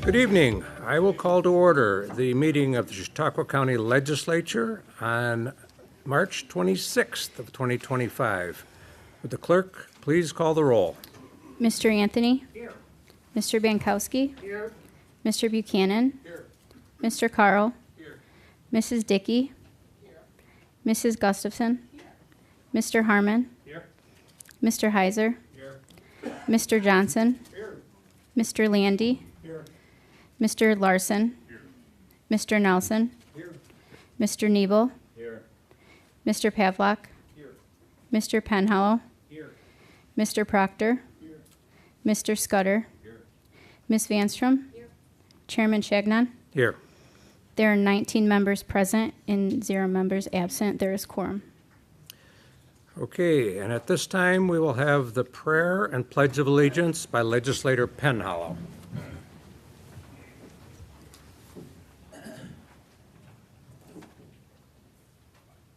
Good evening. I will call to order the meeting of the Chautauqua County Legislature on March 26th of 2025. Would the clerk please call the roll? Mr. Anthony? Here. Mr. Bankowski? Here. Mr. Buchanan? Here. Mr. Carl? Here. Mrs. Dickey? Here. Mrs. Gustafson? Mr. Harmon? Here. Mr. Heiser? Here. Mr. Johnson? Here. Mr. Landy? Here. Mr. Larson? Here. Mr. Nelson? Here. Mr. Nebel? Here. Mr. Pavlock? Here. Mr. Penhallow? Here. Mr. Proctor? Here. Mr. Scudder? Here. Ms. Vanstrom? Chairman Shagnon? Here. There are 19 members present and 0 members absent. There is quorum. Okay, and at this time, we will have the prayer and pledge of allegiance by Legislator Penhallow.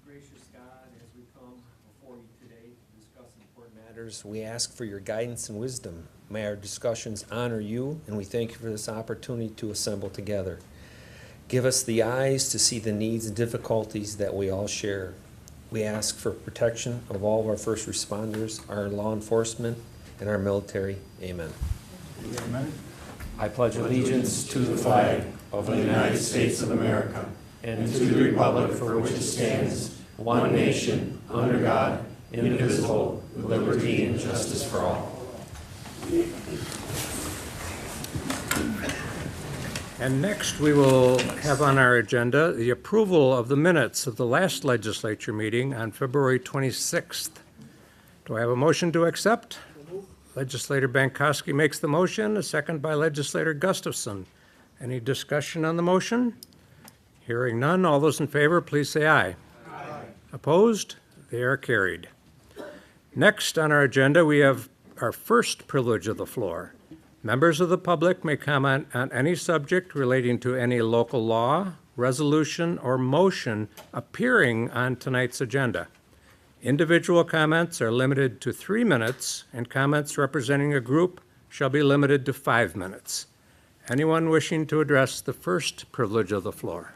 Gracious God, as we come before you today to discuss important matters, we ask for your guidance and wisdom. May our discussions honor you, and we thank you for this opportunity to assemble together. Give us the eyes to see the needs and difficulties that we all share. We ask for protection of all of our first responders, our law enforcement, and our military. Amen. Amen. I pledge allegiance to the flag Of the United States of America and and to the republic for which it stands, one nation, under God, indivisible, with liberty and justice for all. And next, we will have on our agenda the approval of the minutes of the last legislature meeting on February 26th. Do I have a motion to accept? Legislator Bankowski makes the motion, a second by Legislator Gustafson. Any discussion on the motion? Hearing none, all those in favor, please say aye. Aye. Opposed? They are carried. Next on our agenda, we have our first privilege of the floor. Members of the public may comment on any subject relating to any local law, resolution, or motion appearing on tonight's agenda. Individual comments are limited to 3 minutes, and comments representing a group shall be limited to 5 minutes. Anyone wishing to address the first privilege of the floor?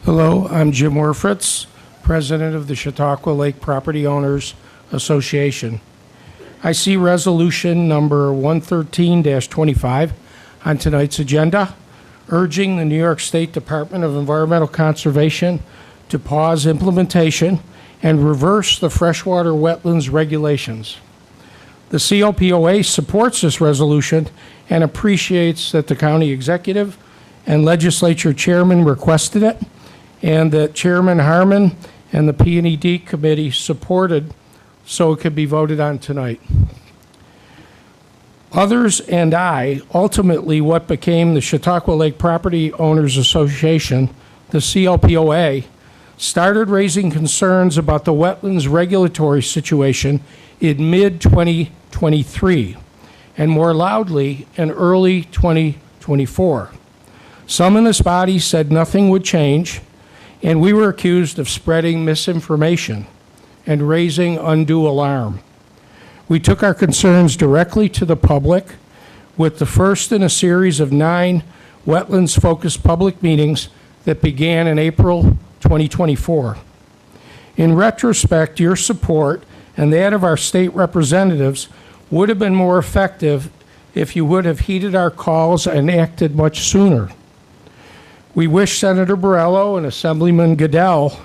Hello, I'm Jim Werfritz, President of the Chautauqua Lake Property Owners Association. I see resolution number 113-25 on tonight's agenda, urging the New York State Department of Environmental Conservation to pause implementation and reverse the freshwater wetlands regulations. The CLPOA supports this resolution and appreciates that the county executive and legislature chairman requested it, and that Chairman Harmon and the P&ED committee supported so it could be voted on tonight. Others and I, ultimately what became the Chautauqua Lake Property Owners Association, the CLPOA, started raising concerns about the wetlands regulatory situation in mid-2023 and more loudly in early 2024. Some in this body said nothing would change, and we were accused of spreading misinformation and raising undue alarm. We took our concerns directly to the public with the first in a series of 9 wetlands-focused public meetings that began in April 2024. In retrospect, your support and that of our state representatives would have been more effective if you would have heeded our calls and acted much sooner. We wish Senator Borrello and Assemblyman Goodell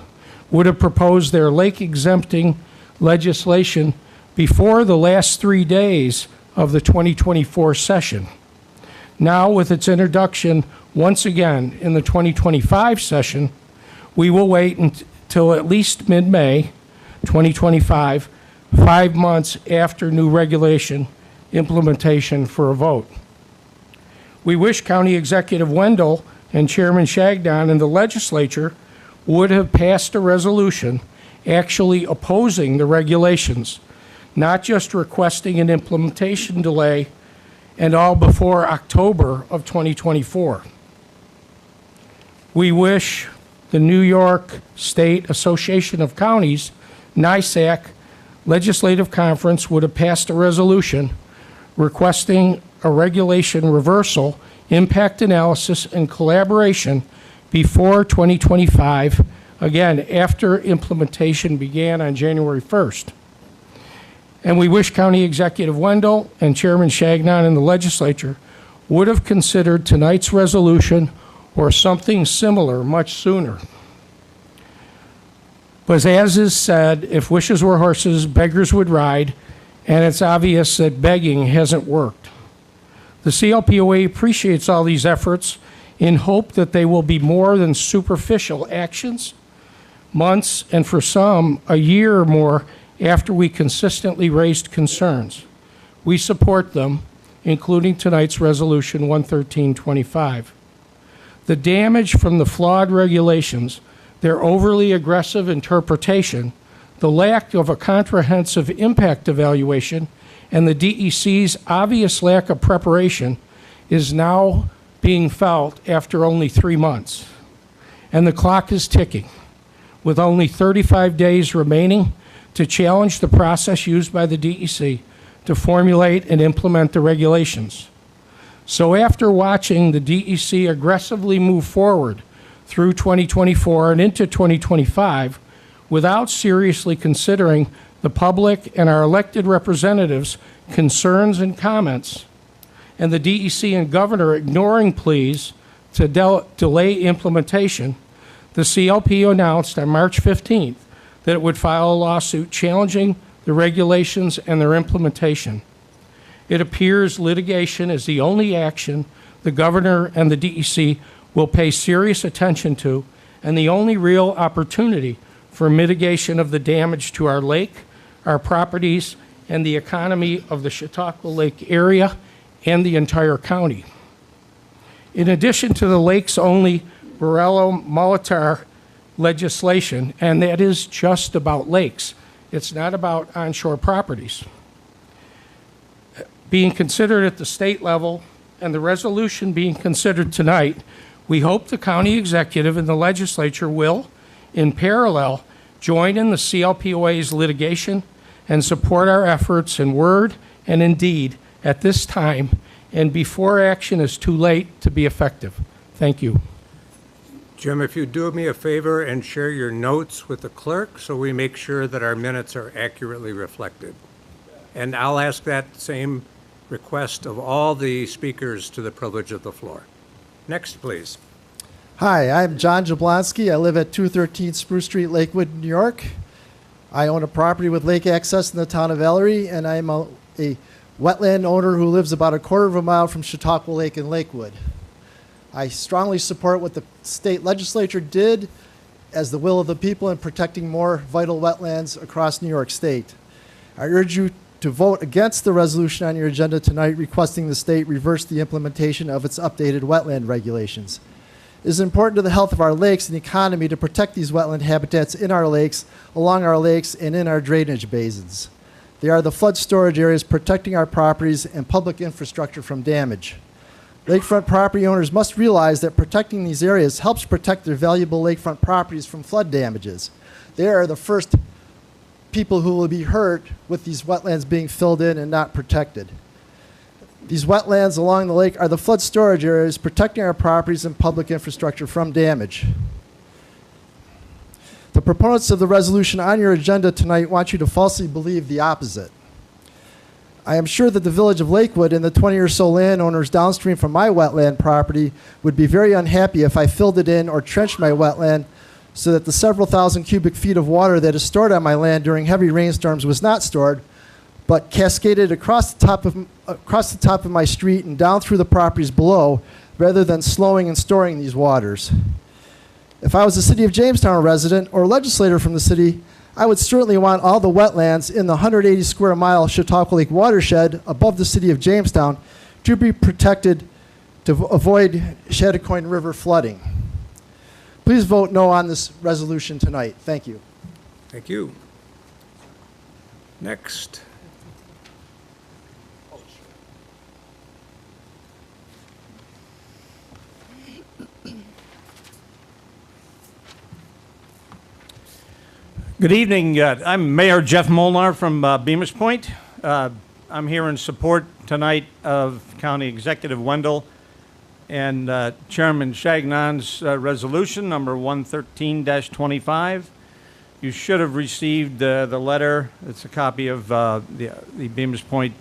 would have proposed their lake exempting legislation before the last 3 days of the 2024 session. Now, with its introduction once again in the 2025 session, we will wait until at least mid-May 2025, 5 months after new regulation implementation for a vote. We wish County Executive Wendel and Chairman Shagnon and the legislature would have passed a resolution actually opposing the regulations, not just requesting an implementation delay, and all before October of 2024. We wish the New York State Association of Counties, NYSAC, Legislative Conference would have passed a resolution requesting a regulation reversal, impact analysis, and collaboration before 2025, again, after implementation began on January 1st. And we wish County Executive Wendel and Chairman Shagnon in the legislature would have considered tonight's resolution or something similar much sooner. But as is said, if wishes were horses, beggars would ride, and it's obvious that begging hasn't worked. The CLPOA appreciates all these efforts in hope that they will be more than superficial actions, months, and for some, a year or more after we consistently raised concerns. We support them, including tonight's Resolution 11325. The damage from the flawed regulations, their overly aggressive interpretation, the lack of a comprehensive impact evaluation, and the DEC's obvious lack of preparation is now being felt after only 3 months. And the clock is ticking, with only 35 days remaining to challenge the process used by the DEC to formulate and implement the regulations. So after watching the DEC aggressively move forward through 2024 and into 2025 without seriously considering the public and our elected representatives' concerns and comments, and the DEC and governor ignoring pleas to delay implementation, the CLPO announced on March 15th that it would file a lawsuit challenging the regulations and their implementation. It appears litigation is the only action the governor and the DEC will pay serious attention to, and the only real opportunity for mitigation of the damage to our lake, our properties, and the economy of the Chautauqua Lake area and the entire county. In addition to the lakes-only Borrello-Molitor legislation, and that is just about lakes. It's not about onshore properties. Being considered at the state level and the resolution being considered tonight, we hope the county executive and the legislature will, in parallel, join in the CLPOA's litigation and support our efforts in word and in deed at this time and before action is too late to be effective. Thank you. Jim, if you do me a favor and share your notes with the clerk so we make sure that our minutes are accurately reflected. And I'll ask that same request of all the speakers to the privilege of the floor. Next, please. Hi, I'm John Jablonski. I live at 213 Spruce Street, Lakewood, New York. I own a property with lake access in the town of Ellery, and I'm a wetland owner who lives about a quarter of a mile from Chautauqua Lake in Lakewood. I strongly support what the state legislature did as the will of the people in protecting more vital wetlands across New York State. I urge you to vote against the resolution on your agenda tonight requesting the state reverse the implementation of its updated wetland regulations. It is important to the health of our lakes and economy to protect these wetland habitats in our lakes, along our lakes, and in our drainage basins. They are the flood storage areas protecting our properties and public infrastructure from damage. Lakefront property owners must realize that protecting these areas helps protect their valuable lakefront properties from flood damages. They are the first people who will be hurt with these wetlands being filled in and not protected. These wetlands along the lake are the flood storage areas protecting our properties and public infrastructure from damage. The proponents of the resolution on your agenda tonight want you to falsely believe the opposite. I am sure that the village of Lakewood and the 20 or so landowners downstream from my wetland property would be very unhappy if I filled it in or trenched my wetland so that the several thousand cubic feet of water that is stored on my land during heavy rainstorms was not stored, but cascaded across the top of my street and down through the properties below, rather than slowing and storing these waters. If I was a City of Jamestown resident or legislator from the city, I would certainly want all the wetlands in the 180 square mile Chautauqua Lake watershed above the City of Jamestown to be protected to avoid Chautauqua River flooding. Please vote no on this resolution tonight. Thank you. Thank you. Next. Good evening. I'm Mayor Jeff Molnar from Bemis Point. I'm here in support tonight of County Executive Wendel and Chairman Shagnon's resolution number 113-25. You should have received the letter. It's a copy of the Bemis Point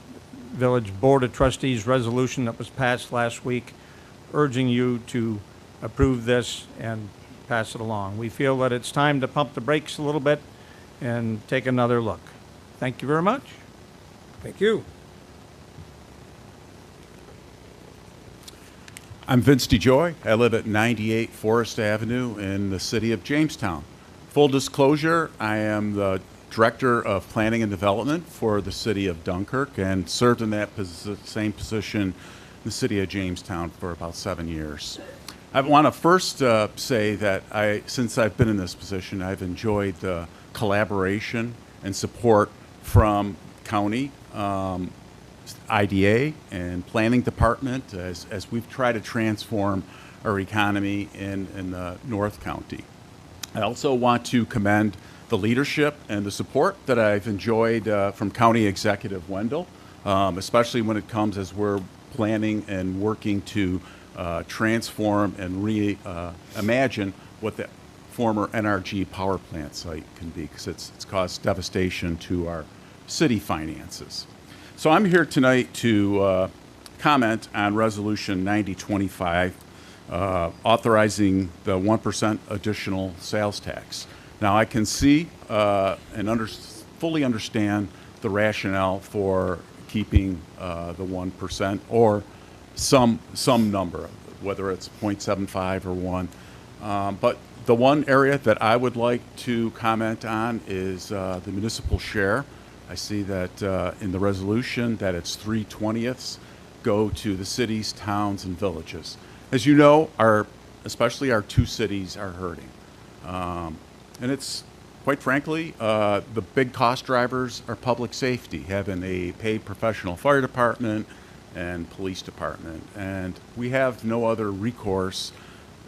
Village Board of Trustees resolution that was passed last week, urging you to approve this and pass it along. We feel that it's time to pump the brakes a little bit and take another look. Thank you very much. Thank you. I'm Vince DeJoy. I live at 98 Forest Avenue in the city of Jamestown. Full disclosure, I am the Director of Planning and Development for the city of Dunkirk and served in that same position in the city of Jamestown for about 7 years. I want to first say that since I've been in this position, I've enjoyed the collaboration and support from county, IDA, and planning department as we've tried to transform our economy in North County. I also want to commend the leadership and the support that I've enjoyed from County Executive Wendel, especially when it comes as we're planning and working to transform and reimagine what the former NRG power plant site can be, because it's caused devastation to our city finances. So I'm here tonight to comment on Resolution 9025, authorizing the 1% additional sales tax. Now, I can see and fully understand the rationale for keeping the 1% or some number, whether it's 0.75 or 1. But the one area that I would like to comment on is the municipal share. I see that in the resolution that it's 3/20 go to the cities, towns, and villages. As you know, especially our two cities are hurting. And it's, quite frankly, the big cost drivers are public safety, having a paid professional fire department and police department. And we have no other recourse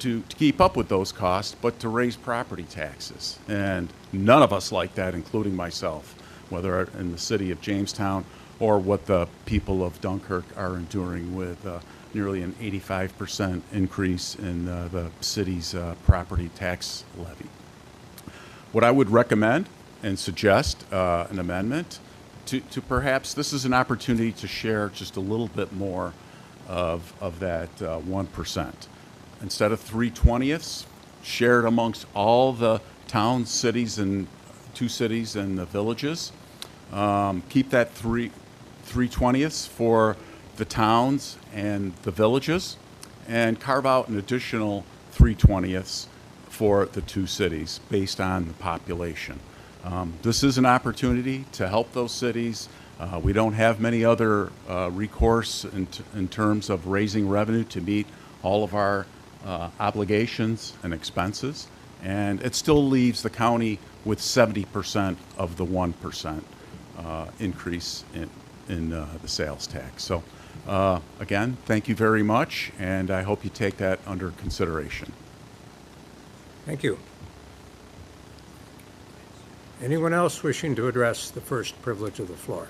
to keep up with those costs but to raise property taxes. And none of us like that, including myself, whether in the city of Jamestown or what the people of Dunkirk are enduring with nearly an 85% increase in the city's property tax levy. What I would recommend and suggest an amendment to perhaps, this is an opportunity to share just a little bit more of that 1%. Instead of 3/20, shared amongst all the towns, cities, and two cities and the villages. Keep that 3/20 for the towns and the villages, and carve out an additional 3/20 for the two cities based on the population. This is an opportunity to help those cities. We don't have many other recourse in terms of raising revenue to meet all of our obligations and expenses, and it still leaves the county with 70% of the 1% increase in the sales tax. So again, thank you very much, and I hope you take that under consideration. Thank you. Anyone else wishing to address the first privilege of the floor?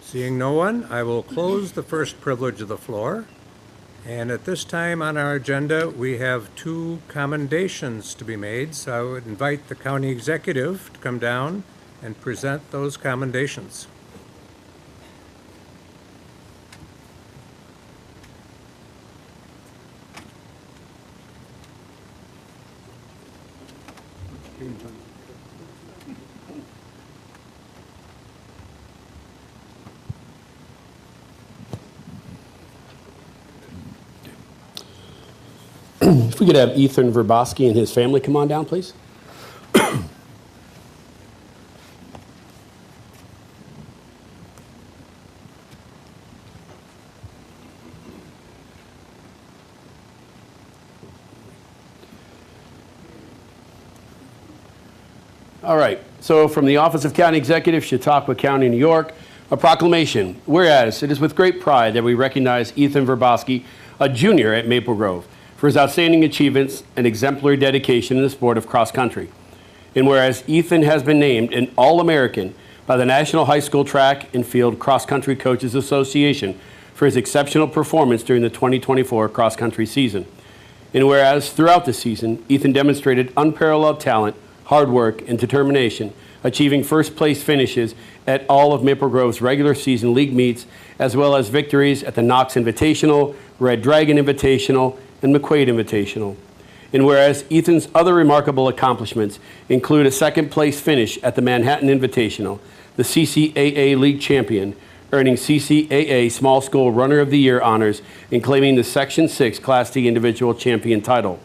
Seeing no one, I will close the first privilege of the floor. And at this time on our agenda, we have two commendations to be made. So I would invite the county executive to come down and present those commendations. If we could have Ethan Verboski and his family come on down, please. All right, so from the Office of County Executive, Chautauqua County, New York, a proclamation. Whereas it is with great pride that we recognize Ethan Verboski, a junior at Maple Grove, for for his outstanding achievements and exemplary dedication in the sport of cross country. And whereas Ethan has been named an All-American by the National High School Track and Field Cross Country Coaches Association for his exceptional performance during the 2024 cross country season. And whereas throughout the season, Ethan demonstrated unparalleled talent, hard work, and determination, achieving first place finishes at all of Maple Grove's regular season league meets, as well as victories at the Knox Invitational, Red Dragon Invitational, and McQuaid Invitational. And whereas Ethan's other remarkable accomplishments include a second place finish at the Manhattan Invitational, the CCAA League Champion, earning CCAA Small School Runner of the Year honors and claiming the Section 6 Class D Individual Champion title.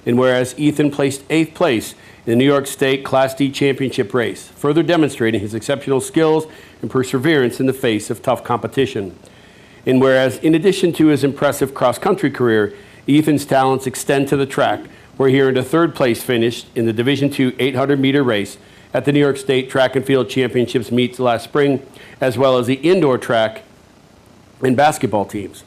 And whereas Ethan placed 8th place in the New York State Class D Championship race, further demonstrating his exceptional skills and perseverance in the face of tough competition. And whereas in addition to his impressive cross-country career, Ethan's talents extend to the track, where he earned a 3rd place finish in the Division II 800-meter race at the New York State Track and Field Championships meets last spring, as well as the indoor track and basketball teams.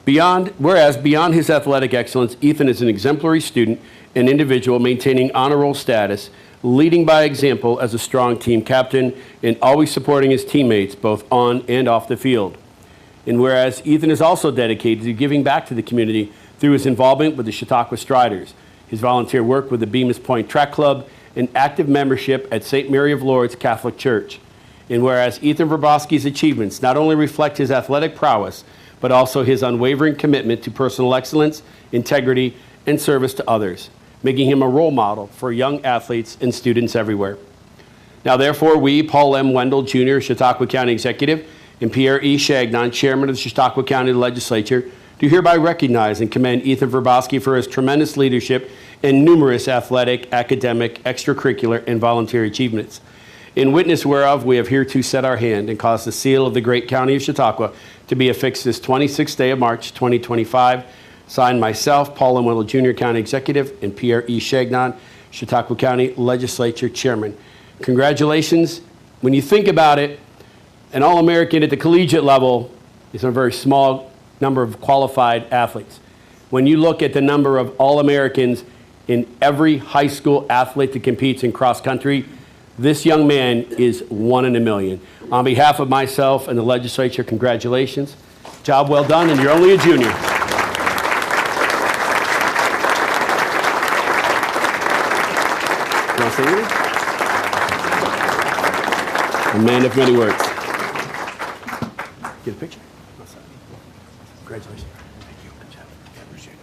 Whereas beyond his athletic excellence, Ethan is an exemplary student and individual, maintaining honor roll status, leading by example as a strong team captain, and always supporting his teammates both on and off the field. And whereas Ethan is also dedicated to giving back to the community through his involvement with the Chautauqua Striders, his volunteer work with the Bemis Point Track Club, and active membership at St. Mary of Lourdes Catholic Church. And whereas Ethan Verbowski's achievements not only reflect his athletic prowess, but also his unwavering commitment to personal excellence, integrity, and service to others, making him a role model for young athletes and students everywhere. Now, therefore, we, Paul M. Wendel Jr., Chautauqua County Executive, and Pierre E. Chagnon, Chairman of the Chautauqua County Legislature, do hereby recognize and commend Ethan Verbowski for his tremendous leadership and numerous athletic, academic, extracurricular, and volunteer achievements. In witness whereof, we have hereto set our hand and caused the seal of the great county of Chautauqua to be affixed this 26th day of March, 2025. Signed myself, Paul M. Wendel Jr., County Executive, and Pierre E. Chagnon, Chautauqua County Legislature Chairman. Congratulations. When you think about it, an All-American at the collegiate level is a very small number of qualified athletes. When you look at the number of All-Americans in every high school athlete that competes in cross country, this young man is 1 in a million. On behalf of myself and the legislature, congratulations. Job well done, and you're only a junior. You want to say anything? A man of many words. Get a picture? Congratulations. Thank you. Good job. I appreciate it.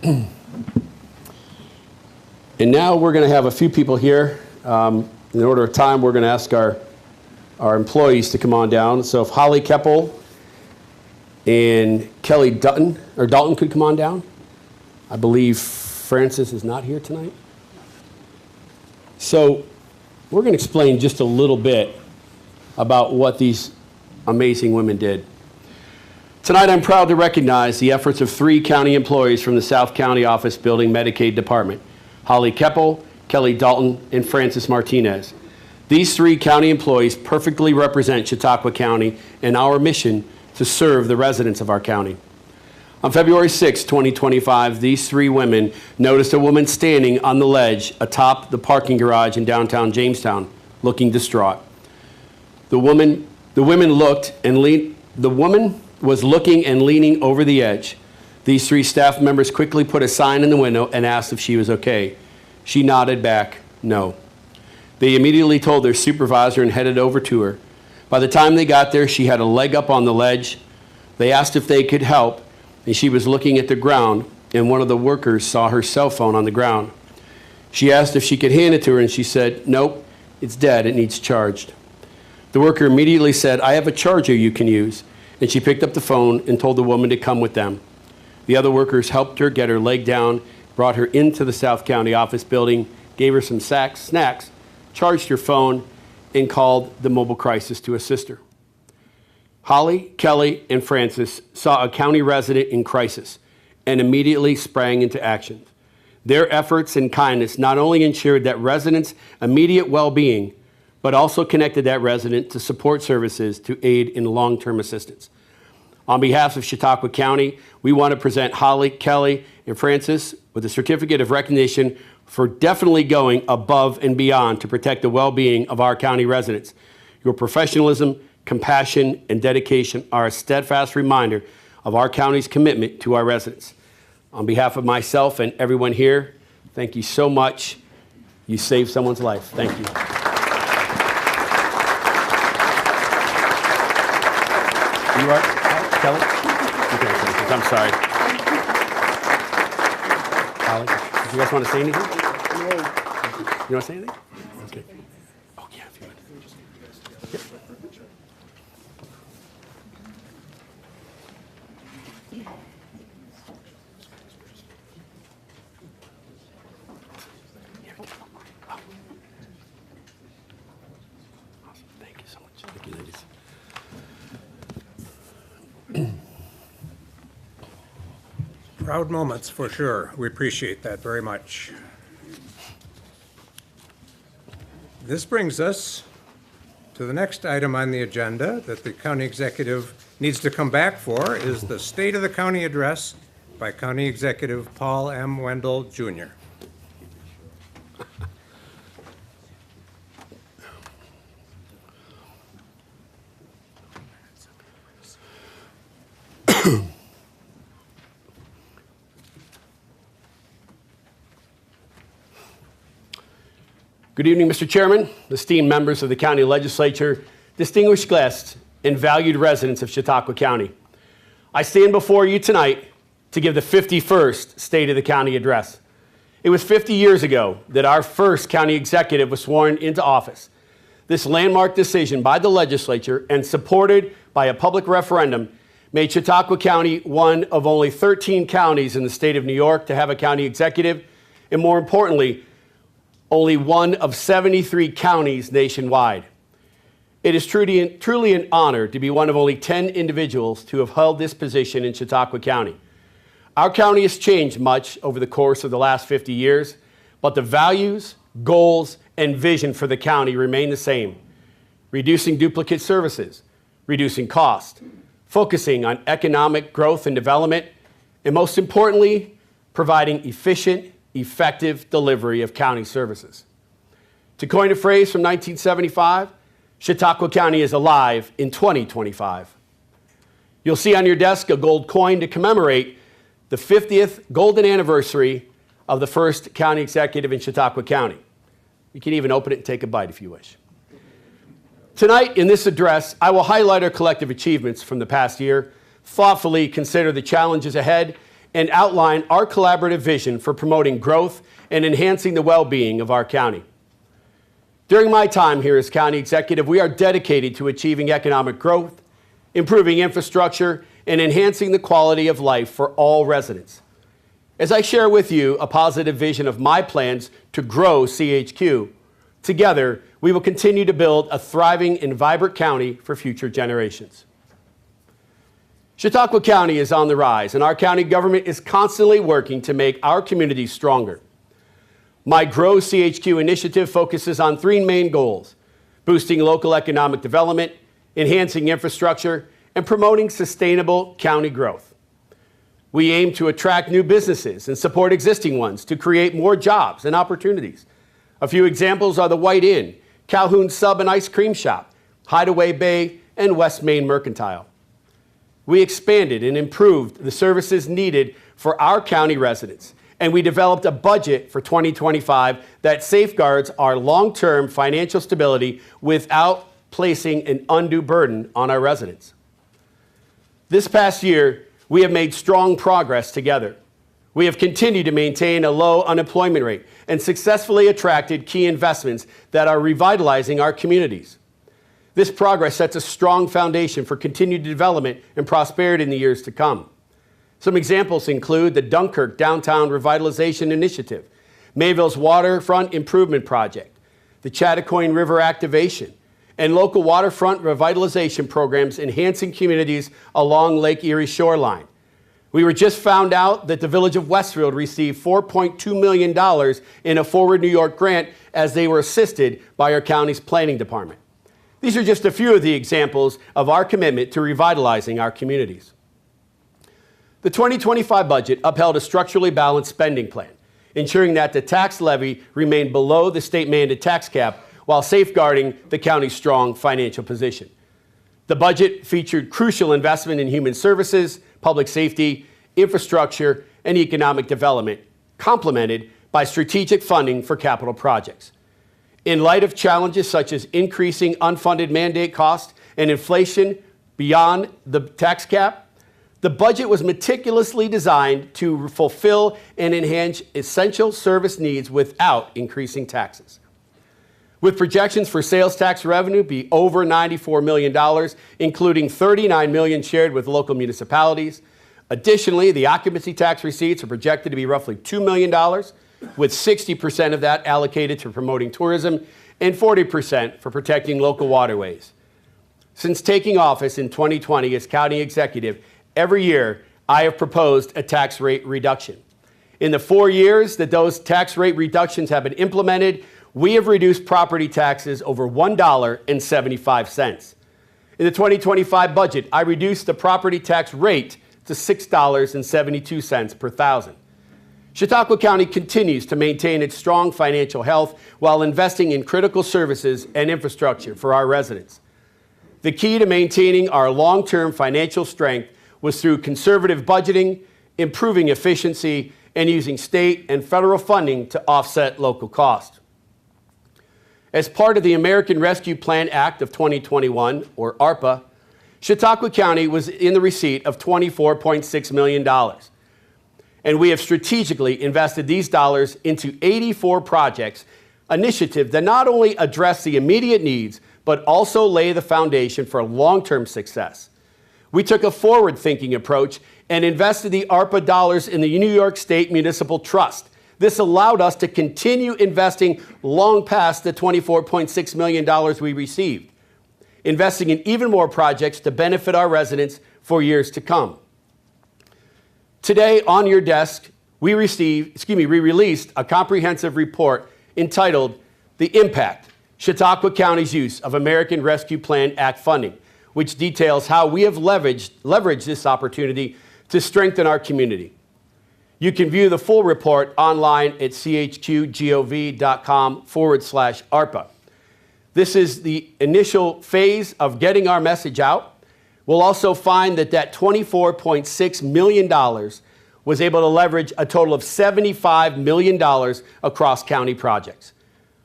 Congratulations. And now we're going to have a few people here. In order of time, we're going to ask our employees to come on down. So if Holly Keppel and Kelly Dalton could come on down. I believe Francis is not here tonight. So we're going to explain just a little bit about what these amazing women did. Tonight, I'm proud to recognize the efforts of 3 county employees from the South County Office Building Medicaid Department: Holly Keppel, Kelly Dalton, and Francis Martinez. These 3 county employees perfectly represent Chautauqua County and our mission to serve the residents of our county. On February 6, 2025, these 3 women noticed a woman standing on the ledge atop the parking garage in downtown Jamestown, looking distraught. The woman was looking and leaning over the edge. These 3 staff members quickly put a sign in the window and asked if she was okay. She nodded back, no. They immediately told their supervisor and headed over to her. By the time they got there, she had a leg up on the ledge. They asked if they could help, and she was looking at the ground, and one of the workers saw her cell phone on the ground. She asked if she could hand it to her, and she said, nope, it's dead, it needs charged. The worker immediately said, I have a charger you can use, and she picked up the phone and told the woman to come with them. The other workers helped her get her leg down, brought her into the South County office building, gave her some snacks, charged her phone, and called the mobile crisis to assist her. Holly, Kelly, and Francis saw a county resident in crisis and immediately sprang into action. Their efforts and kindness not only ensured that residents' immediate well-being, but also connected that resident to support services to aid in long-term assistance. On behalf of Chautauqua County, we want to present Holly, Kelly, and Francis with a certificate of recognition for definitely going above and beyond to protect the well-being of our county residents. Your professionalism, compassion, and dedication are a steadfast reminder of our county's commitment to our residents. On behalf of myself and everyone here, thank you so much. You saved someone's life. Thank you. You are Kelly? Okay, I'm sorry. Holly, did you guys want to say anything? No. You want to say anything? Okay. Oh, yeah, if you would. Yep. Awesome. Thank you so much. Thank you, ladies. Proud moments, for sure. We appreciate that very much. This brings us to the next item on the agenda that the county executive needs to come back for is the State of the County Address by County Executive Paul M. Wendel Jr. Good evening, Mr. Chairman, esteemed members of the county legislature, distinguished guests, and valued residents of Chautauqua County. I stand before you tonight to give the 51st State of the County Address. It was 50 years ago that our first county executive was sworn into office. This landmark decision by the legislature and supported by a public referendum made Chautauqua County one of only 13 counties in the state of New York to have a county executive, and more importantly, only one of 73 counties nationwide. It is truly an honor to be one of only 10 individuals to have held this position in Chautauqua County. Our county has changed much over the course of the last 50 years, but the values, goals, and vision for the county remain the same. Reducing duplicate services, reducing cost, focusing on economic growth and development, and most importantly, providing efficient, effective delivery of county services. To coin a phrase from 1975, Chautauqua County is alive in 2025. You'll see on your desk a gold coin to commemorate the 50th golden anniversary of the first county executive in Chautauqua County. You can even open it and take a bite if you wish. Tonight, in this address, I will highlight our collective achievements from the past year, thoughtfully consider the challenges ahead, and outline our collaborative vision for promoting growth and enhancing the well-being of our county. During my time here as county executive, we are dedicated to achieving economic growth, improving infrastructure, and enhancing the quality of life for all residents. As I share with you a positive vision of my plans to grow CHQ, together we will continue to build a thriving and vibrant county for future generations. Chautauqua County is on the rise, and our county government is constantly working to make our communities stronger. My Grow CHQ initiative focuses on three main goals: boosting local economic development, enhancing infrastructure, and promoting sustainable county growth. We aim to attract new businesses and support existing ones to create more jobs and opportunities. A few examples are the White Inn, Calhoun Sub and Ice Cream Shop, Hideaway Bay, and West Main Mercantile. We expanded and improved the services needed for our county residents, and we developed a budget for 2025 that safeguards our long-term financial stability without placing an undue burden on our residents. This past year, we have made strong progress together. We have continued to maintain a low unemployment rate and successfully attracted key investments that are revitalizing our communities. This progress sets a strong foundation for continued development and prosperity in the years to come. Some examples include the Dunkirk Downtown Revitalization Initiative, Mayville's Waterfront Improvement Project, the Chautauqua River Activation, and local waterfront revitalization programs enhancing communities along Lake Erie shoreline. We were just found out that the Village of Westfield received $4.2 million in a Forward New York grant as they were assisted by our county's planning department. These are just a few of the examples of our commitment to revitalizing our communities. The 2025 budget upheld a structurally balanced spending plan, ensuring that the tax levy remained below the state mandated tax cap while safeguarding the county's strong financial position. The budget featured crucial investment in human services, public safety, infrastructure, and economic development, complemented by strategic funding for capital projects. In light of challenges such as increasing unfunded mandate costs and inflation beyond the tax cap, the budget was meticulously designed to fulfill and enhance essential service needs without increasing taxes. With projections for sales tax revenue be over $94 million, including $39 million shared with local municipalities. Additionally, the occupancy tax receipts are projected to be roughly $2 million, with 60% of that allocated to promoting tourism and 40% for protecting local waterways. Since taking office in 2020 as county executive, every year I have proposed a tax rate reduction. In the 4 years that those tax rate reductions have been implemented, we have reduced property taxes over $1.75. In the 2025 budget, I reduced the property tax rate to $6.72 per thousand. Chautauqua County continues to maintain its strong financial health while investing in critical services and infrastructure for our residents. The key to maintaining our long-term financial strength was through conservative budgeting, improving efficiency, and using state and federal funding to offset local costs. As part of the American Rescue Plan Act of 2021, or ARPA, Chautauqua County was in the receipt of $24.6 million. And we have strategically invested these dollars into 84 projects, initiatives that not only address the immediate needs, but also lay the foundation for long-term success. We took a forward-thinking approach and invested the ARPA dollars in the New York State Municipal Trust. This allowed us to continue investing long past the $24.6 million we received, investing in even more projects to benefit our residents for years to come. Today, on your desk, we released a comprehensive report entitled The Impact, Chautauqua County's Use of American Rescue Plan Act Funding, which details how we have leveraged this opportunity to strengthen our community. You can view the full report online at chqgov.com/ARPA. This is the initial phase of getting our message out. We'll also find that $24.6 million was able to leverage a total of $75 million across county projects,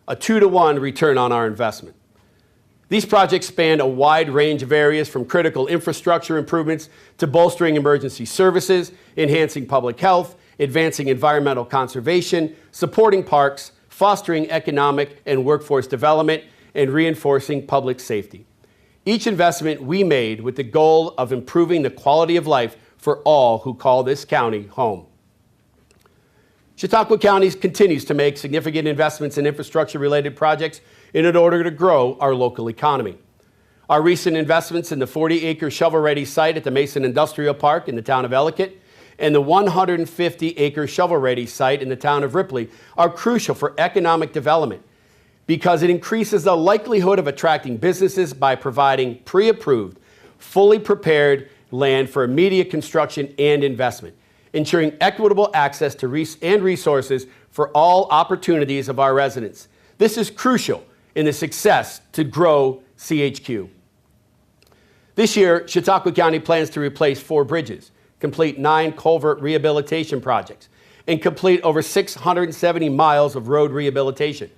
a 2-to-1 return on our investment. These projects span a wide range of areas from critical infrastructure improvements to bolstering emergency services, enhancing public health, advancing environmental conservation, supporting parks, fostering economic and workforce development, and reinforcing public safety. Each investment we made with the goal of improving the quality of life for all who call this county home. Chautauqua County continues to make significant investments in infrastructure-related projects in order to grow our local economy. Our recent investments in the 40-acre shovel-ready site at the Mason Industrial Park in the town of Ellicott and the 150-acre shovel-ready site in the town of Ripley are crucial for economic development because it increases the likelihood of attracting businesses by providing pre-approved, fully prepared land for immediate construction and investment, ensuring equitable access to resources for all opportunities of our residents. This is crucial in the success to grow CHQ. This year, Chautauqua County plans to replace 4 bridges, complete 9 culvert rehabilitation projects, and complete over 670 miles of road rehabilitation.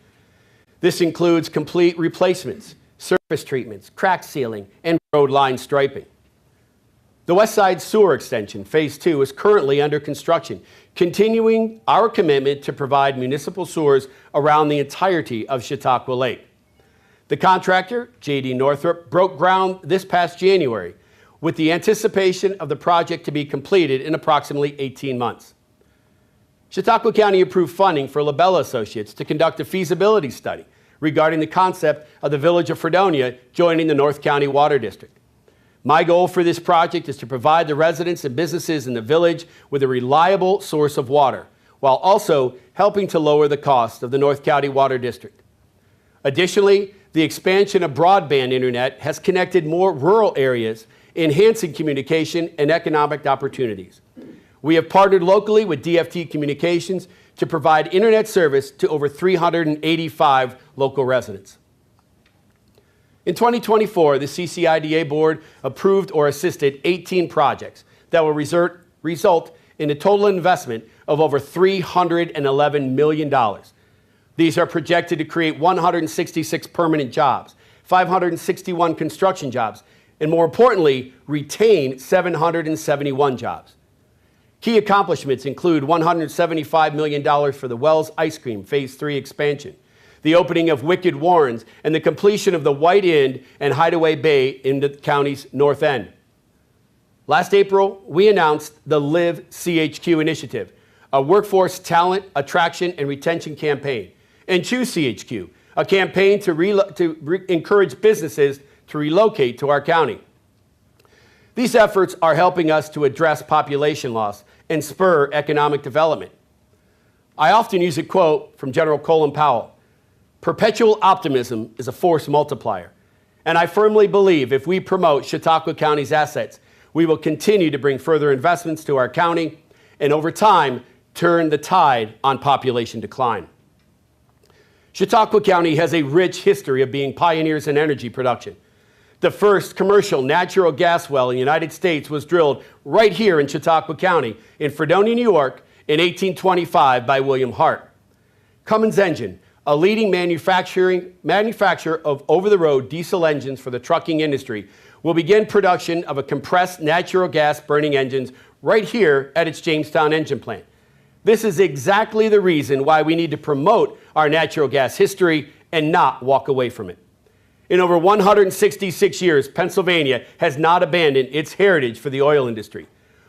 This includes complete replacements, surface treatments, crack sealing, and road line striping. The West Side Sewer Extension, Phase 2, is currently under construction, continuing our commitment to provide municipal sewers around the entirety of Chautauqua Lake. The contractor, J.D. Northrop, broke ground this past January, with the anticipation of the project to be completed in approximately 18 months. Chautauqua County approved funding for LaBella Associates to conduct a feasibility study regarding the concept of the village of Fredonia joining the North County Water District. My goal for this project is to provide the residents and businesses in the village with a reliable source of water, while also helping to lower the cost of the North County Water District. Additionally, the expansion of broadband internet has connected more rural areas enhancing communication and economic opportunities. We have partnered locally with DFT Communications to provide internet service to over 385 local residents. In 2024, the CCIDA board approved or assisted 18 projects that will result in a total investment of over $311 million. These are projected to create 166 permanent jobs, 561 construction jobs, and more importantly, retain 771 jobs. Key accomplishments include $175 million for the Wells Ice Cream Phase 3 expansion, the opening of Wicked Warrens, and the completion of the White End and Hideaway Bay in the county's north end. Last April, we announced the Live CHQ initiative, a workforce talent attraction and retention campaign, and Choose CHQ, a campaign to encourage businesses to relocate to our county. These efforts are helping us to address population loss and spur economic development. I often use a quote from General Colin Powell: "Perpetual optimism is a force multiplier." And I firmly believe if we promote Chautauqua County's assets, we will continue to bring further investments to our county and over time turn the tide on population decline. Chautauqua County has a rich history of being pioneers in energy production. The first commercial natural gas well in the United States was drilled right here in Chautauqua County in Fredonia, New York in 1825 by William Hart. Cummins Engine, a leading manufacturer of over-the-road diesel engines for the trucking industry, will begin production of a compressed natural gas burning engines right here at its Jamestown engine plant. This is exactly the reason why we need to promote our natural gas history and not walk away from it. In over 166 years, Pennsylvania has not abandoned its heritage for the oil industry.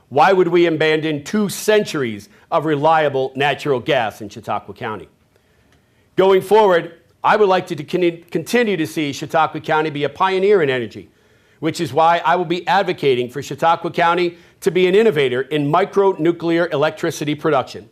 Why would we abandon 2 centuries of reliable natural gas in Chautauqua County? Going forward, I would like to continue to see Chautauqua County be a pioneer in energy, which is why I will be advocating for Chautauqua County to be an innovator in micro-nuclear electricity production.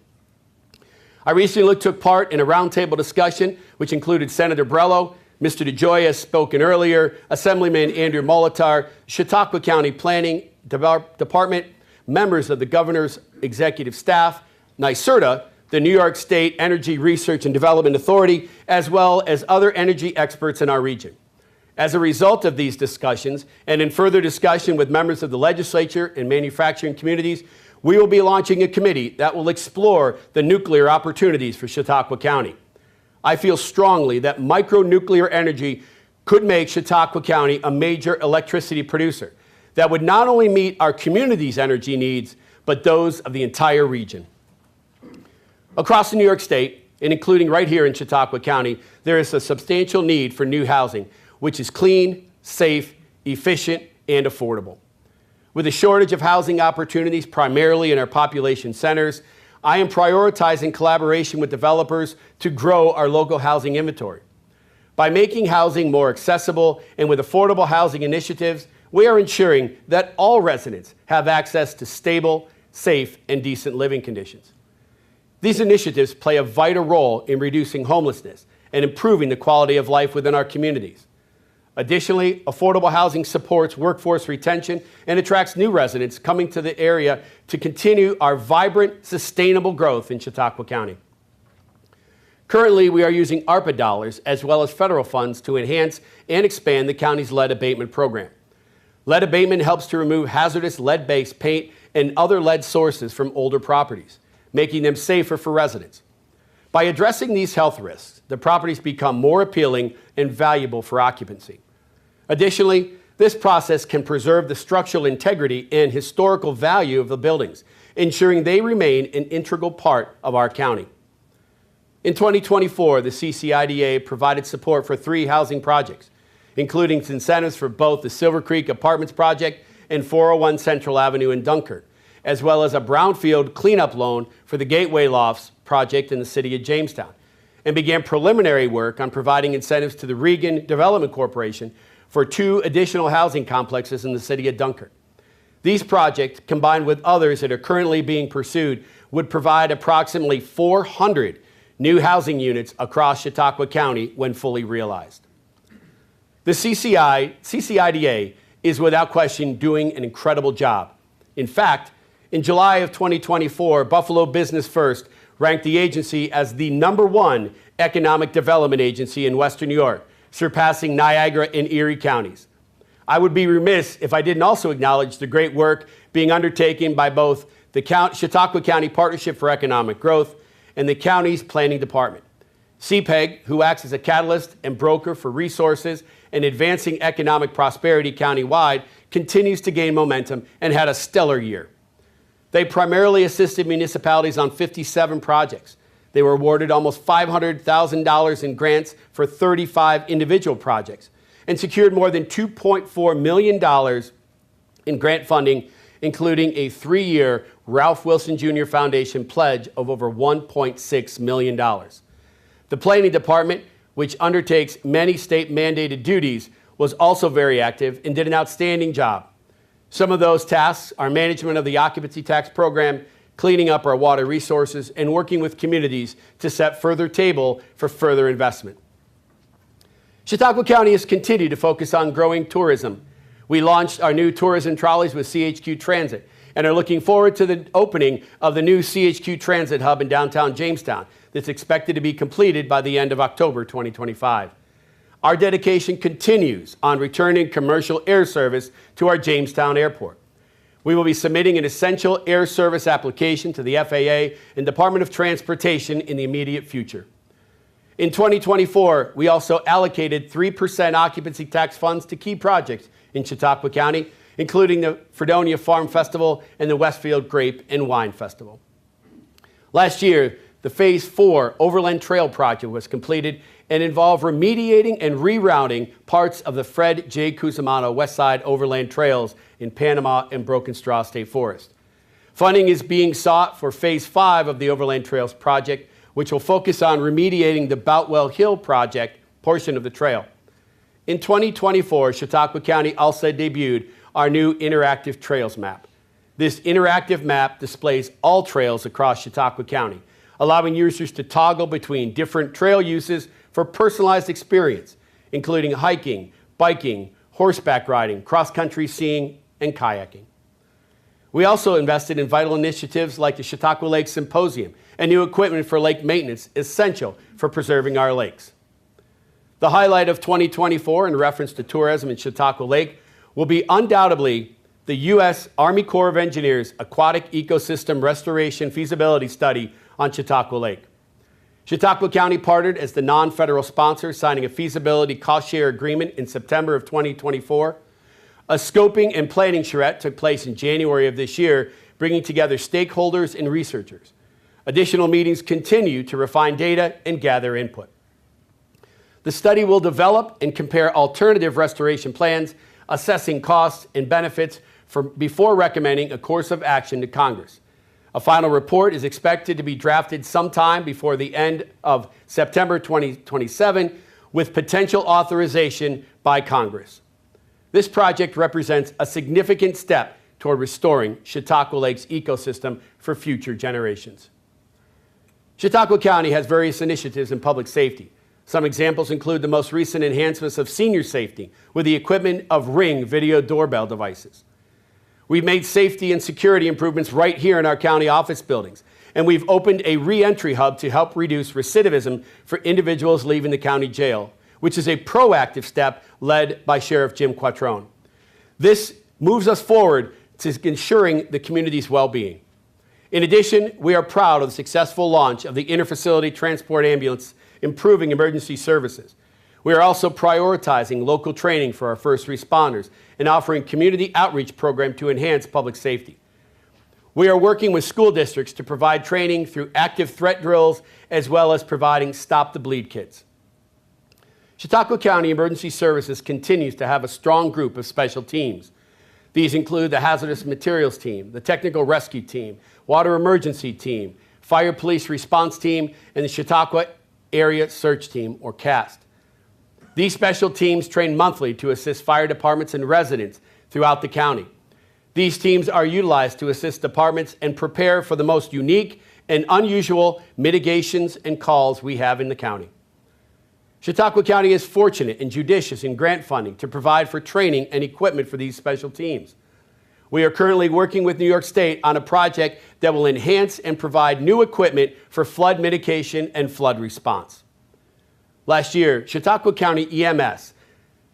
I recently took part in a roundtable discussion which included Senator Brello, Mr. DeJoy has spoken earlier, Assemblyman Andrew Molitor, Chautauqua County Planning Department, members of the Governor's Executive Staff, NYSERDA, the New York State Energy Research and Development Authority, as well as other energy experts in our region. As a result of these discussions, and in further discussion with members of the legislature and manufacturing communities, we will be launching a committee that will explore the nuclear opportunities for Chautauqua County. I feel strongly that micronuclear energy could make Chautauqua County a major electricity producer that would not only meet our community's energy needs, but those of the entire region. Across the New York State, and including right here in Chautauqua County, there is a substantial need for new housing, which is clean, safe, efficient, and affordable. With a shortage of housing opportunities primarily in our population centers, I am prioritizing collaboration with developers to grow our local housing inventory. By making housing more accessible and with affordable housing initiatives, we are ensuring that all residents have access to stable, safe, and decent living conditions. These initiatives play a vital role in reducing homelessness and improving the quality of life within our communities. Additionally, affordable housing supports workforce retention and attracts new residents coming to the area to continue our vibrant, sustainable growth in Chautauqua County. Currently, we are using ARPA dollars as well as federal funds to enhance and expand the county's lead abatement program. Lead abatement helps to remove hazardous lead-based paint and other lead sources from older properties, making them safer for residents. By addressing these health risks, the properties become more appealing and valuable for occupancy. Additionally, this process can preserve the structural integrity and historical value of the buildings, ensuring they remain an integral part of our county. In 2024, the CCIDA provided support for 3 housing projects, including incentives for both the Silver Creek Apartments project and 401 Central Avenue in Dunkirk, as well as a brownfield cleanup loan for the Gateway Lofts project in the city of Jamestown, and began preliminary work on providing incentives to the Regan Development Corporation for 2 additional housing complexes in the city of Dunkirk. These projects, combined with others that are currently being pursued, would provide approximately 400 new housing units across Chautauqua County when fully realized. The CCIDA is without question doing an incredible job. In fact, in July of 2024, Buffalo Business First ranked the agency as the #1 economic development agency in Western New York, surpassing Niagara and Erie counties. I would be remiss if I didn't also acknowledge the great work being undertaken by both the Chautauqua County Partnership for Economic Growth and the county's planning department. CPEG, who acts as a catalyst and broker for resources and advancing economic prosperity countywide, continues to gain momentum and had a stellar year. They primarily assisted municipalities on 57 projects. They were awarded almost $500,000 in grants for 35 individual projects and secured more than $2.4 million in grant funding, including a 3-year Ralph Wilson Jr. Foundation pledge of over $1.6 million. The planning department, which undertakes many state-mandated duties, was also very active and did an outstanding job. Some of those tasks are management of the occupancy tax program, cleaning up our water resources, and working with communities to set further table for further investment. Chautauqua County has continued to focus on growing tourism. We launched our new tourism trolleys with CHQ Transit and are looking forward to the opening of the new CHQ Transit hub in downtown Jamestown that's expected to be completed by the end of October 2025. Our dedication continues on returning commercial air service to our Jamestown Airport. We will be submitting an essential air service application to the FAA and Department of Transportation in the immediate future. In 2024, we also allocated 3% occupancy tax funds to key projects in Chautauqua County, including the Fredonia Farm Festival and the Westfield Grape and Wine Festival. Last year, the Phase 4 Overland Trail project was completed and involved remediating and rerouting parts of the Fred J. Cusimano West Side Overland Trails in Panama and Broken Straw State Forest. Funding is being sought for Phase 5 of the Overland Trails project, which will focus on remediating the Boutwell Hill project portion of the trail. In 2024, Chautauqua County also debuted our new interactive trails map. This interactive map displays all trails across Chautauqua County, allowing users to toggle between different trail uses for personalized experience, including hiking, biking, horseback riding, cross-country skiing, and kayaking. We also invested in vital initiatives like the Chautauqua Lake Symposium and new equipment for lake maintenance, essential for preserving our lakes. The highlight of 2024 in reference to tourism in Chautauqua Lake will be undoubtedly the U.S. Army Corps of Engineers Aquatic Ecosystem Restoration Feasibility Study on Chautauqua Lake. Chautauqua County partnered as the non-federal sponsor, signing a feasibility cost-share agreement in September of 2024. A scoping and planning charrette took place in January of this year, bringing together stakeholders and researchers. Additional meetings continue to refine data and gather input. The study will develop and compare alternative restoration plans, assessing costs and benefits before recommending a course of action to Congress. A final report is expected to be drafted sometime before the end of September 2027, with potential authorization by Congress. This project represents a significant step toward restoring Chautauqua Lake's ecosystem for future generations. Chautauqua County has various initiatives in public safety. Some examples include the most recent enhancements of senior safety with the equipment of Ring video doorbell devices. We've made safety and security improvements right here in our county office buildings, and we've opened a re-entry hub to help reduce recidivism for individuals leaving the county jail, which is a proactive step led by Sheriff Jim Quattrone. This moves us forward to ensuring the community's well-being. In addition, we are proud of the successful launch of the Interfacility Transport Ambulance, improving emergency services. We are also prioritizing local training for our first responders and offering community outreach program to enhance public safety. We are working with school districts to provide training through active threat drills, as well as providing Stop the Bleed kits. Chautauqua County Emergency Services continues to have a strong group of special teams. These include the Hazardous Materials Team, the Technical Rescue Team, Water Emergency Team, Fire Police Response Team, and the Chautauqua Area Search Team, or CAST. These special teams train monthly to assist fire departments and residents throughout the county. These teams are utilized to assist departments and prepare for the most unique and unusual mitigations and calls we have in the county. Chautauqua County is fortunate and judicious in grant funding to provide for training and equipment for these special teams. We are currently working with New York State on a project that will enhance and provide new equipment for flood mitigation and flood response. Last year, Chautauqua County EMS,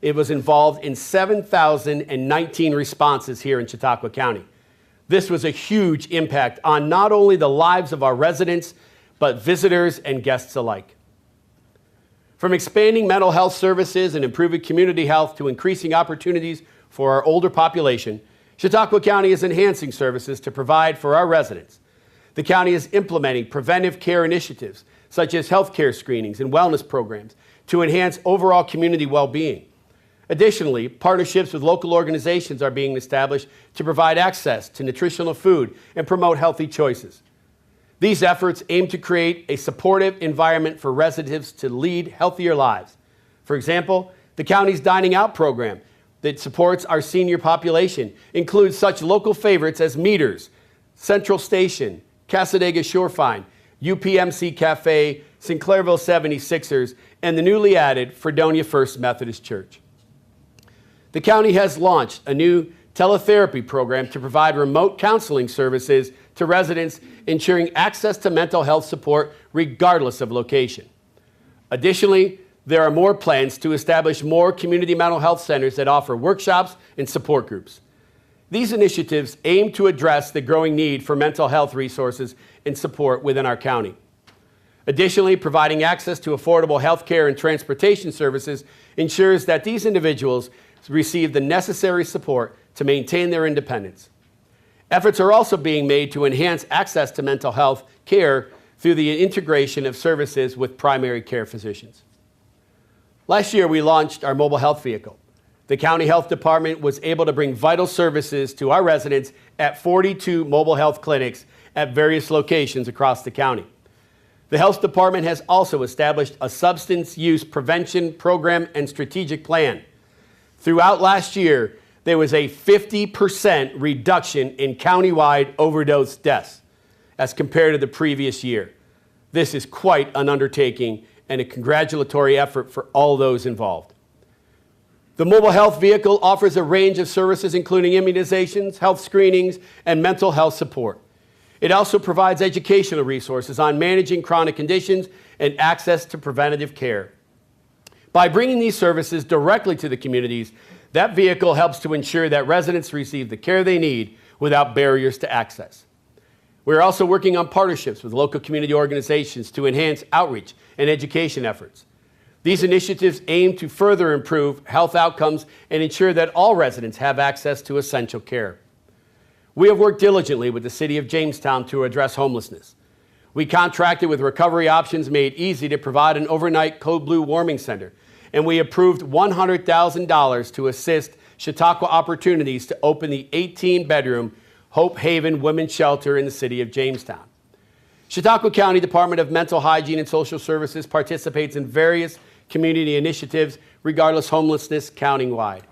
it was involved in 7,019 responses here in Chautauqua County. This was a huge impact on not only the lives of our residents, but visitors and guests alike. From expanding mental health services and improving community health to increasing opportunities for our older population, Chautauqua County is enhancing services to provide for our residents. The county is implementing preventive care initiatives, such as health care screenings and wellness programs, to enhance overall community well-being. Additionally, partnerships with local organizations are being established to provide access to nutritional food and promote healthy choices. These efforts aim to create a supportive environment for residents to lead healthier lives. For example, the county's dining out program that supports our senior population includes such local favorites as Meters, Central Station, Casadega Shorefine, UPMC Cafe, Sinclairville 76ers, and the newly added Fredonia First Methodist Church. The county has launched a new teletherapy program to provide remote counseling services to residents, ensuring access to mental health support regardless of location. Additionally, there are more plans to establish more community mental health centers that offer workshops and support groups. These initiatives aim to address the growing need for mental health resources and support within our county. Additionally, providing access to affordable health care and transportation services ensures that these individuals receive the necessary support to maintain their independence. Efforts are also being made to enhance access to mental health care through the integration of services with primary care physicians. Last year, we launched our mobile health vehicle. The county health department was able to bring vital services to our residents at 42 mobile health clinics at various locations across the county. The health department has also established a substance use prevention program and strategic plan. Throughout last year, there was a 50% reduction in countywide overdose deaths as compared to the previous year. This is quite an undertaking and a congratulatory effort for all those involved. The mobile health vehicle offers a range of services including immunizations, health screenings, and mental health support. It also provides educational resources on managing chronic conditions and access to preventative care. By bringing these services directly to the communities, that vehicle helps to ensure that residents receive the care they need without barriers to access. We're also working on partnerships with local community organizations to enhance outreach and education efforts. These initiatives aim to further improve health outcomes and ensure that all residents have access to essential care. We have worked diligently with the City of Jamestown to address homelessness. We contracted with Recovery Options Made Easy to provide an overnight Code Blue warming center, and we approved $100,000 to assist Chautauqua Opportunities to open the 18-bedroom Hope Haven Women's Shelter in the City of Jamestown. Chautauqua County Department of Mental Hygiene and Social Services participates in various community initiatives regardless homelessness countywide.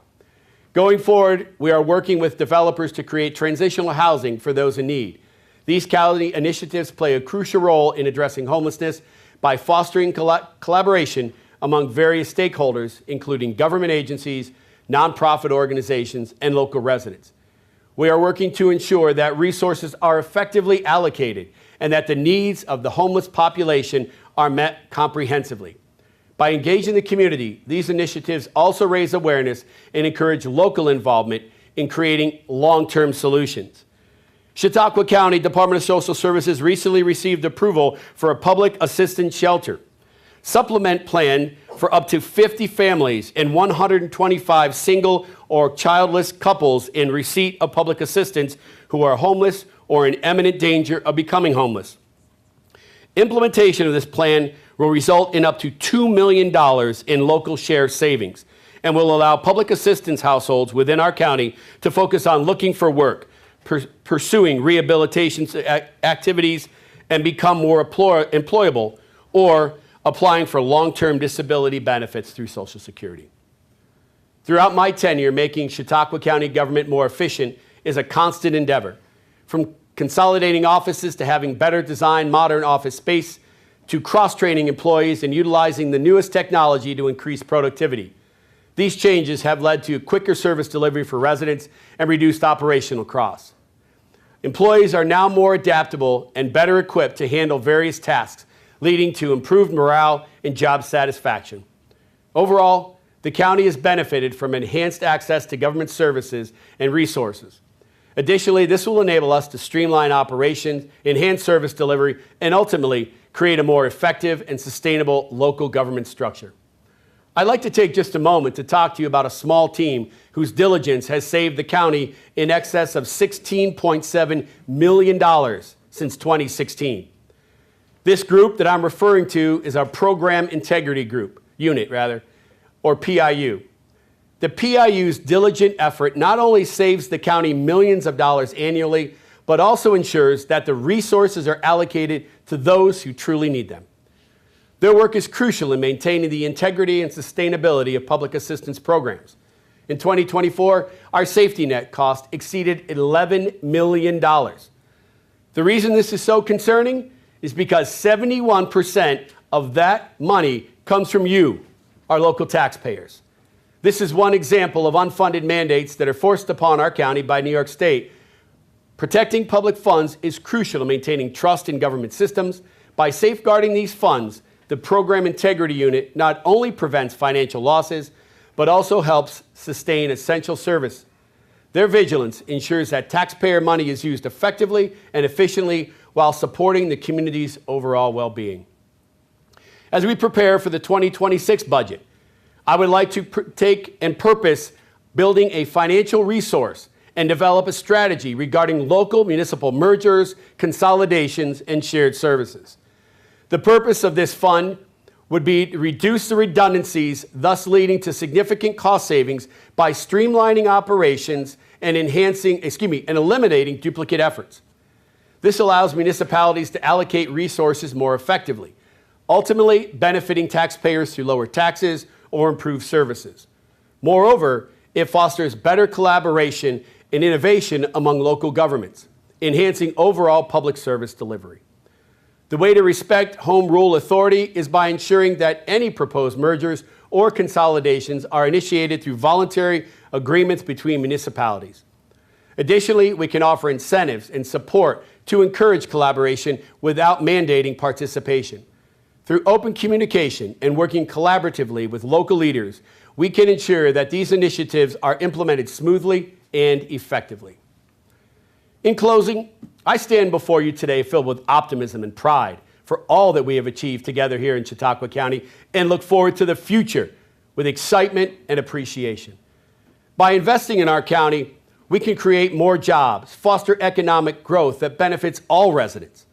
Going forward, we are working with developers to create transitional housing for those in need. These county initiatives play a crucial role in addressing homelessness by fostering collaboration among various stakeholders, including government agencies, nonprofit organizations, and local residents. We are working to ensure that resources are effectively allocated and that the needs of the homeless population are met comprehensively. By engaging the community, these initiatives also raise awareness and encourage local involvement in creating long-term solutions. Chautauqua County Department of Social Services recently received approval for a public assistance shelter supplement plan for up to 50 families and 125 single or childless couples in receipt of public assistance who are homeless or in imminent danger of becoming homeless. Implementation of this plan will result in up to $2 million in local share savings and will allow public assistance households within our county to focus on looking for work, pursuing rehabilitation activities, and become more employable, or applying for long-term disability benefits through Social Security. Throughout my tenure, making Chautauqua County government more efficient is a constant endeavor. From consolidating offices to having better designed modern office space to cross-training employees and utilizing the newest technology to increase productivity. These changes have led to quicker service delivery for residents and reduced operational costs. Employees are now more adaptable and better equipped to handle various tasks, leading to improved morale and job satisfaction. Overall, the county has benefited from enhanced access to government services and resources. Additionally, this will enable us to streamline operations, enhance service delivery, and ultimately create a more effective and sustainable local government structure. I'd like to take just a moment to talk to you about a small team whose diligence has saved the county in excess of $16.7 million since 2016. This group that I'm referring to is our Program Integrity Group, Unit rather, or PIU. The PIU's diligent effort not only saves the county millions of dollars annually, but also ensures that the resources are allocated to those who truly need them. Their work is crucial in maintaining the integrity and sustainability of public assistance programs. In 2024, our safety net cost exceeded $11 million. The reason this is so concerning is because 71% of that money comes from you, our local taxpayers. This is one example of unfunded mandates that are forced upon our county by New York State. Protecting public funds is crucial in maintaining trust in government systems. By safeguarding these funds, the Program Integrity Unit not only prevents financial losses, but also helps sustain essential service. Their vigilance ensures that taxpayer money is used effectively and efficiently while supporting the community's overall well-being. As we prepare for the 2026 budget, I would like to take and purpose building a financial resource and develop a strategy regarding local municipal mergers, consolidations, and shared services. The purpose of this fund would be to reduce the redundancies, thus leading to significant cost savings by streamlining operations and eliminating duplicate efforts. This allows municipalities to allocate resources more effectively, ultimately benefiting taxpayers through lower taxes or improved services. Moreover, it fosters better collaboration and innovation among local governments, enhancing overall public service delivery. The way to respect home rule authority is by ensuring that any proposed mergers or consolidations are initiated through voluntary agreements between municipalities. Additionally, we can offer incentives and support to encourage collaboration without mandating participation. Through open communication and working collaboratively with local leaders, we can ensure that these initiatives are implemented smoothly and effectively. In closing, I stand before you today filled with optimism and pride for all that we have achieved together here in Chautauqua County and look forward to the future with excitement and appreciation. By investing in our county, we can create more jobs, foster economic growth that benefits all residents.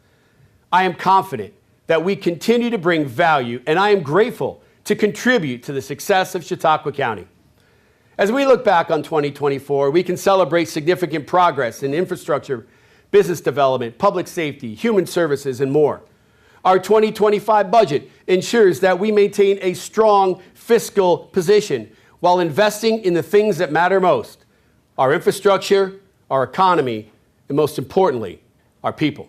I am confident that we continue to bring value, and I am grateful to contribute to the success of Chautauqua County. As we look back on 2024, we can celebrate significant progress in infrastructure, business development, public safety, human services, and more. Our 2025 budget ensures that we maintain a strong fiscal position while investing in the things that matter most: our infrastructure, our economy, and most importantly, our people.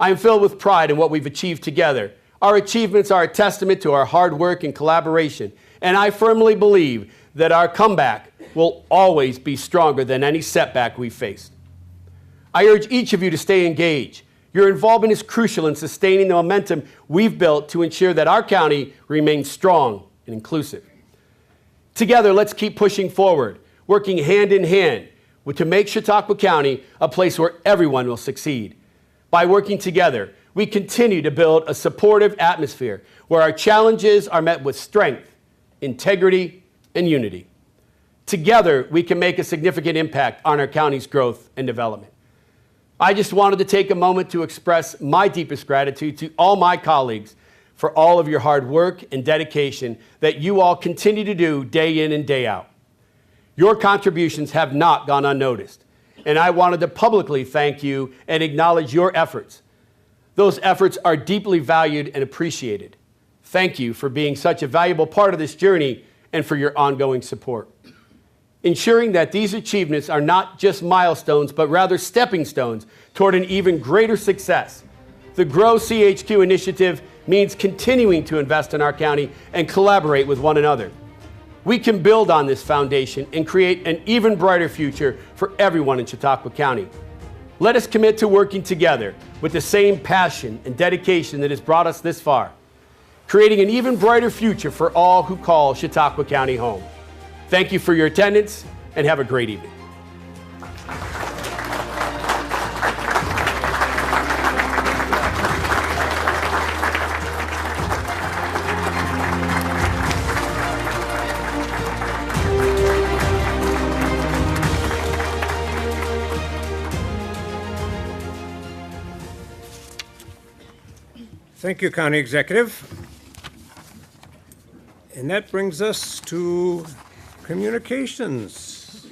I am filled with pride in what we've achieved together. Our achievements are a testament to our hard work and collaboration, and I firmly believe that our comeback will always be stronger than any setback we've faced. I urge each of you to stay engaged. Your involvement is crucial in sustaining the momentum we've built to ensure that our county remains strong and inclusive. Together, let's keep pushing forward, working hand in hand to make Chautauqua County a place where everyone will succeed. By working together, we continue to build a supportive atmosphere where our challenges are met with strength, integrity, and unity. Together, we can make a significant impact on our county's growth and development. I just wanted to take a moment to express my deepest gratitude to all my colleagues for all of your hard work and dedication that you all continue to do day in and day out. Your contributions have not gone unnoticed, and I wanted to publicly thank you and acknowledge your efforts. Those efforts are deeply valued and appreciated. Thank you for being such a valuable part of this journey and for your ongoing support. Ensuring that these achievements are not just milestones, but rather stepping stones toward an even greater success. The Grow CHQ initiative means continuing to invest in our county and collaborate with one another. We can build on this foundation and create an even brighter future for everyone in Chautauqua County. Let us commit to working together with the same passion and dedication that has brought us this far, creating an even brighter future for all who call Chautauqua County home. Thank you for your attendance and have a great evening. Thank you, County Executive. And that brings us to communications.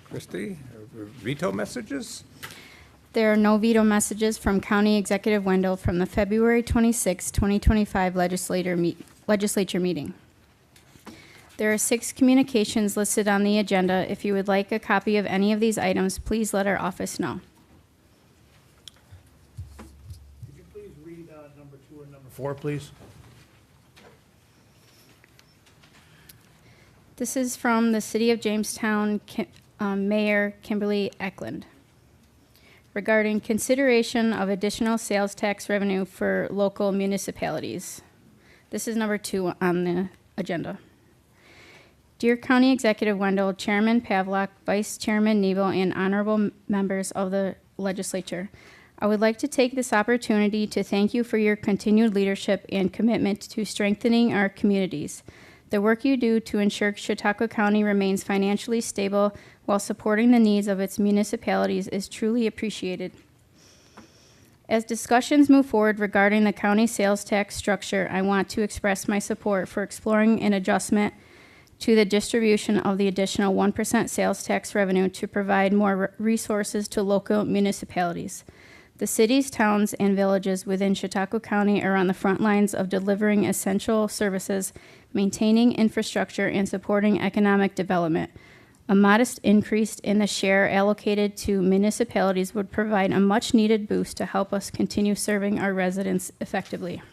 Christie, veto messages? There are no veto messages from County Executive Wendel from the February 26, 2025 legislature meeting. There are 6 communications listed on the agenda. If you would like a copy of any of these items, please let our office know. Could you please read number 2 and number 4, please? This is from the City of Jamestown Mayor Kimberly Eklund regarding consideration of additional sales tax revenue for local municipalities. This is number 2 on the agenda. Dear County Executive Wendel, Chairman Pavlock, Vice Chairman Nebo, and honorable members of the legislature, I would like to take this opportunity to thank you for your continued leadership and commitment to strengthening our communities. The work you do to ensure Chautauqua County remains financially stable while supporting the needs of its municipalities is truly appreciated. As discussions move forward regarding the county sales tax structure, I want to express my support for exploring an adjustment to the distribution of the additional 1% sales tax revenue to provide more resources to local municipalities. The cities, towns, and villages within Chautauqua County are on the front lines of delivering essential services, maintaining infrastructure, and supporting economic development. A modest increase in the share allocated to municipalities would provide a much-needed boost to help us continue serving our residents effectively.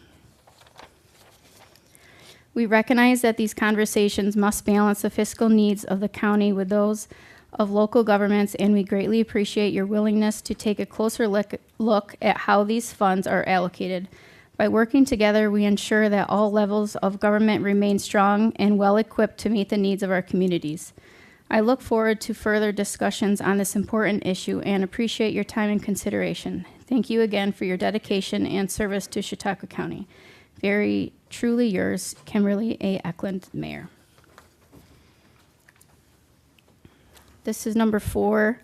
We recognize that these conversations must balance the fiscal needs of the county with those of local governments, and we greatly appreciate your willingness to take a closer look at how these funds are allocated. By working together, we ensure that all levels of government remain strong and well-equipped to meet the needs of our communities. I look forward to further discussions on this important issue and appreciate your time and consideration. Thank you again for your dedication and service to Chautauqua County. Very truly yours, Kimberly A. Eklund, Mayor. This is number 4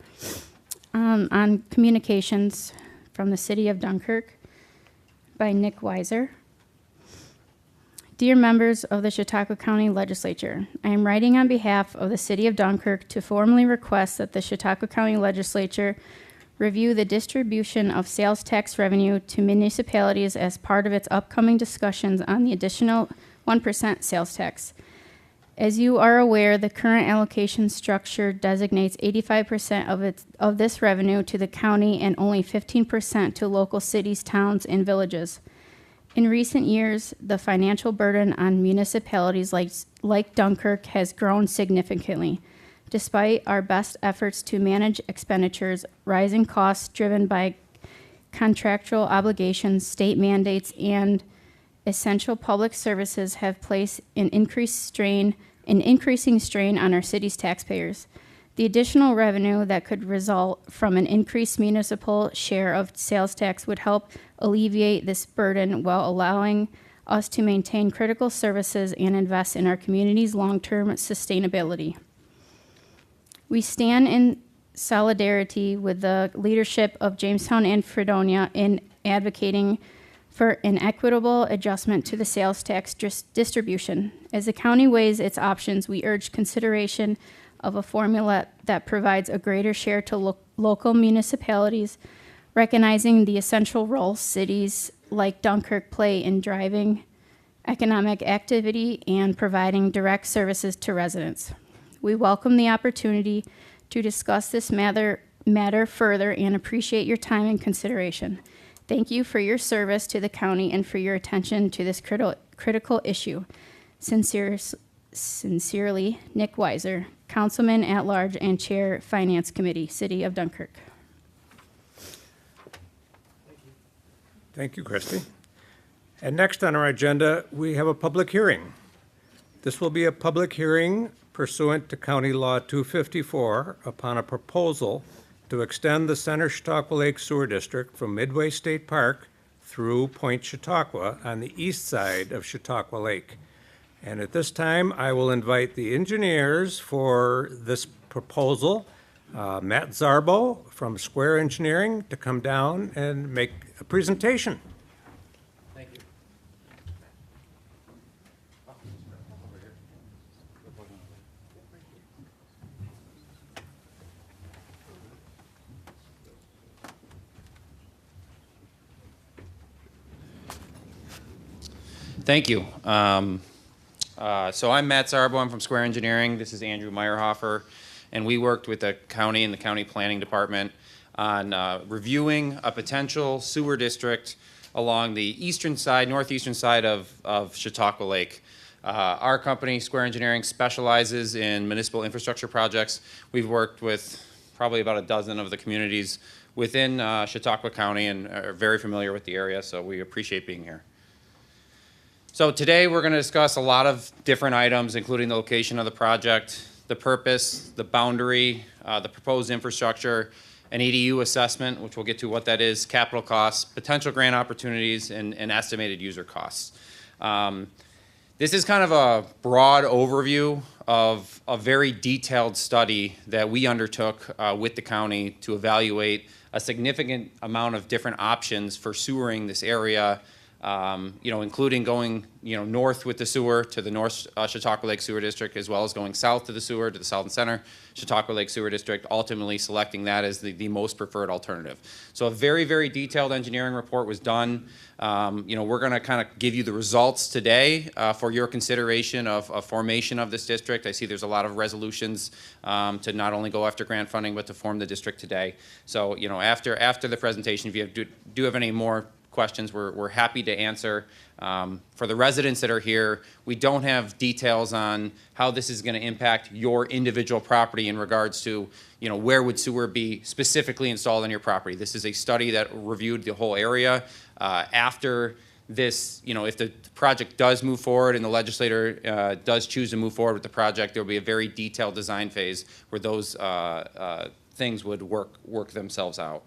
on communications from the City of Dunkirk by Nick Weiser. Dear members of the Chautauqua County Legislature, I am writing on behalf of the City of Dunkirk to formally request that the Chautauqua County Legislature review the distribution of sales tax revenue to municipalities as part of its upcoming discussions on the additional 1% sales tax. As you are aware, the current allocation structure designates 85% of this revenue to the county and only 15% to local cities, towns, and villages. In recent years, the financial burden on municipalities like Dunkirk has grown significantly. Despite our best efforts to manage expenditures, rising costs driven by contractual obligations, state mandates, and essential public services have placed an increasing strain on our city's taxpayers. The additional revenue that could result from an increased municipal share of sales tax would help alleviate this burden while allowing us to maintain critical services and invest in our community's long-term sustainability. We stand in solidarity with the leadership of Jamestown and Fredonia in advocating for an equitable adjustment to the sales tax distribution. As the county weighs its options, we urge consideration of a formula that provides a greater share to local municipalities, recognizing the essential role cities like Dunkirk play in driving economic activity and providing direct services to residents. We welcome the opportunity to discuss this matter further and appreciate your time and consideration. Thank you for your service to the county and for your attention to this critical issue. Sincerely, Nick Weiser, Councilman at Large and Chair, Finance Committee, City of Dunkirk. Thank you, Christy. And next on our agenda, we have a public hearing. This will be a public hearing pursuant to County Law 254 upon a proposal to extend the Center Chautauqua Lake Sewer District from Midway State Park through Point Chautauqua on the east side of Chautauqua Lake. And at this time, I will invite the engineers for this proposal, Matt Zarbo from Square Engineering, to come down and make a presentation. Thank you. Thank you. So I'm Matt Zarbo. I'm from Square Engineering. This is Andrew Meyerhofer. And we worked with the county and the county planning department on reviewing a potential sewer district along the eastern side, northeastern side of Chautauqua Lake. Our company, Square Engineering, specializes in municipal infrastructure projects. We've worked with probably about a dozen of the communities within Chautauqua County and are very familiar with the area, so we appreciate being here. So today we're going to discuss a lot of different items, including the location of the project, the purpose, the boundary, the proposed infrastructure, an EDU assessment, which we'll get to what that is, capital costs, potential grant opportunities, and estimated user costs. This is kind of a broad overview of a very detailed study that we undertook with the county to evaluate a significant amount of different options for sewering this area, including going, north with the sewer to the North Chautauqua Lake Sewer District, as well as going south to the sewer to the south and center Chautauqua Lake Sewer District, ultimately selecting that as the most preferred alternative. So a very, very detailed engineering report was done. We're going to kind of give you the results today for your consideration of formation of this district. I see there's a lot of resolutions to not only go after grant funding, but to form the district today. So, after the presentation, if you do have any more questions, we're happy to answer. For the residents that are here, we don't have details on how this is going to impact your individual property in regards to, where would sewer be specifically installed on your property. This is a study that reviewed the whole area. After this, if the project does move forward and the legislator does choose to move forward with the project, there will be a very detailed design phase where those things would work themselves out.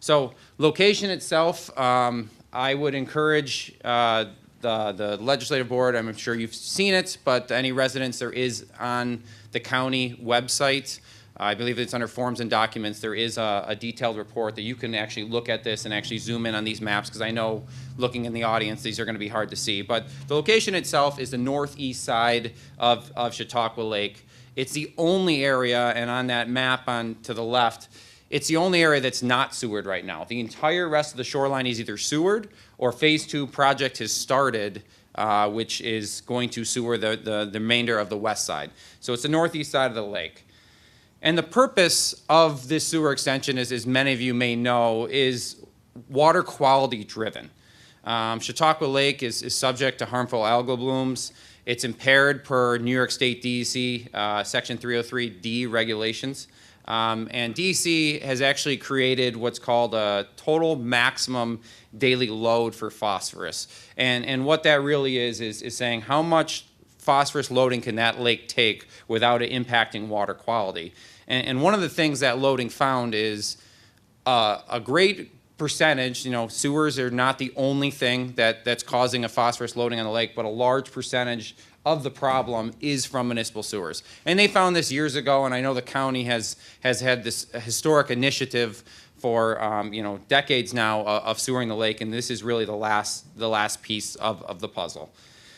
So location itself, I would encourage the legislative board, I'm sure you've seen it, but any residents, there is on the county website, I believe it's under forms and documents, there is a detailed report that you can actually look at this and actually zoom in on these maps, because I know looking in the audience, these are going to be hard to see. But the location itself is the northeast side of Chautauqua Lake. It's the only area, and on that map to the left, it's the only area that's not sewered right now. The entire rest of the shoreline is either sewered or Phase 2 project has started, which is going to sewer the remainder of the west side. So it's the northeast side of the lake. And the purpose of this sewer extension, as many of you may know, is water quality driven. Chautauqua Lake is subject to harmful algal blooms. It's impaired per New York State DEC Section 303D regulations. And DC has actually created what's called a total maximum daily load for phosphorus. And what that really is saying how much phosphorus loading can that lake take without it impacting water quality. And one of the things that loading found is a great percentage, sewers are not the only thing that's causing a phosphorus loading on the lake, but a large percentage of the problem is from municipal sewers. And they found this years ago, and I know the county has had this historic initiative for decades now of sewering the lake, and this is really the last piece of the puzzle.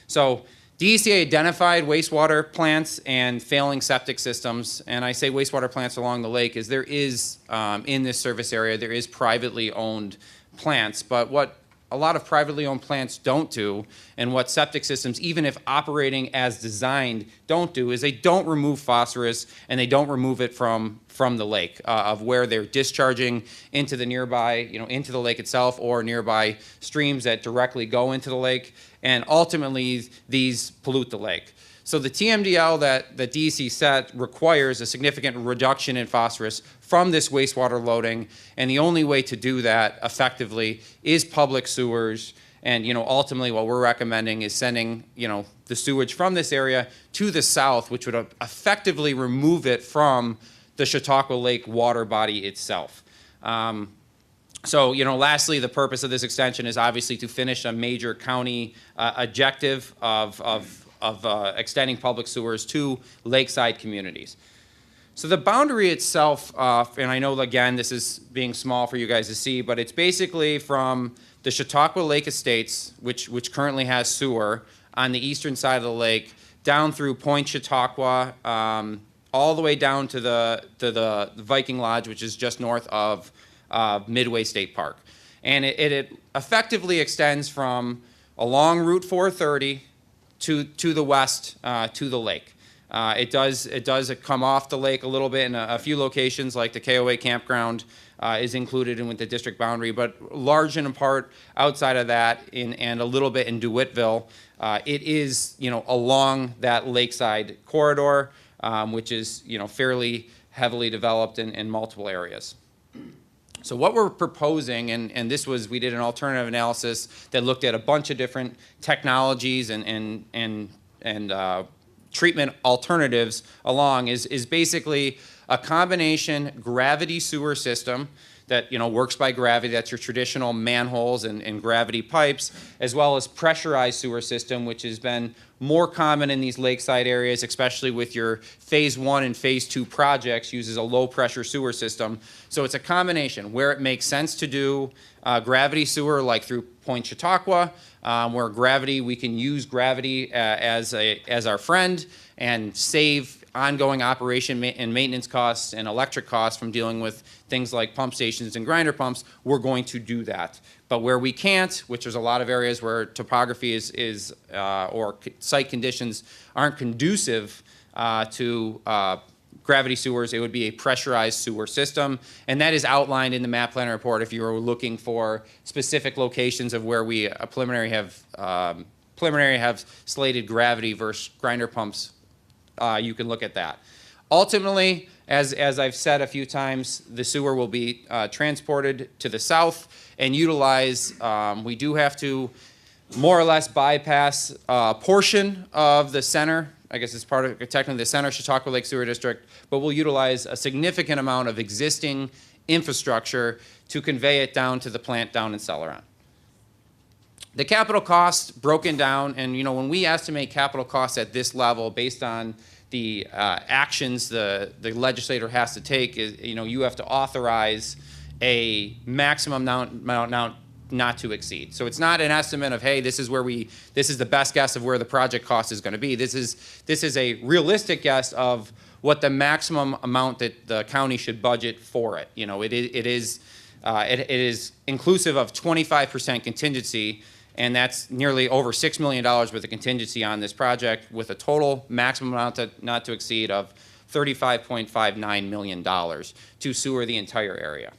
So DEC identified wastewater plants and failing septic systems, and I say wastewater plants along the lake is there is in this service area there is privately owned plants, but what a lot of privately owned plants don't do, and what septic systems, even if operating as designed, don't do, is they don't remove phosphorus and they don't remove it from the lake, of where they're discharging into the nearby, into the lake itself or nearby streams that directly go into the lake, and ultimately these pollute the lake. So the TMDL that the DEC set requires a significant reduction in phosphorus from this wastewater loading, and the only way to do that effectively is public sewers. And ultimately what we're recommending is sending the sewage from this area to the south, which would effectively remove it from the Chautauqua Lake water body itself. So, lastly, the purpose of this extension is obviously to finish a major county objective of extending public sewers to lakeside communities. So the boundary itself, and I know, again, this is being small for you guys to see, but it's basically from the Chautauqua Lake Estates, which currently has sewer, on the eastern side of the lake, down through Point Chautauqua, all the way down to the Viking Lodge, which is just north of Midway State Park. And it effectively extends from along Route 430 to the west, to the lake. It does come off the lake a little bit in a few locations, like the KOA campground is included in with the district boundary, but large and in part outside of that, and a little bit in DeWittville, it is along that lakeside corridor, which is fairly heavily developed in multiple areas. So what we're proposing, and this was, we did an alternative analysis that looked at a bunch of different technologies and treatment alternatives along, is basically a combination gravity sewer system that works by gravity. That's your traditional manholes and gravity pipes, as well as pressurized sewer system, which has been more common in these lakeside areas, especially with your phase 1 and phase 2 projects, uses a low pressure sewer system. So it's a combination where it makes sense to do gravity sewer, like through Point Chautauqua, where gravity, we can use gravity as our friend and save ongoing operation and maintenance costs and electric costs from dealing with things like pump stations and grinder pumps. We're going to do that. But where we can't, which there's a lot of areas where topography is or site conditions aren't conducive to gravity sewers, it would be a pressurized sewer system. And that is outlined in the map plan report if you were looking for specific locations of where we preliminary have slated gravity versus grinder pumps. You can look at that. Ultimately, as I've said a few times, the sewer will be transported to the south and utilize, we do have to more or less bypass a portion of the center. I guess it's part of technically the center Chautauqua Lake Sewer District, but we'll utilize a significant amount of existing infrastructure to convey it down to the plant down in Celeron. The capital costs broken down, and when we estimate capital costs at this level based on the actions the legislator has to take, is you have to authorize a maximum amount not to exceed. So it's not an estimate of, hey, this is the best guess of where the project cost is going to be. This is a realistic guess of what the maximum amount that the county should budget for it. It is inclusive of 25% contingency, and that's nearly over $6 million worth of contingency on this project, with a total maximum amount not to exceed of $35.59 million to sewer the entire area.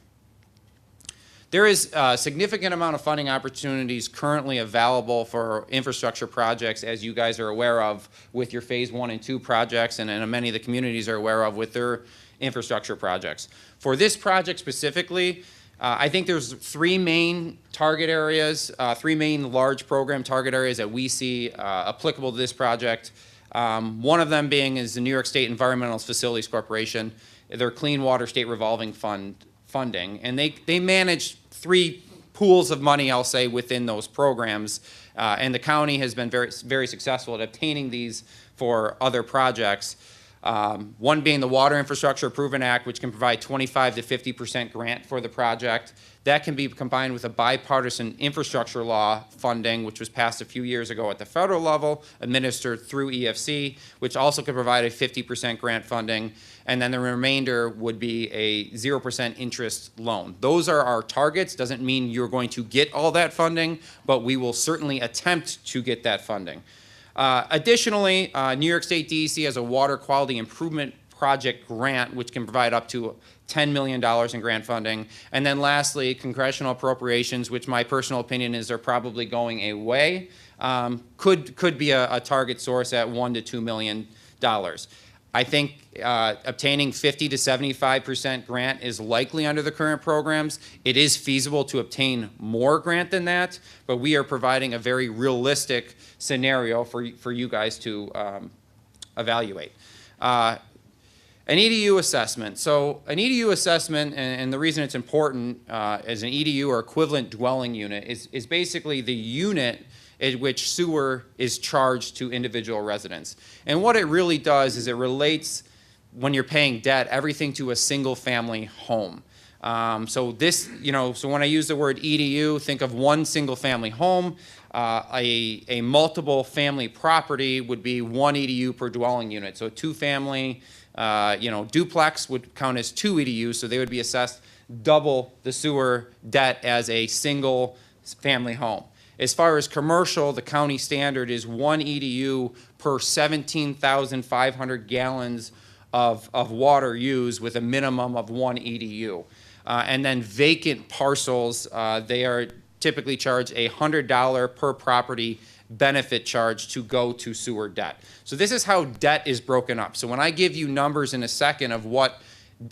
There is a significant amount of funding opportunities currently available for infrastructure projects, as you guys are aware of with your phase 1 and 2 projects, and many of the communities are aware of with their infrastructure projects. For this project specifically, I think there's three main target areas, three main large program target areas that we see applicable to this project. One of them is the New York State Environmental Facilities Corporation, their Clean Water State Revolving funding, and they manage three pools of money, I'll say, within those programs, and the county has been very, very successful at obtaining these for other projects. One being the Water Infrastructure Improvement Act, which can provide 25 to 50% grant for the project. That can be combined with a bipartisan infrastructure law funding, which was passed a few years ago at the federal level, administered through EFC, which also could provide a 50% grant funding. And then the remainder would be a 0% interest loan. Those are our targets. Doesn't mean you're going to get all that funding, but we will certainly attempt to get that funding. Additionally, New York State DEC has a water quality improvement project grant, which can provide up to $10 million in grant funding. And then lastly, congressional appropriations, which my personal opinion is are probably going away, could be a target source at $1 to $2 million. I think obtaining 50 to 75% grant is likely under the current programs. It is feasible to obtain more grant than that, but we are providing a very realistic scenario for you guys to evaluate. An EDU assessment. So an EDU assessment, and the reason it's important as an EDU or equivalent dwelling unit is basically the unit in which sewer is charged to individual residents. And what it really does is it relates, when you're paying debt, everything to a single family home. So this, so when I use the word EDU, think of one single family home. A multiple family property would be one EDU per dwelling unit. So a two family, duplex would count as two EDUs, so they would be assessed double the sewer debt as a single family home. As far as commercial, the county standard is one EDU per 17,500 gallons of water used with a minimum of one EDU. And then vacant parcels, they are typically charged a $100 per property benefit charge to go to sewer debt. So this is how debt is broken up. So when I give you numbers in a second of what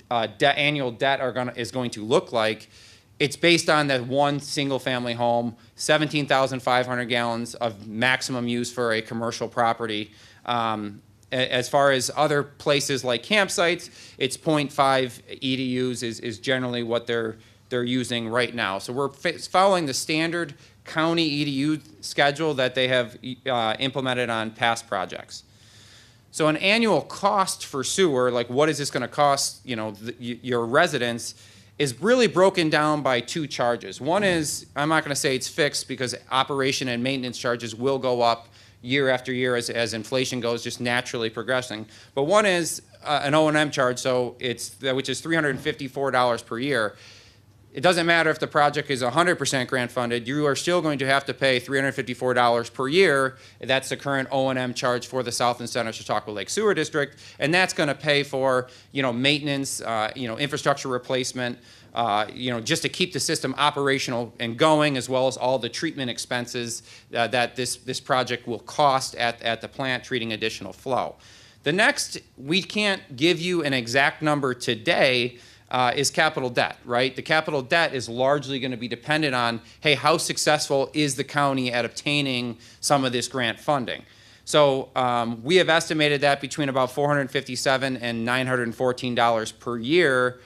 annual debt is going to look like, it's based on that one single family home, 17,500 gallons of maximum use for a commercial property. As far as other places like campsites, it's 0.5 EDUs is generally what they're using right now. So we're following the standard county EDU schedule that they have implemented on past projects. So an annual cost for sewer, like what is this going to cost, your residents, is really broken down by two charges. One is, I'm not going to say it's fixed because operation and maintenance charges will go up year after year as inflation goes, just naturally progressing. But one is an O&M charge, so which is $354 per year. It doesn't matter if the project is 100% grant funded, you are still going to have to pay $354 per year. That's the current O&M charge for the South and Center Chautauqua Lake Sewer District, and that's going to pay for, maintenance, infrastructure replacement, just to keep the system operational and going, as well as all the treatment expenses that this project will cost at the plant treating additional flow. The next, we can't give you an exact number today, is capital debt, right? The capital debt is largely going to be dependent on, hey, how successful is the county at obtaining some of this grant funding? So we have estimated that between about $457 and $914 per year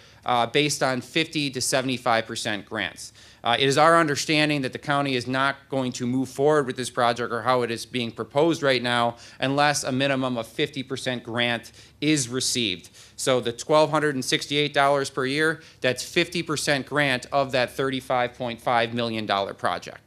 based on 50 to 75% grants. It is our understanding that the county is not going to move forward with this project or how it is being proposed right now unless a minimum of 50% grant is received. So the $1,268 per year, that's 50% grant of that $35.5 million project.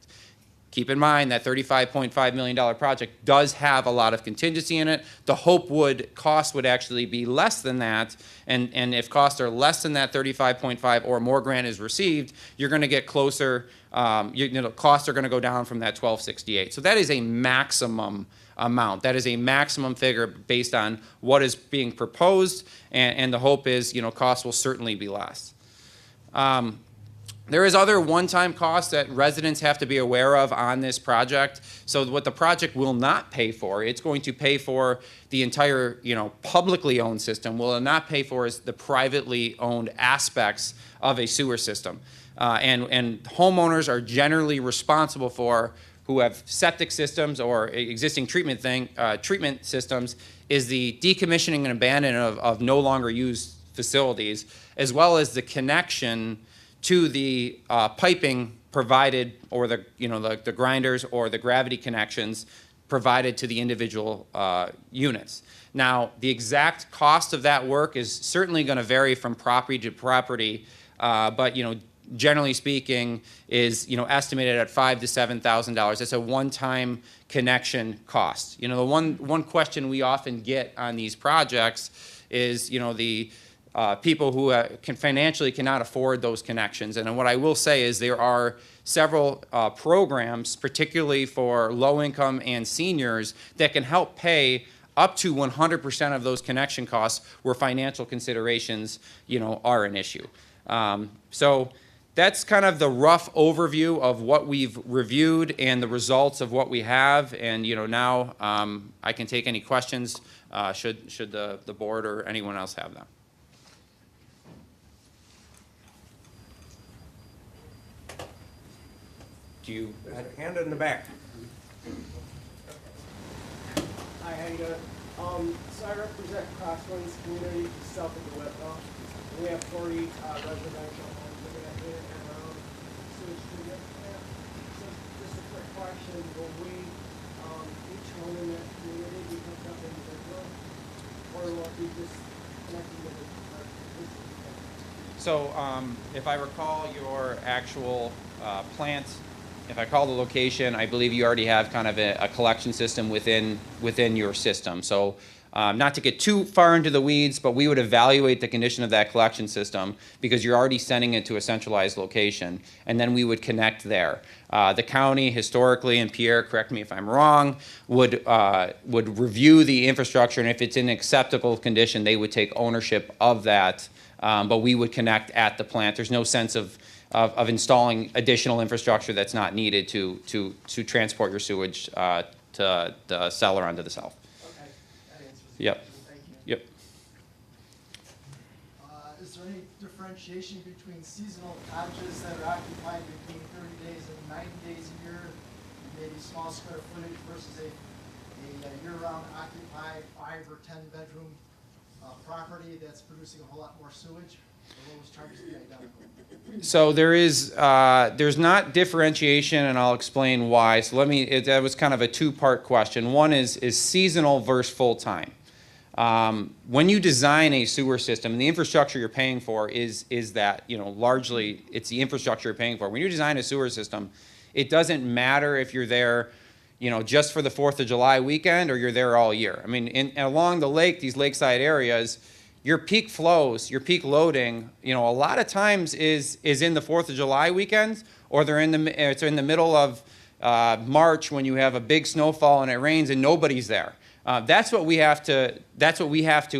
Keep in mind that $35.5 million project does have a lot of contingency in it. The hope cost would actually be less than that, and if costs are less than that 35.5 or more grant is received, you're going to get closer. Costs are going to go down from that 1268. So that is a maximum amount. That is a maximum figure based on what is being proposed, and the hope is costs will certainly be less. There is other one-time costs that residents have to be aware of on this project. So what the project will not pay for, it's going to pay for the entire, publicly owned system. Will not pay for is the privately owned aspects of a sewer system. And homeowners are generally responsible for, who have septic systems or existing treatment systems, is the decommissioning and abandonment of no longer used facilities, as well as the connection to the piping provided, or the grinders or the gravity connections provided to the individual units. Now, the exact cost of that work is certainly going to vary from property to property, but generally speaking, is estimated at $5,000 to $7,000. That's a one-time connection cost. The one question we often get on these projects is the people who financially cannot afford those connections. And what I will say is there are several programs, particularly for low-income and seniors, that can help pay up to 100% of those connection costs where financial considerations, are an issue. So that's kind of the rough overview of what we've reviewed and the results of what we have. And now I can take any questions should the board or anyone else have them. Do you Hand in the back. Hi, how you doing? So I represent Crosslands community south of the Wendel. We have 40 residential homes that are in and around sewage treatment plant. So just a quick question, will we, each home in that community be hooked up individually? Or will it be just connecting with the So if I recall your actual plant, if I call the location, I believe you already have kind of a collection system within your system. So not to get too far into the weeds, but we would evaluate the condition of that collection system because you're already sending it to a centralized location, and then we would connect there. The county historically, and Pierre, correct me if I'm wrong, would review the infrastructure, and if it's in acceptable condition, they would take ownership of that, but we would connect at the plant. There's no sense of installing additional infrastructure that's not needed to transport your sewage to the cellar onto the south. Okay, that answers the Yep. question. Thank you. Yep. Is there any differentiation between seasonal cottages that are occupied between 30 days and 90 days a year, maybe small square footage versus a year-round occupied 5 or 10 bedroom property that's producing a whole lot more sewage? Or those charges be identical? So there's not differentiation, and I'll explain why. So that was kind of a two-part question. One is seasonal versus full-time. When you design a sewer system, and the infrastructure you're paying for is that, largely it's the infrastructure you're paying for. When you design a sewer system, it doesn't matter if you're there, just for the 4th of July weekend or you're there all year. I mean, along the lake, these lakeside areas, your peak flows, your peak loading, a lot of times is in the 4th of July weekends, or it's in the middle of March when you have a big snowfall and it rains and nobody's there. That's what we have to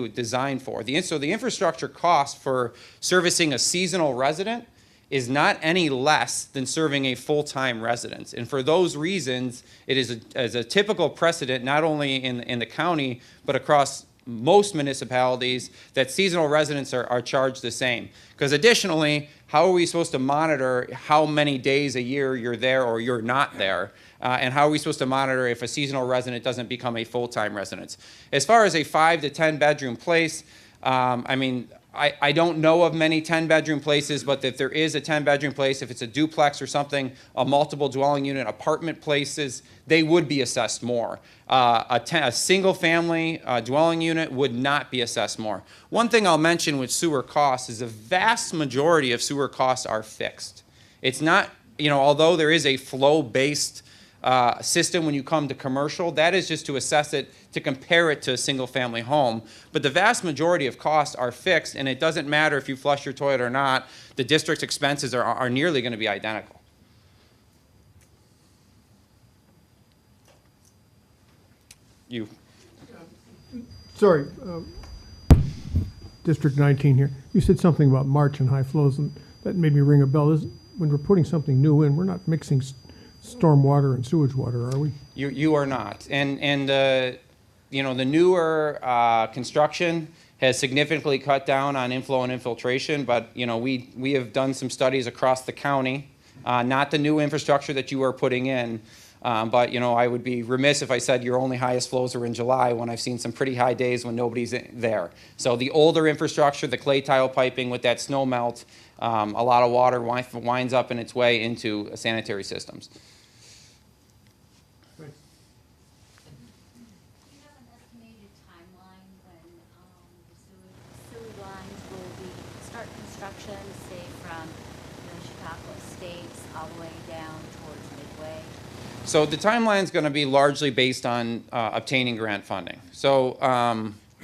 design for. So the infrastructure cost for servicing a seasonal resident is not any less than serving a full-time resident. And for those reasons, it is a typical precedent, not only in the county, but across most municipalities, that seasonal residents are charged the same. Because additionally, how are we supposed to monitor how many days a year you're there or you're not there? And how are we supposed to monitor if a seasonal resident doesn't become a full-time resident? As far as a 5 to 10 bedroom place, I don't know of many 10-bedroom places, but if there is a 10-bedroom place, if it's a duplex or something, a multiple dwelling unit apartment places, they would be assessed more. A single-family dwelling unit would not be assessed more. One thing I'll mention with sewer costs is the vast majority of sewer costs are fixed. It's not, although there is a flow-based system when you come to commercial, that is just to assess it, to compare it to a single-family home. But the vast majority of costs are fixed, and it doesn't matter if you flush your toilet or not. The district's expenses are nearly going to be identical. You. Sorry, District 19 here. You said something about March and high flows, and that made me ring a bell. When we're putting something new in, we're not mixing storm water and sewage water, are we? You are not. And the newer construction has significantly cut down on inflow and infiltration, but we have done some studies across the county, not the new infrastructure that you are putting in, but I would be remiss if I said your only highest flows are in July when I've seen some pretty high days when nobody's there. So the older infrastructure, the clay tile piping with that snow melt, a lot of water winds up in its way into sanitary systems. So the timeline is going to be largely based on obtaining grant funding. So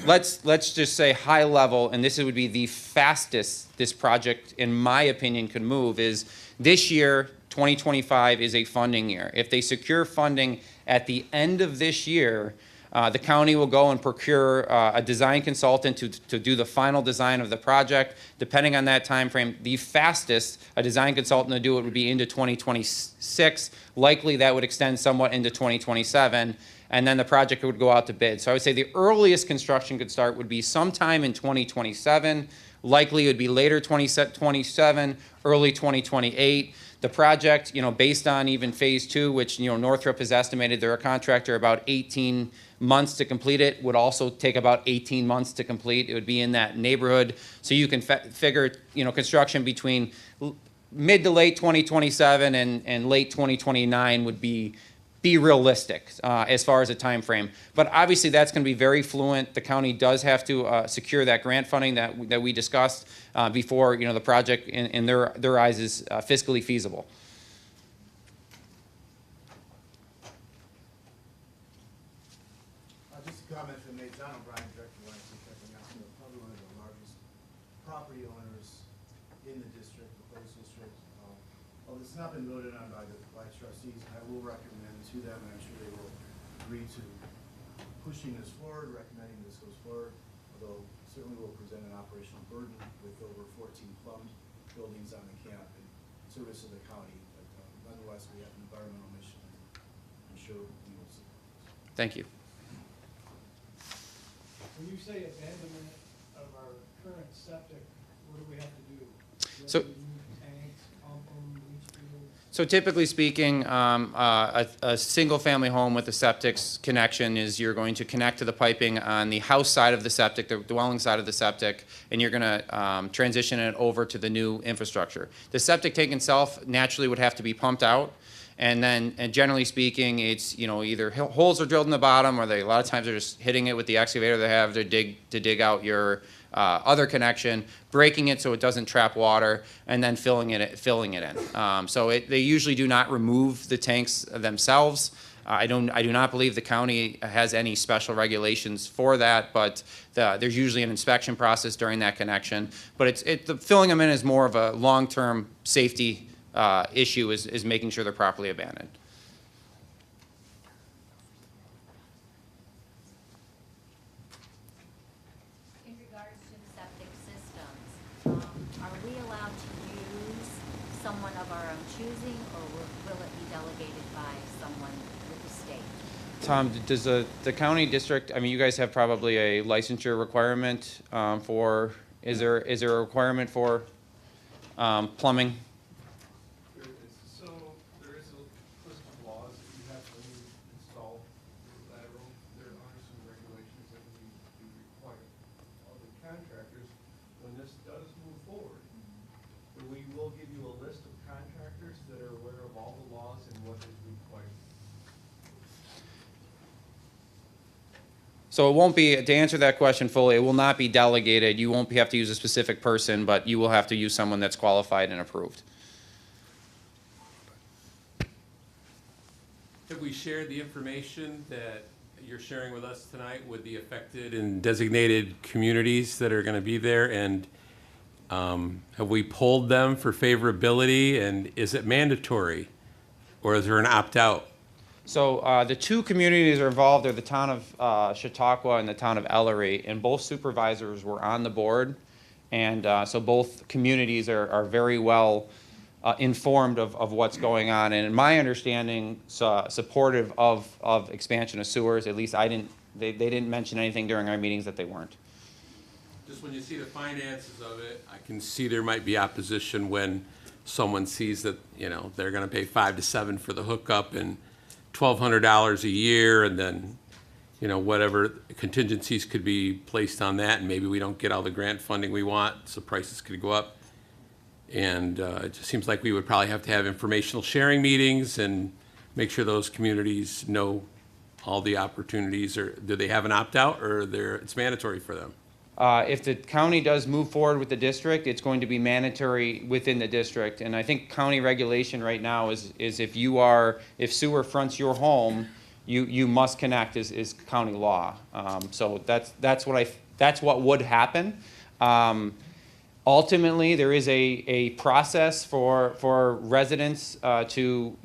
let's just say high level, and this would be the fastest this project, in my opinion, could move, is this year, 2025, is a funding year. If they secure funding at the end of this year, the county will go and procure a design consultant to do the final design of the project. Depending on that time frame, the fastest a design consultant to do it would be into 2026. Likely that would extend somewhat into 2027, and then the project would go out to bid. So I would say the earliest construction could start would be sometime in 2027. Likely it would be later 2027, early 2028. The project, based on even phase 2, which, Northrop has estimated they're a contractor about 18 months to complete it, would also take about 18 months to complete. It would be in that neighborhood. So you can figure, construction between mid to late 2027 and late 2029 would be realistic as far as a time frame. But obviously that's going to be very fluent. The county does have to secure that grant funding that we discussed before the project in their eyes is fiscally feasible. Just a comment from me, John O'Brien, Director of Landscape Technology, probably one of the largest property owners in the district, the Police District. Although it's not been voted on by the trustees, I will recommend to them, and I'm sure they will agree to pushing this forward, recommending this goes forward, although certainly will present an operational burden with over 14 plumbed buildings on the camp in service of the county. But nonetheless, we have an environmental mission, and I'm sure we will support this. Thank you. When you say abandonment of our current septic, what do we have to do? So, So typically speaking, a single-family home with a septic connection is you're going to connect to the piping on the house side of the septic, the dwelling side of the septic, and you're going to transition it over to the new infrastructure. The septic tank itself naturally would have to be pumped out, and generally speaking, it's either holes are drilled in the bottom, or a lot of times they're just hitting it with the excavator they have to dig out your other connection, breaking it so it doesn't trap water, and then filling it in. So they usually do not remove the tanks themselves. I do not believe the county has any special regulations for that, but there's usually an inspection process during that connection. But the filling them in is more of a long-term safety issue, is making sure they're properly abandoned. Someone of our own choosing, or will it be delegated by someone with the state? Tom, does the county district, you guys have probably a licensure requirement is there a requirement for plumbing? So there is a list of laws that you have when you install lateral. There are some regulations that need to be required of the contractors. When this does move forward, we will give you a list of contractors that are aware of all the laws and what is required. So it won't be, to answer that question fully, it will not be delegated. You won't have to use a specific person, but you will have to use someone that's qualified and approved. Have we shared the information that you're sharing with us tonight with the affected and designated communities that are going to be there? And have we polled them for favorability, and is it mandatory, or is there an opt-out? So the two communities are involved are the town of Chautauqua and the town of Ellery, and both supervisors were on the board, and so both communities are very well informed of what's going on, and in my understanding, supportive of expansion of sewers. At least they didn't mention anything during our meetings that they weren't. Just when you see the finances of it, I can see there might be opposition when someone sees that, they're going to pay 5 to 7 for the hookup and $1,200 a year, and then, whatever contingencies could be placed on that, and maybe we don't get all the grant funding we want, so prices could go up. And it just seems like we would probably have to have informational sharing meetings and make sure those communities know all the opportunities. Or do they have an opt-out, or it's mandatory for them? if the county does move forward with the district, it's going to be mandatory within the district. And I think county regulation right now is if sewer fronts your home, you must connect is county law. So that's what would happen. Ultimately, there is a process for residents to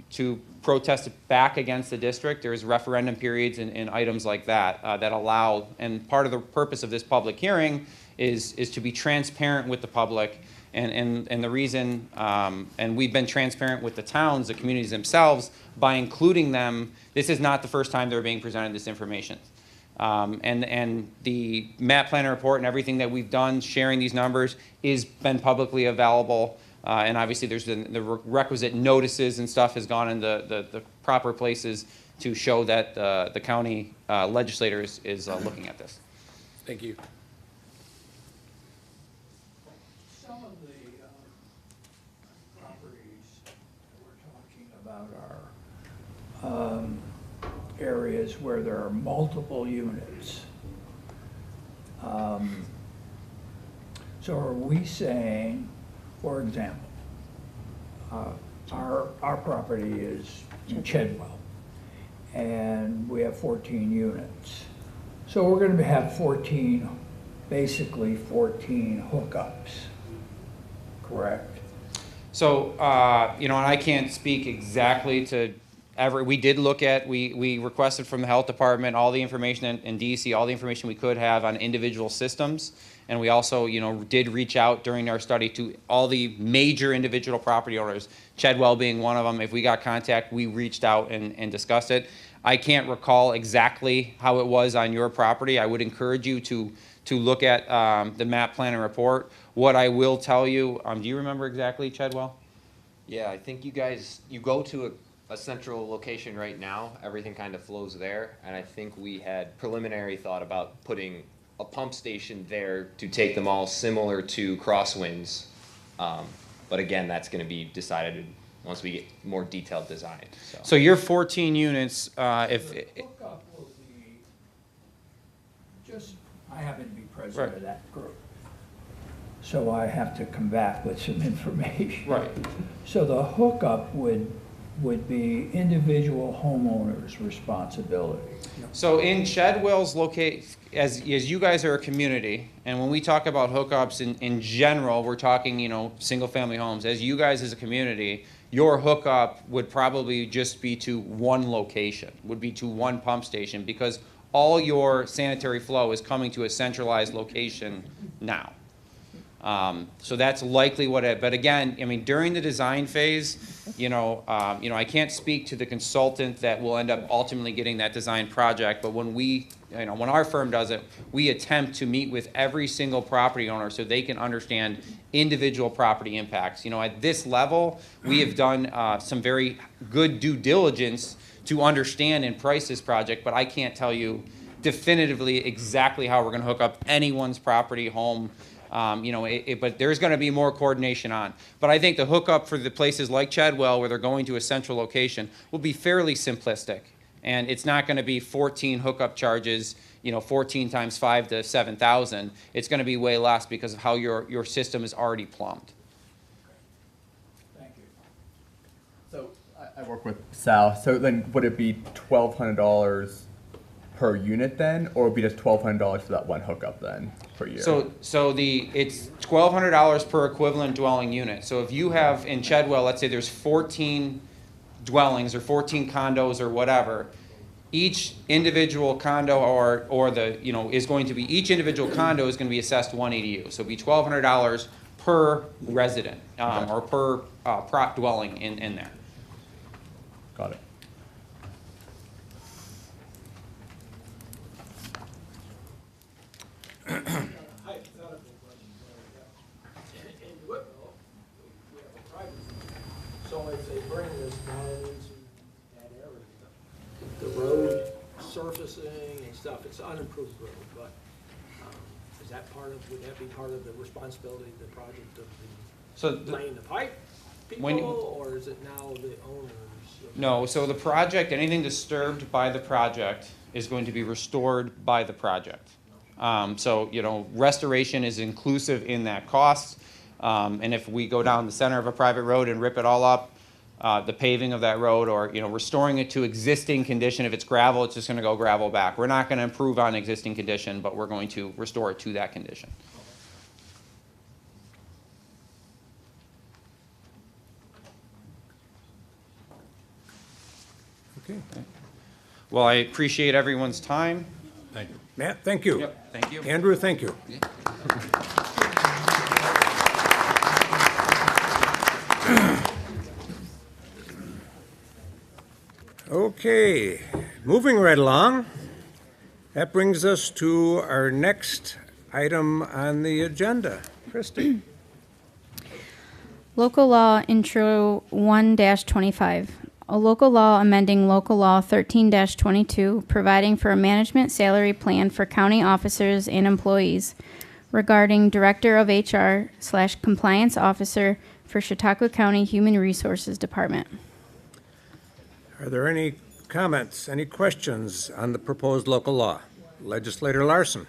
protest back against the district. There's referendum periods and items like that that allow, and part of the purpose of this public hearing is to be transparent with the public. And the reason, and we've been transparent with the towns, the communities themselves, by including them. This is not the first time they're being presented this information. And the map planner report and everything that we've done, sharing these numbers, is been publicly available. And obviously there's the requisite notices and stuff has gone in the proper places to show that the county legislator is looking at this. Thank you. Some of the properties that we're talking about are areas where there are multiple units. So are we saying, for example, our property is in Chedwell, and we have 14 units. So we're going to have basically 14 hookups, correct? So, and I can't speak exactly to we did look at, we requested from the health department all the information and DEC, all the information we could have on individual systems. And we also, did reach out during our study to all the major individual property owners, Chedwell being one of them. If we got contact, we reached out and discussed it. I can't recall exactly how it was on your property. I would encourage you to look at the map planning report. What I will tell you, do you remember exactly, Chedwell? Yeah, I think you go to a central location right now, everything kind of flows there, and I think we had preliminary thought about putting a pump station there to take them all similar to Crosswinds. But again, that's going to be decided once we get more detailed design. So your 14 units, if... The hookup will be I happen to be president of that group. So I have to come back with some information. Right. So the hookup would be individual homeowners' responsibility. So in Chedwell's as you guys are a community, and when we talk about hookups in general, we're talking, single-family homes. As you guys as a community, your hookup would probably just be to one location, would be to one pump station, because all your sanitary flow is coming to a centralized location now. So that's likely but again, during the design phase, I can't speak to the consultant that will end up ultimately getting that design project, but when when our firm does it, we attempt to meet with every single property owner so they can understand individual property impacts. At this level, we have done some very good due diligence to understand and price this project, but I can't tell you definitively exactly how we're going to hook up anyone's property, home. But there's going to be more coordination on. But I think the hookup for the places like Chedwell, where they're going to a central location, will be fairly simplistic. And it's not going to be 14 hookup charges, 14 times 5 to 7,000. It's going to be way less because of how your system is already plumbed. Thank you. So I work with Sal. So then would it be $1,200 per unit then, or would it be just $1,200 for that one hookup then per year? So it's $1,200 per equivalent dwelling unit. So if you have in Chedwell, let's say there's 14 dwellings or 14 condos or whatever, each individual condo each individual condo is going to be assessed 1 EDU. So it'd be $1,200 per resident or per prop dwelling in there. Got it. Hypothetical question. In Whitwell, we have a private. So if they bring this down into that area, the road surfacing and stuff, it's an unimproved road, but is that would that be part of the responsibility of the project of laying the pipe people, or is it now the owners? No, so the project, anything disturbed by the project is going to be restored by the project. So, restoration is inclusive in that cost. And if we go down the center of a private road and rip it all up, the paving of that road, or, restoring it to existing condition, if it's gravel, it's just gonna go gravel back. We're not gonna improve on existing condition, but we're going to restore it to that condition. Okay. Well, I appreciate everyone's time. Thank you. Matt, thank you. Yep, thank you. Andrew, thank you. Okay, moving right along. That brings us to our next item on the agenda. Christie. Local Law Intro 1-25. A local law amending Local Law 13-22, providing for a management salary plan for county officers and employees, regarding Director of HR/Compliance Officer for Chautauqua County Human Resources Department. Are there any comments, any questions on the proposed local law? Legislator Larson.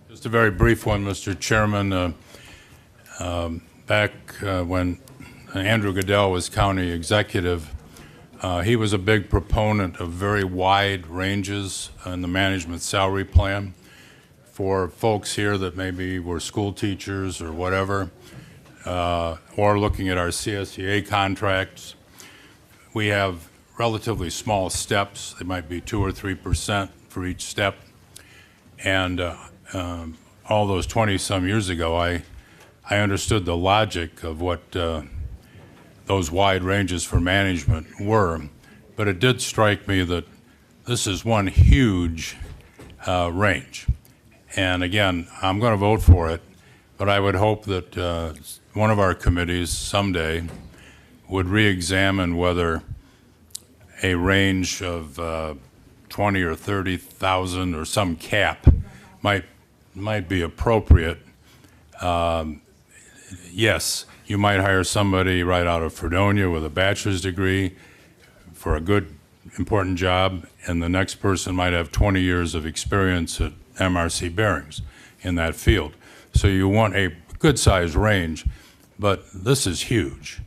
Just a very brief one, Mr. Chairman. Back when Andrew Goodell was county executive, he was a big proponent of very wide ranges in the management salary plan for folks here that maybe were school teachers or whatever, or looking at our CSEA contracts. We have relatively small steps. They might be 2 or 3% for each step. And all those 20-some years ago, I understood the logic of what those wide ranges for management were. But it did strike me that this is one huge range. And again, I'm going to vote for it, but I would hope that one of our committees someday would re-examine whether a range of 20 or 30,000 or some cap might be appropriate. Yes, you might hire somebody right out of Fredonia with a bachelor's degree for a good, important job, and the next person might have 20 years of experience at MRC Bearings in that field. So you want a good-sized range, but this is huge.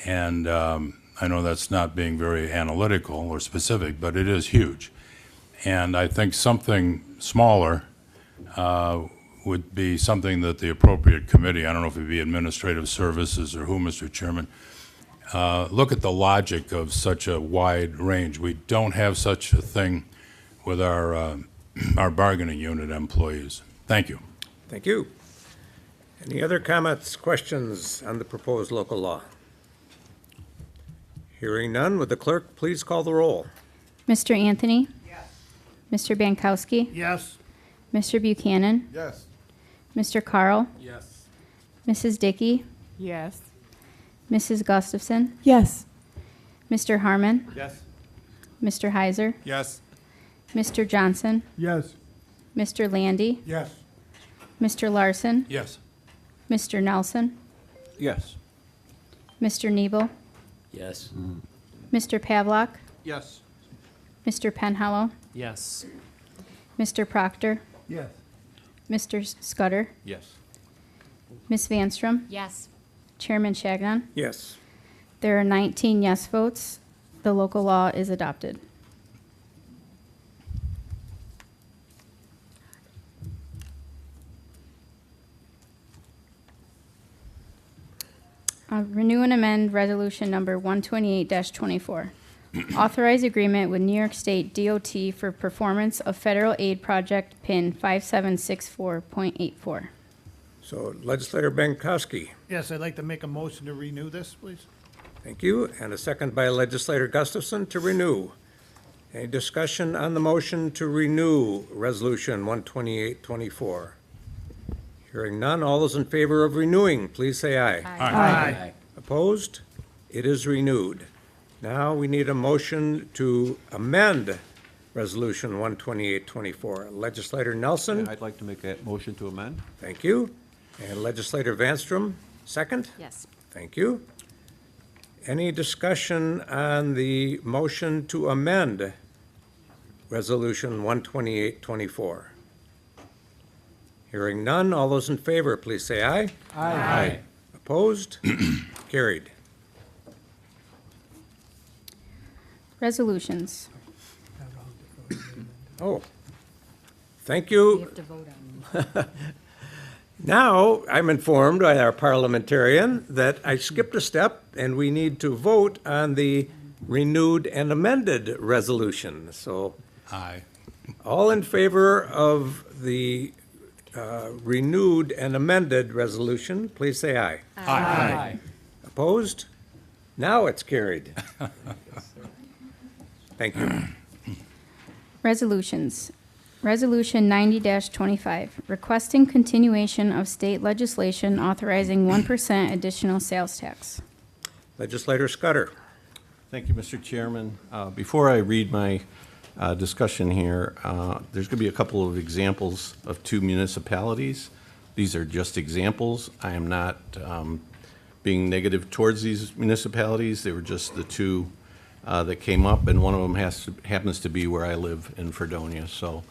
And I know that's not being very analytical or specific, but it is huge. And I think something smaller would be something that the appropriate committee, I don't know if it would be Administrative Services or who, Mr. Chairman, look at the logic of such a wide range. We don't have such a thing with our bargaining unit employees. Thank you. Thank you. Any other comments, questions on the proposed local law? Hearing none, would the clerk please call the roll? Mr. Anthony? Yes. Mr. Bankowski? Yes. Mr. Buchanan? Yes. Mr. Carl? Yes. Mrs. Dickey? Yes. Mrs. Gustafson? Yes. Mr. Harmon? Yes. Mr. Heiser? Yes. Mr. Johnson? Yes. Mr. Landy? Yes. Mr. Larson? Yes. Mr. Nelson? Yes. Mr. Nebel? Yes. Mr. Pavlock? Yes. Mr. Penhallow? Yes. Mr. Proctor? Yes. Mr. Scudder? Yes. Ms. Vanstrom? Yes. Chairman Shagnon? Yes. There are 19 yes votes. The local law is adopted. Renew and amend resolution number 128-24. Authorize agreement with New York State DOT for performance of federal aid project PIN 5764.84. So Legislator Bankowski, Yes, I'd like to make a motion to renew this, please. thank you, and a second by Legislator Gustafson to renew. Any discussion on the motion to renew Resolution 128-24? Hearing none, all those in favor of renewing, please say aye. Aye. Opposed? It is renewed. Now we need a motion to amend Resolution 128-24. Legislator Nelson? I'd like to make a motion to amend. Thank you. And Legislator Vanstrom, second? Yes. Thank you. Any discussion on the motion to amend Resolution 128-24? Hearing none, all those in favor, please say aye. Aye. Opposed? Carried. Resolutions. Oh, thank you. have to vote on Now, I'm informed by our parliamentarian that I skipped a step, and we need to vote on the renewed and amended resolution. So, Aye. all in favor of the renewed and amended resolution, please say aye. Aye. Opposed? Now it's carried. Thank you. Resolutions. Resolution 90-25, requesting continuation of state legislation authorizing 1% additional sales tax. Legislator Scudder. Thank you, Mr. Chairman. Before I read my discussion here, there's going to be a couple of examples of two municipalities. These are just examples. I am not being negative towards these municipalities. They were just the two that came up, and one of them happens to be where I live in Fredonia. So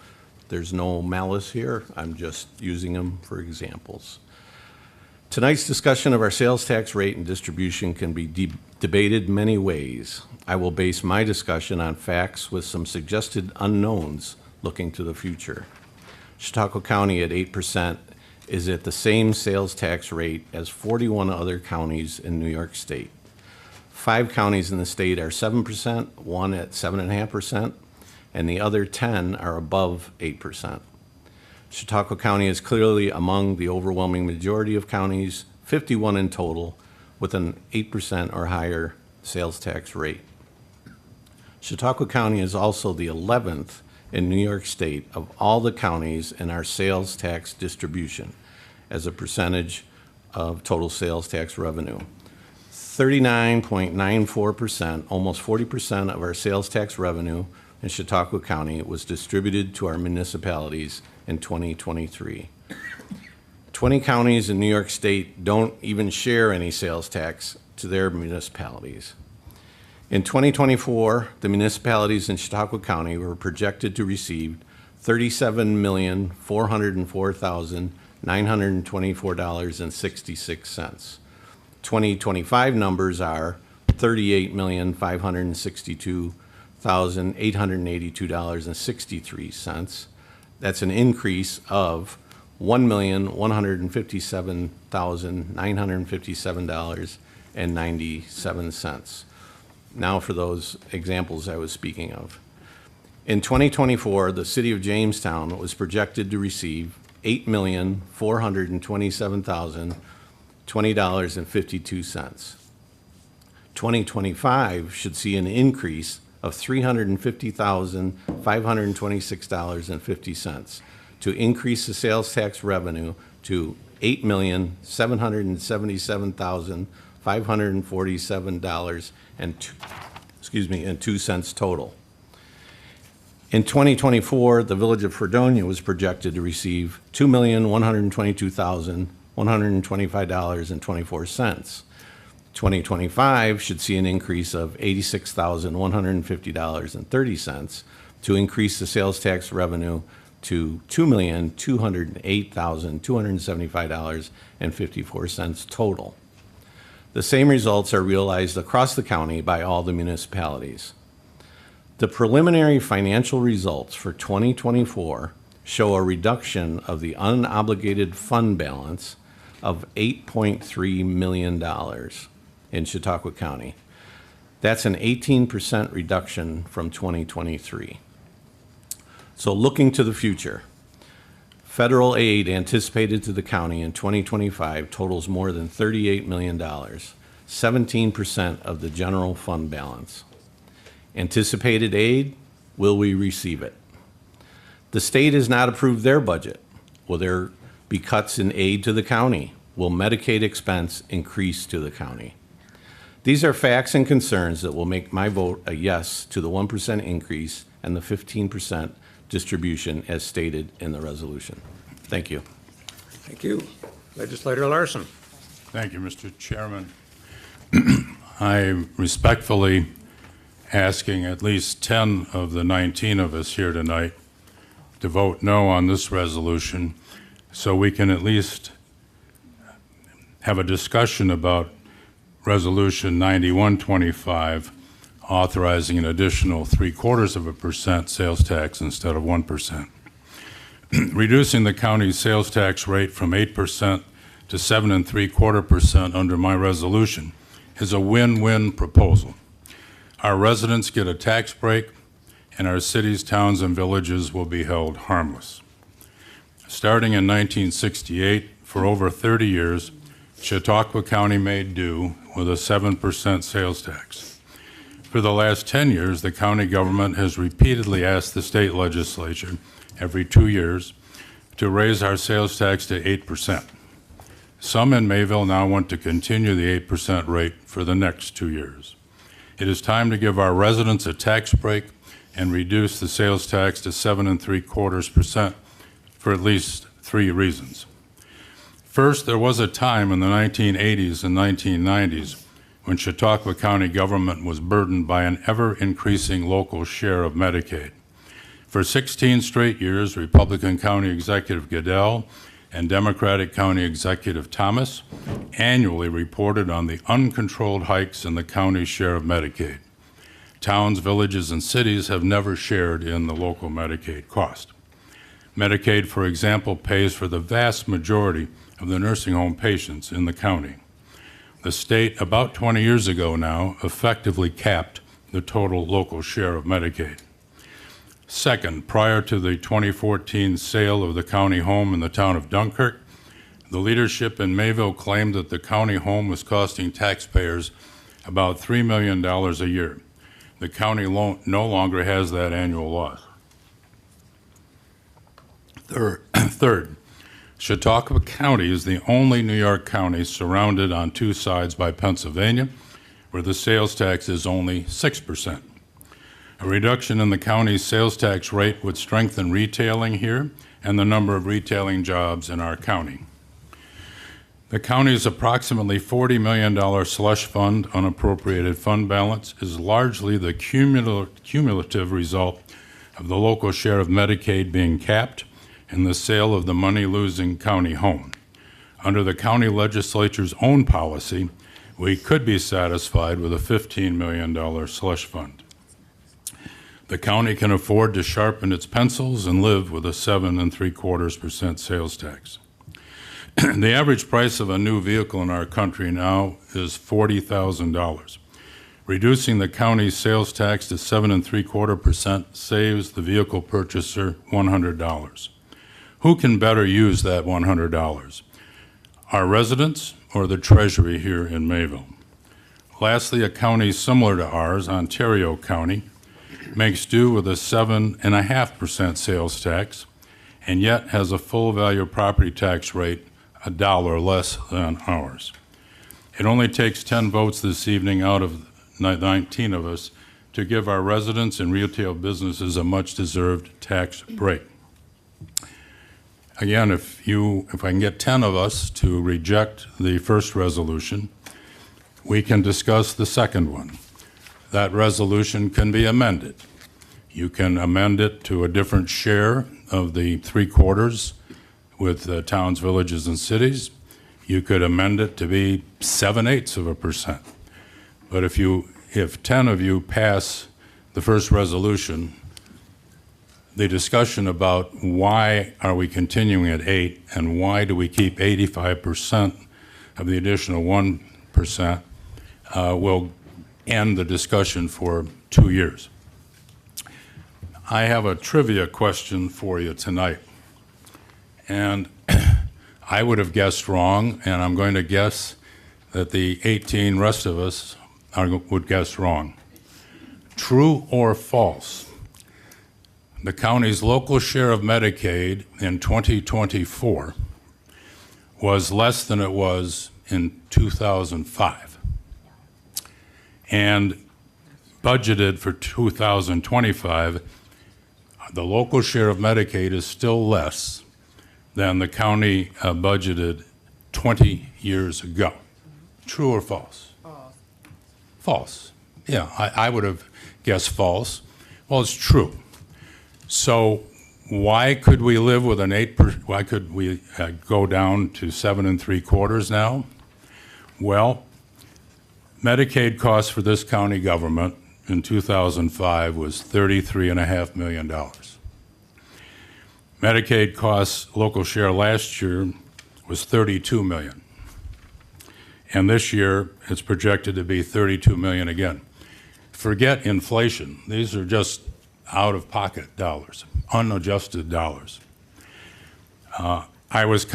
there's no malice here. I'm just using them for examples. Tonight's discussion of our sales tax rate and distribution can be debated many ways. I will base my discussion on facts with some suggested unknowns looking to the future. Chautauqua County at 8% is at the same sales tax rate as 41 other counties in New York State. 5 counties in the state are 7%, one at 7.5%, and the other 10 are above 8%. Chautauqua County is clearly among the overwhelming majority of counties, 51 in total, with an 8% or higher sales tax rate. Chautauqua County is also the 11th in New York State of all the counties in our sales tax distribution as a percentage of total sales tax revenue. 39.94%, almost 40% of our sales tax revenue in Chautauqua County was distributed to our municipalities in 2023. 20 counties in New York State don't even share any sales tax to their municipalities. In 2024, the municipalities in Chautauqua County were projected to receive $37,404,924.66. 2025 numbers are $38,562,882.63. That's an increase of $1,157,957.97. Now for those examples I was speaking of. In 2024, the city of Jamestown was projected to receive $8,427,020.52. 2025 should see an increase of $350,526.50 to increase the sales tax revenue to $8,777,547.02 total. In 2024, the village of Fredonia was projected to receive $2,122,125.24. 2025 should see an increase of $86,150.30 to increase the sales tax revenue to $2,208,275.54 total. The same results are realized across the county by all the municipalities. The preliminary financial results for 2024 show a reduction of the unobligated fund balance of $8.3 million in Chautauqua County. That's an 18% reduction from 2023. So looking to the future, federal aid anticipated to the county in 2025 totals more than $38 million, 17% of the general fund balance. Anticipated aid, will we receive it? The state has not approved their budget. Will there be cuts in aid to the county? Will Medicaid expense increase to the county? These are facts and concerns that will make my vote a yes to the 1% increase and the 15% distribution as stated in the resolution. Thank you. Thank you. Legislator Larson. Thank you, Mr. Chairman. I respectfully asking at least 10 of the 19 of us here tonight to vote no on this resolution so we can at least have a discussion about Resolution 9125, authorizing an additional 0.75% sales tax instead of 1%. Reducing the county's sales tax rate from 8% to 7.75% under my resolution is a win-win proposal. Our residents get a tax break, and our cities, towns, and villages will be held harmless. Starting in 1968, for over 30 years, Chautauqua County made do with a 7% sales tax. For the last 10 years, the county government has repeatedly asked the state legislature every 2 years to raise our sales tax to 8%. Some in Mayville now want to continue the 8% rate for the next 2 years. It is time to give our residents a tax break and reduce the sales tax to 7.75% for at least 3 reasons. First, there was a time in the 1980s and 1990s when Chautauqua County government was burdened by an ever-increasing local share of Medicaid. For 16 straight years, Republican County Executive Goodell and Democratic County Executive Thomas annually reported on the uncontrolled hikes in the county's share of Medicaid. Towns, villages, and cities have never shared in the local Medicaid cost. Medicaid, for example, pays for the vast majority of the nursing home patients in the county. The state, about 20 years ago now, effectively capped the total local share of Medicaid. Second, prior to the 2014 sale of the county home in the town of Dunkirk, the leadership in Mayville claimed that the county home was costing taxpayers about $3 million a year. The county no longer has that annual loss. Third, Chautauqua County is the only New York county surrounded on 2 sides by Pennsylvania, where the sales tax is only 6%. A reduction in the county's sales tax rate would strengthen retailing here and the number of retailing jobs in our county. The county's approximately $40 million slush fund unappropriated fund balance is largely the cumulative result of the local share of Medicaid being capped and the sale of the money-losing county home. Under the county legislature's own policy, we could be satisfied with a $15 million slush fund. The county can afford to sharpen its pencils and live with a 7.75% sales tax. The average price of a new vehicle in our country now is $40,000. Reducing the county's sales tax to 7.75% saves the vehicle purchaser $100. Who can better use that $100? Our residents or the Treasury here in Mayville? Lastly, a county similar to ours, Ontario County, makes do with a 7.5% sales tax and yet has a full value property tax rate $1 less than ours. It only takes 10 votes this evening out of 19 of us to give our residents and retail businesses a much-deserved tax break. Again, if I can get 10 of us to reject the first resolution, we can discuss the second one. That resolution can be amended. You can amend it to a different share of the 3/4 with towns, villages, and cities. You could amend it to be 7/8%. But if 10 of you pass the first resolution, the discussion about why are we continuing at 8 and why do we keep 85% of the additional 1% will end the discussion for 2 years. I have a trivia question for you tonight. And I would have guessed wrong, and I'm going to guess that the 18 rest of us would guess wrong. True or false? The county's local share of Medicaid in 2024 was less than it was in 2005. And budgeted for 2025, the local share of Medicaid is still less than the county budgeted 20 years ago. True or false? False. Yeah, I would have guessed false. Well, it's true. So Why could we live with an why could we go down to 7 3/4 now? Well, Medicaid costs for this county government in 2005 was $33.5 million. Medicaid costs, local share last year was $32 million. And this year, it's projected to be $32 million again. Forget inflation. These are just out-of-pocket dollars, unadjusted dollars. I was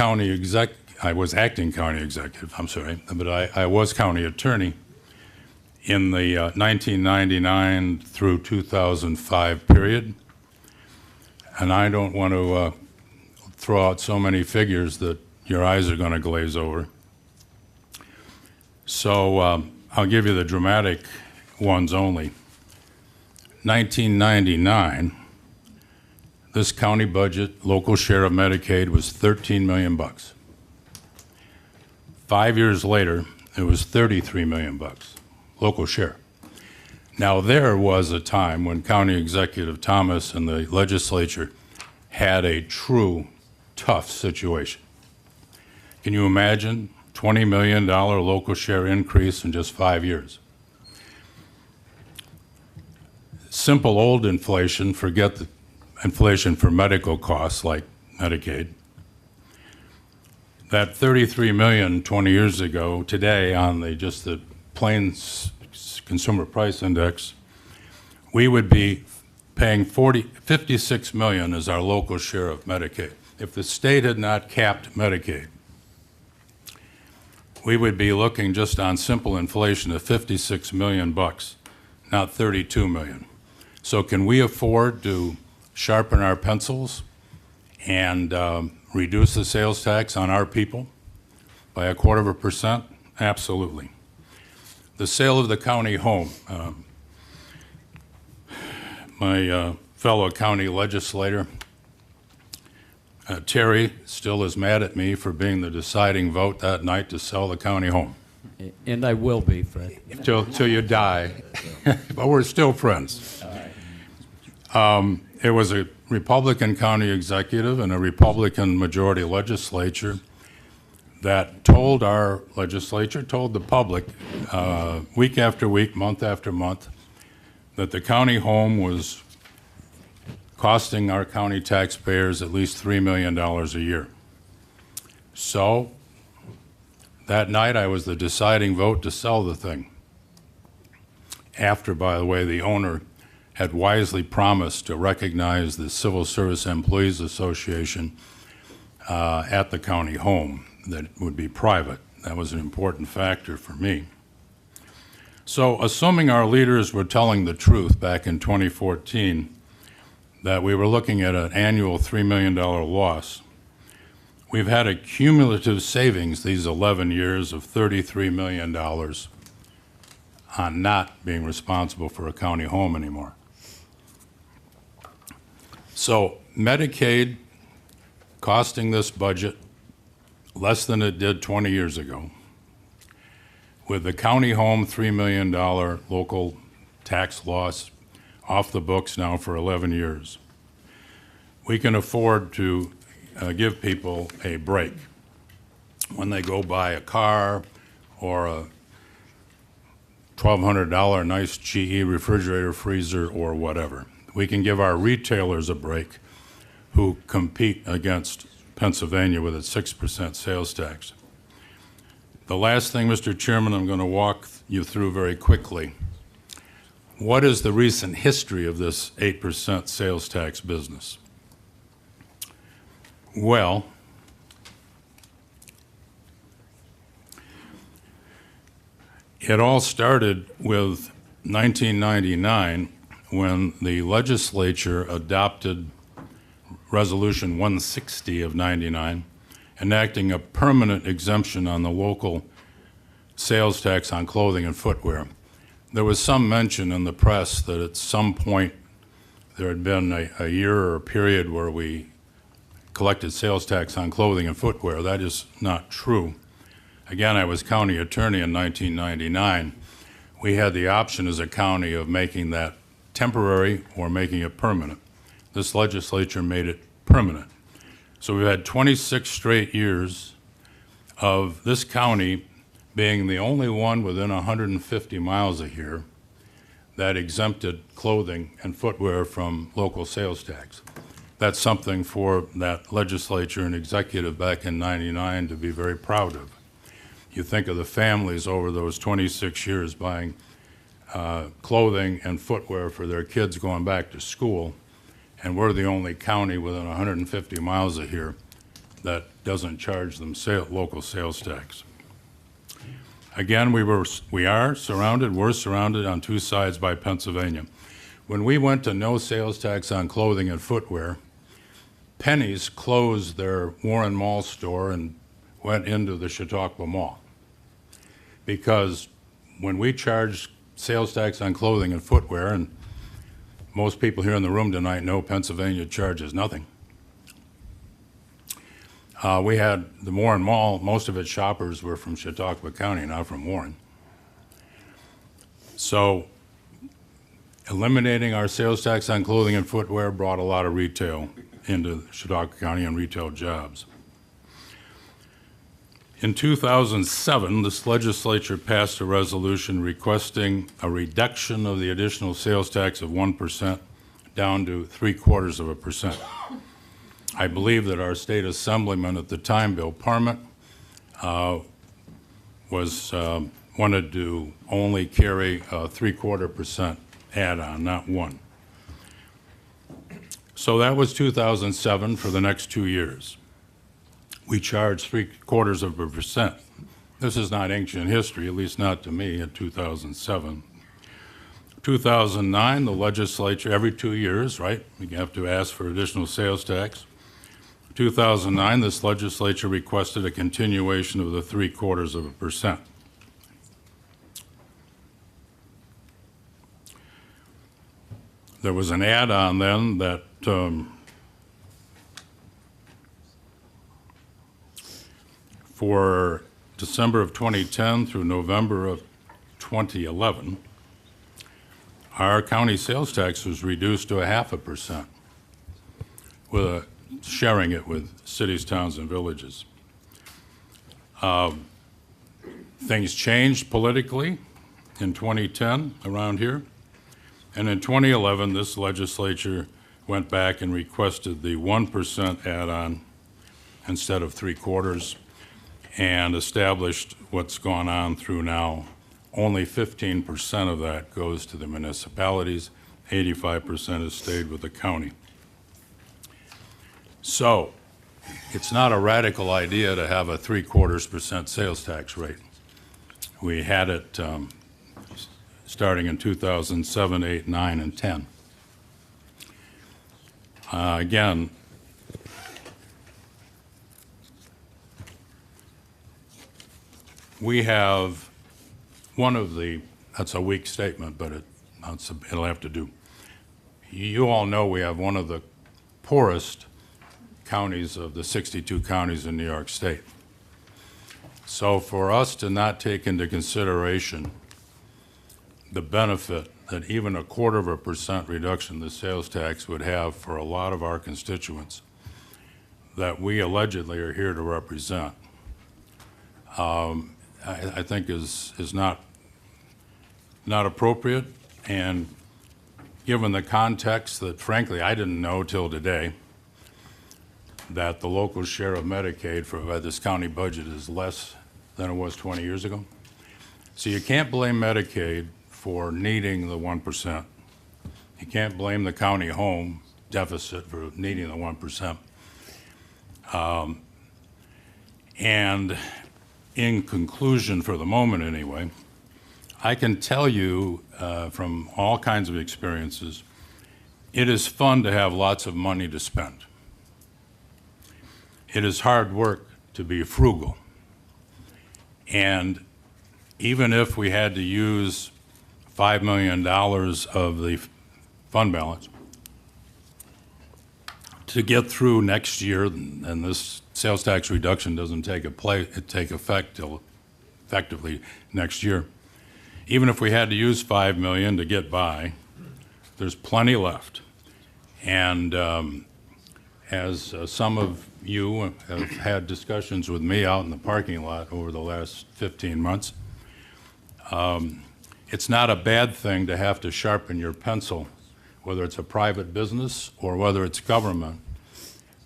acting county executive, I'm sorry, but I was county attorney in the 1999 through 2005 period. And I don't want to throw out so many figures that your eyes are going to glaze over. So I'll give you the dramatic ones only. 1999, this county budget, local share of Medicaid was $13 million. 5 years later, it was $33 million, local share. Now, there was a time when County Executive Thomas and the legislature had a true tough situation. Can you imagine $20 million local share increase in just 5 years? Simple old inflation, forget the inflation for medical costs like Medicaid. That $33 million 20 years ago, today on just the plain consumer price index, we would be paying $56 million as our local share of Medicaid. If the state had not capped Medicaid, we would be looking just on simple inflation at $56 million, not $32 million. So can we afford to sharpen our pencils and reduce the sales tax on our people by 1/4%? Absolutely. The sale of the county home. My fellow county legislator, Terry, still is mad at me for being the deciding vote that night to sell the county home. And I will be, Fred. Till you die. But we're still friends. It was a Republican county executive and a Republican majority legislature that told our legislature, told the public, week after week, month after month, that the county home was costing our county taxpayers at least $3 million a year. So that night I was the deciding vote to sell the thing. After, by the way, the owner had wisely promised to recognize the Civil Service Employees Association at the county home, that would be private. That was an important factor for me. So assuming our leaders were telling the truth back in 2014, that we were looking at an annual $3 million loss, we've had a cumulative savings these 11 years of $33 million on not being responsible for a county home anymore. So Medicaid costing this budget less than it did 20 years ago. With the county home $3 million local tax loss off the books now for 11 years, we can afford to give people a break when they go buy a car or a $1,200 nice GE refrigerator, freezer, or whatever. We can give our retailers a break who compete against Pennsylvania with its 6% sales tax. The last thing, Mr. Chairman, I'm going to walk you through very quickly. What is the recent history of this 8% sales tax business? Well, it all started with 1999 when the legislature adopted Resolution 160 of 99, enacting a permanent exemption on the local sales tax on clothing and footwear. There was some mention in the press that at some point there had been a year or a period where we collected sales tax on clothing and footwear. That is not true. Again, I was county attorney in 1999. We had the option as a county of making that temporary or making it permanent. this legislature made it permanent. So we've had 26 straight years of this county being the only one within 150 miles of here that exempted clothing and footwear from local sales tax. That's something for that legislature and executive back in '99 to be very proud of. You think of the families over those 26 years buying clothing and footwear for their kids going back to school, and we're the only county within 150 miles of here that doesn't charge them local sales tax. Again, we're surrounded on two sides by Pennsylvania. When we went to no sales tax on clothing and footwear, Penny's closed their Warren Mall store and went into the Chautauqua Mall. Because when we charge sales tax on clothing and footwear, and most people here in the room tonight know Pennsylvania charges nothing. We had the Warren Mall, most of its shoppers were from Chautauqua County, not from Warren. So eliminating our sales tax on clothing and footwear brought a lot of retail into Chautauqua County and retail jobs. In 2007, this legislature passed a resolution requesting a reduction of the additional sales tax of 1% down to 0.75%. I believe that our state assemblyman at the time, Bill Parment, wanted to only carry a 0.75% add-on, not 1. So that was 2007 for the next 2 years. We charged 0.75%. This is not ancient history, at least not to me, in 2007. 2009, the legislature, every 2 years, right, we have to ask for additional sales tax. 2009, this legislature requested a continuation of the 0.75%. There was an add-on then that for December of 2010 through November of 2011, our county sales tax was reduced to 0.5%, with sharing it with cities, towns, and villages. Things changed politically in 2010 around here, and in 2011, this legislature went back and requested the 1% add-on instead of 0.75%, and established what's gone on through now. Only 15% of that goes to the municipalities, 85% has stayed with the county. So it's not a radical idea to have a 0.75% sales tax rate. We had it starting in 2007, 8, 9, and 10. Again, we have one of the, that's a weak statement, but it'll have to do. You all know we have one of the poorest counties of the 62 counties in New York State. So for us to not take into consideration the benefit that even 0.25% reduction in the sales tax would have for a lot of our constituents that we allegedly are here to represent, I think is not appropriate, and given the context that frankly I didn't know till today, that the local share of Medicaid for this county budget is less than it was 20 years ago. So you can't blame Medicaid for needing the 1%. You can't blame the county home deficit for needing the 1%. And in conclusion, for the moment anyway, I can tell you from all kinds of experiences, it is fun to have lots of money to spend. It is hard work to be frugal. And even if we had to use $5 million of the fund balance to get through next year, and this sales tax reduction doesn't take effect till effectively next year. Even if we had to use $5 million to get by, there's plenty left. And as some of you have had discussions with me out in the parking lot over the last 15 months, it's not a bad thing to have to sharpen your pencil, whether it's a private business or whether it's government.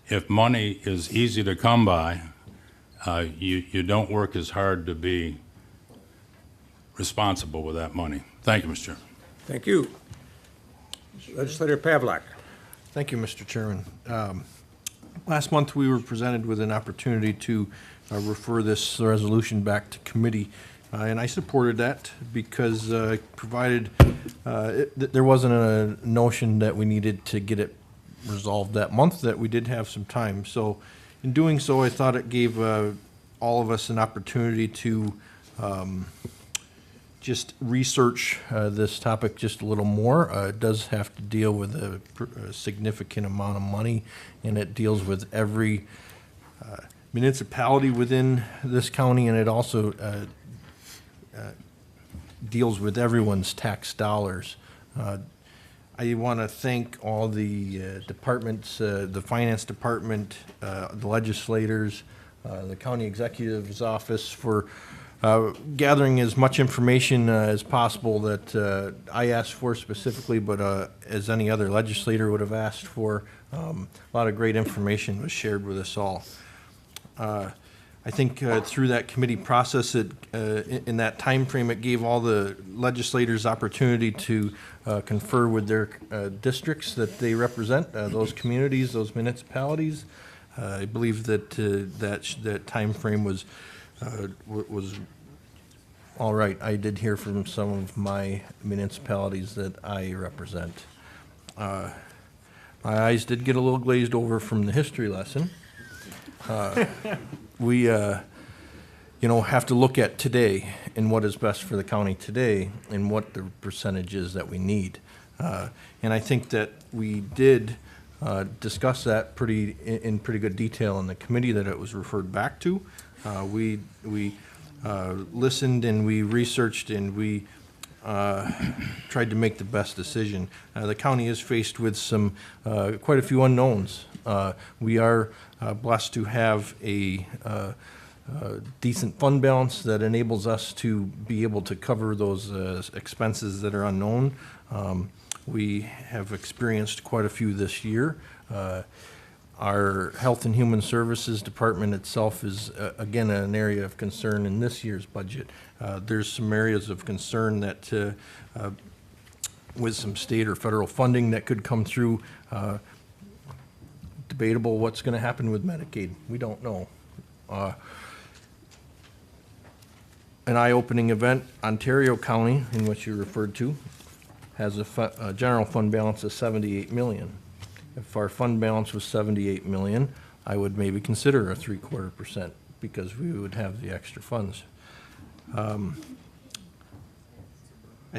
If money is easy to come by, you don't work as hard to be responsible with that money. Thank you, Mr. Chairman. Thank you. Legislator Pavlik. Thank you, Mr. Chairman. Last month, we were presented with an opportunity to refer this resolution back to committee, and I supported that because provided there wasn't a notion that we needed to get it resolved that month, that we did have some time. So in doing so, I thought it gave all of us an opportunity to just research this topic just a little more. It does have to deal with a significant amount of money, and it deals with every municipality within this county, and it also deals with everyone's tax dollars. I want to thank all the departments, the finance department, the legislators, the county executive's office for gathering as much information as possible that I asked for specifically, but as any other legislator would have asked for. A lot of great information was shared with us all. I think through that committee process, in that time frame, it gave all the legislators opportunity to confer with their districts that they represent, those communities, those municipalities. I believe that that time frame was all right. I did hear from some of my municipalities that I represent. My eyes did get a little glazed over from the history lesson. We, have to look at today and what is best for the county today and what the percentage is that we need. And I think that we did discuss that in pretty good detail in the committee that it was referred back to. We listened and we researched and we tried to make the best decision. The county is faced with some quite a few unknowns. We are blessed to have a decent fund balance that enables us to be able to cover those expenses that are unknown. We have experienced quite a few this year. Our Health and Human Services Department itself is, again, an area of concern in this year's budget. There's some areas of concern that with some state or federal funding that could come through, debatable what's going to happen with Medicaid. We don't know. An eye-opening event, Ontario County, in which you referred to, has a general fund balance of $78 million. If our fund balance was $78 million, I would maybe consider a 3/4% because we would have the extra funds. I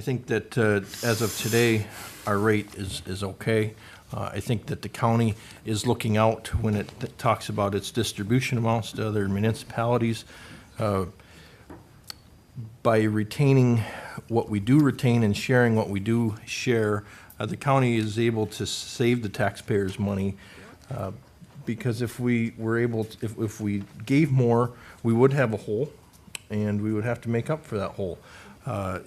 think that as of today, our rate is okay. I think that the county is looking out when it talks about its distribution amounts to other municipalities. By retaining what we do retain and sharing what we do share, the county is able to save the taxpayers money because if we were able to, if we gave more, we would have a hole and we would have to make up for that hole.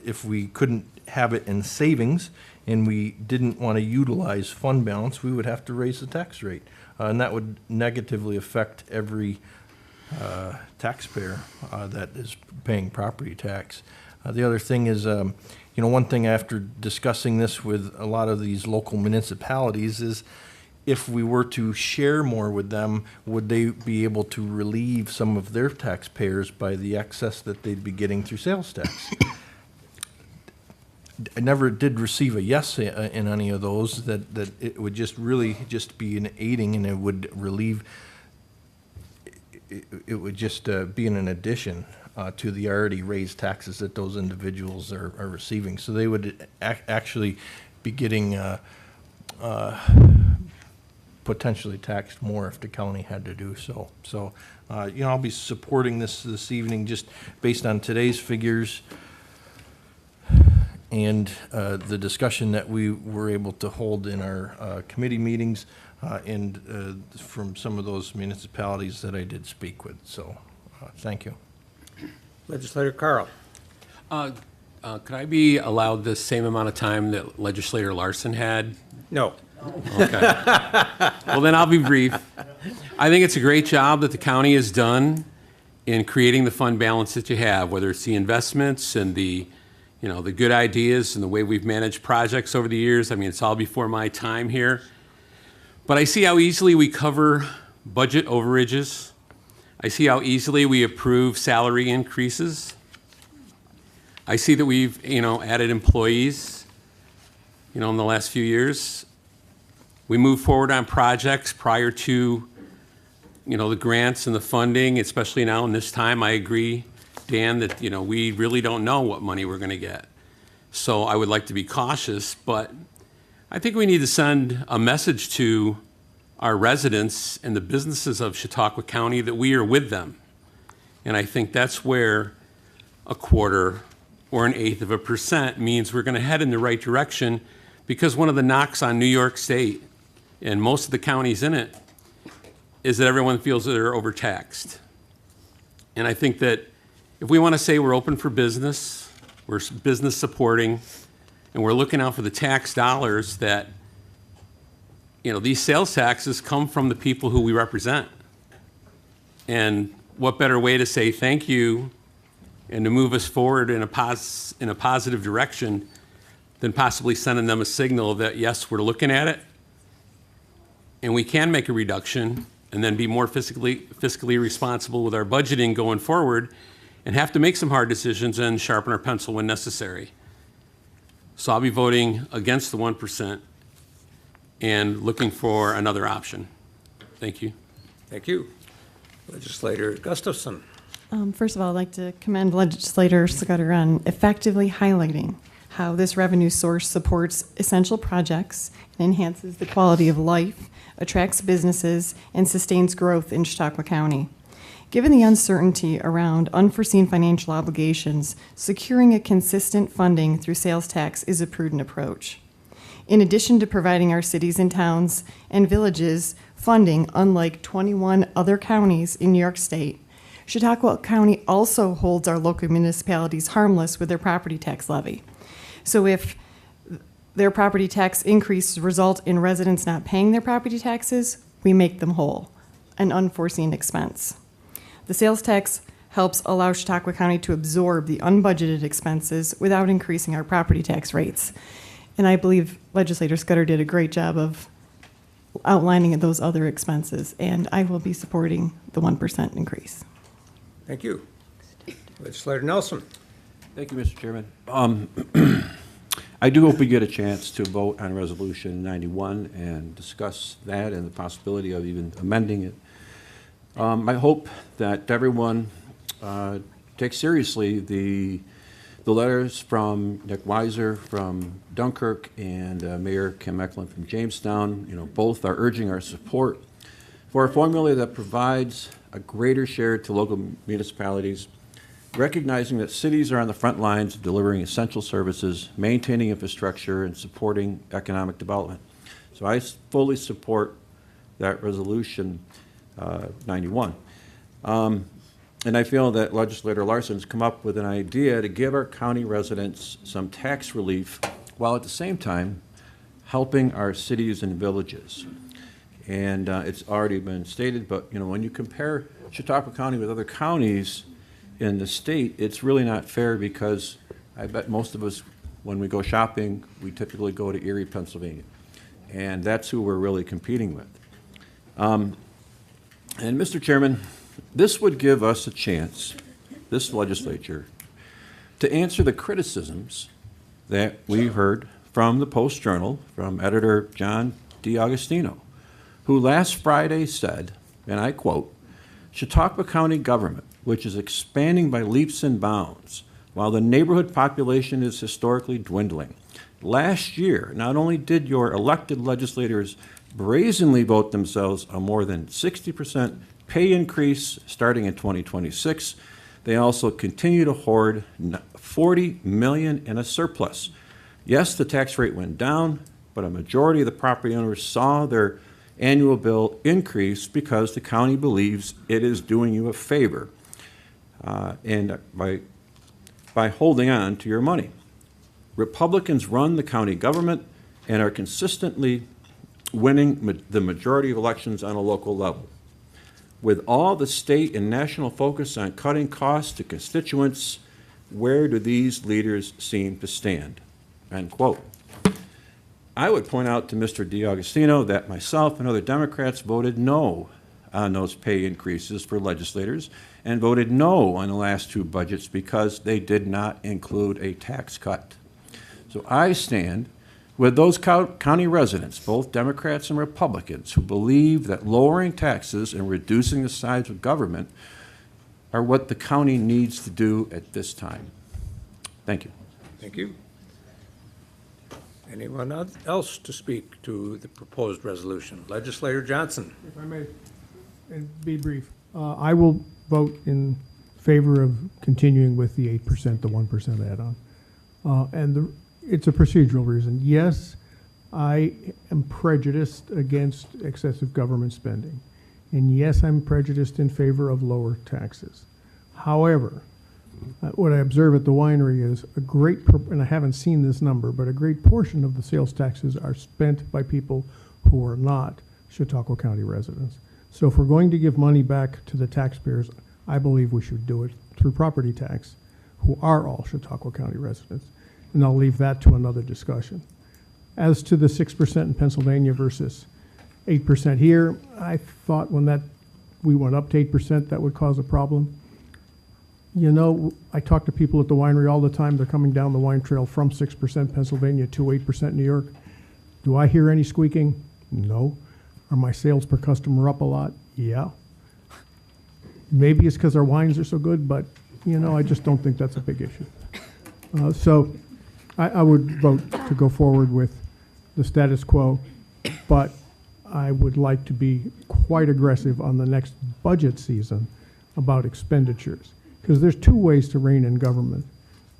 If we couldn't have it in savings and we didn't want to utilize fund balance, we would have to raise the tax rate. And that would negatively affect every taxpayer that is paying property tax. The other thing is, one thing after discussing this with a lot of these local municipalities is if we were to share more with them, would they be able to relieve some of their taxpayers by the excess that they'd be getting through sales tax? I never did receive a yes in any of those, that it would just really just be an aiding and it would relieve, it would just be an addition to the already raised taxes that those individuals are receiving. So they would actually be getting potentially taxed more if the county had to do so. So, I'll be supporting this evening just based on today's figures and the discussion that we were able to hold in our committee meetings and from some of those municipalities that I did speak with. So, thank you. Legislator Carl. Could I be allowed the same amount of time that Legislator Larson had? No. Okay. Well, then I'll be brief. I think it's a great job that the county has done in creating the fund balance that you have, whether it's the investments and the good ideas and the way we've managed projects over the years. I mean, it's all before my time here. But I see how easily we cover budget overages. I see how easily we approve salary increases. I see that we've, added employees, in the last few years. We move forward on projects prior to, the grants and the funding, especially now in this time. I agree, Dan, that, we really don't know what money we're going to get. So I would like to be cautious, but I think we need to send a message to our residents and the businesses of Chautauqua County that we are with them. And I think that's where a quarter or an eighth of a % means we're going to head in the right direction, because one of the knocks on New York State and most of the counties in it is that everyone feels that they're overtaxed. And I think that if we want to say we're open for business, we're business supporting, and we're looking out for the tax dollars that, these sales taxes come from the people who we represent. And what better way to say thank you and to move us forward in a positive direction than possibly sending them a signal that, yes, we're looking at it, and we can make a reduction, and then be more fiscally responsible with our budgeting going forward, and have to make some hard decisions and sharpen our pencil when necessary. So I'll be voting against the 1% and looking for another option. Thank you. Thank you. Legislator Gustafson. First of all, I'd like to commend Legislator Scudder on effectively highlighting how this revenue source supports essential projects and enhances the quality of life, attracts businesses, and sustains growth in Chautauqua County. Given the uncertainty around unforeseen financial obligations, securing a consistent funding through sales tax is a prudent approach. In addition to providing our cities and towns and villages funding, unlike 21 other counties in New York State, Chautauqua County also holds our local municipalities harmless with their property tax levy. So if their property tax increases result in residents not paying their property taxes, we make them whole, an unforeseen expense. The sales tax helps allow Chautauqua County to absorb the unbudgeted expenses without increasing our property tax rates. And I believe Legislator Scudder did a great job of outlining those other expenses, and I will be supporting the 1% increase. Thank you. Legislator Nelson. Thank you, Mr. Chairman. I do hope we get a chance to vote on Resolution 91 and discuss that and the possibility of even amending it. I hope that everyone takes seriously the letters from Nick Weiser from Dunkirk and Mayor Kim Eklund from Jamestown. Both are urging our support for a formula that provides a greater share to local municipalities, recognizing that cities are on the front lines of delivering essential services, maintaining infrastructure, and supporting economic development. So I fully support that Resolution 91. And I feel that Legislator Larson's come up with an idea to give our county residents some tax relief while at the same time helping our cities and villages. And it's already been stated, but when you compare Chautauqua County with other counties in the state, it's really not fair, because I bet most of us, when we go shopping, we typically go to Erie, Pennsylvania. And that's who we're really competing with. And Mr. Chairman, this would give us a chance, this legislature, to answer the criticisms that we heard from the Post-Journal, from editor John DiAgostino, who last Friday said, and I quote, "Chautauqua County government, which is expanding by leaps and bounds, while the neighborhood population is historically dwindling. Last year, not only did your elected legislators brazenly vote themselves a more than 60% pay increase starting in 2026, they also continue to hoard $40 million in a surplus Yes, the tax rate went down, but a majority of the property owners saw their annual bill increase because the county believes it is doing you a favor and by holding on to your money. Republicans run the county government and are consistently winning the majority of elections on a local level. With all the state and national focus on cutting costs to constituents, where do these leaders seem to stand? End quote. I would point out to Mr. DiAugustino that myself and other Democrats voted no on those pay increases for legislators and voted no on the last two budgets because they did not include a tax cut. So I stand with those county residents, both Democrats and Republicans, who believe that lowering taxes and reducing the size of government are what the county needs to do at this time. Thank you. Thank you. Anyone else to speak to the proposed resolution? Legislator Johnson. If I may, and be brief, I will vote in favor of continuing with the 8%, the 1% add-on. It's a procedural reason. Yes, I am prejudiced against excessive government spending. And yes, I'm prejudiced in favor of lower taxes. However, what I observe at the winery is and I haven't seen this number, but a great portion of the sales taxes are spent by people who are not Chautauqua County residents. So if we're going to give money back to the taxpayers, I believe we should do it through property tax, who are all Chautauqua County residents. And I'll leave that to another discussion. As to the 6% in Pennsylvania versus 8% here, I thought when we went up to 8%, that would cause a problem. You know, I talk to people at the winery all the time. They're coming down the wine trail from 6% Pennsylvania to 8% New York. Do I hear any squeaking? No. Are my sales per customer up a lot? Yeah. Maybe it's because our wines are so good, but, you know, I just don't think that's a big issue. So I would vote to go forward with the status quo, but I would like to be quite aggressive on the next budget season about expenditures. Because there's two ways to rein in government.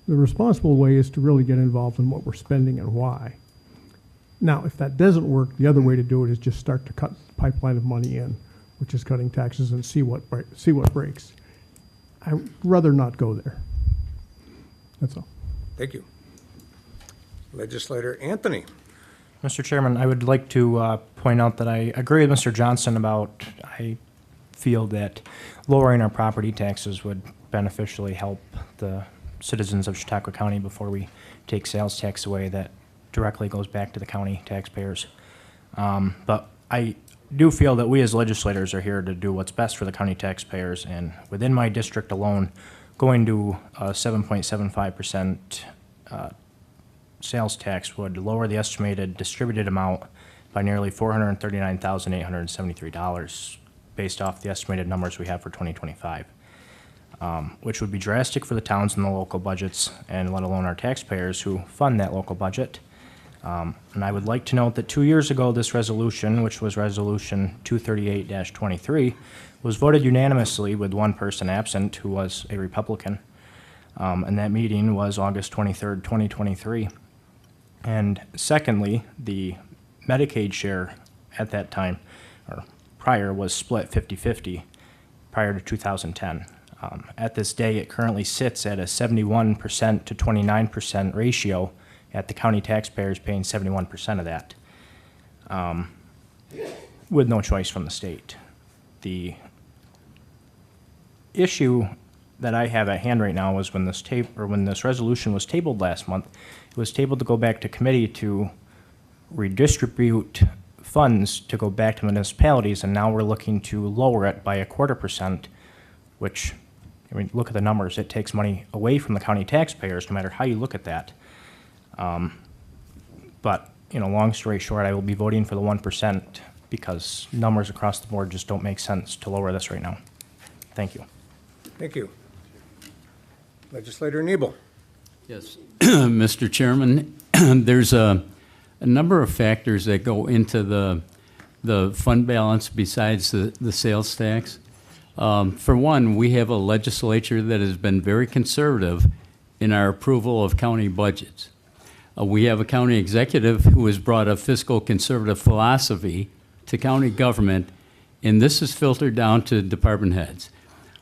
The responsible way is to really get involved in what we're spending and why. Now, if that doesn't work, the other way to do it is just start to cut the pipeline of money in, which is cutting taxes, and see what breaks. I'd rather not go there. That's all. Thank you. Legislator Anthony. Mr. Chairman, I would like to point out that I agree with Mr. Johnson about, I feel that lowering our property taxes would beneficially help the citizens of Chautauqua County before we take sales tax away. That directly goes back to the county taxpayers. But I do feel that we as legislators are here to do what's best for the county taxpayers, and within my district alone, going to 7.75% sales tax would lower the estimated distributed amount by nearly $439,873 based off the estimated numbers we have for 2025, which would be drastic for the towns and the local budgets, and let alone our taxpayers who fund that local budget. And I would like to note that 2 years ago, this resolution, which was Resolution 238-23, was voted unanimously with one person absent who was a Republican. And that meeting was August 23rd, 2023. And secondly, the Medicaid share at that time, or prior, was split 50-50 prior to 2010. At this day, it currently sits at a 71% to 29% ratio, at the county taxpayers paying 71% of that, with no choice from the state. The issue that I have at hand right now is when this resolution was tabled last month, it was tabled to go back to committee to redistribute funds to go back to municipalities, and now we're looking to lower it by 0.25%, which, I mean, look at the numbers. It takes money away from the county taxpayers, no matter how you look at that. But, you know, long story short, I will be voting for the 1% because numbers across the board just don't make sense to lower this right now. Thank you. Thank you. Legislator Nebel. Yes, Mr. Chairman, there's a number of factors that go into the fund balance besides the sales tax. For one, we have a legislature that has been very conservative in our approval of county budgets. We have a county executive who has brought a fiscal conservative philosophy to county government, and this is filtered down to department heads.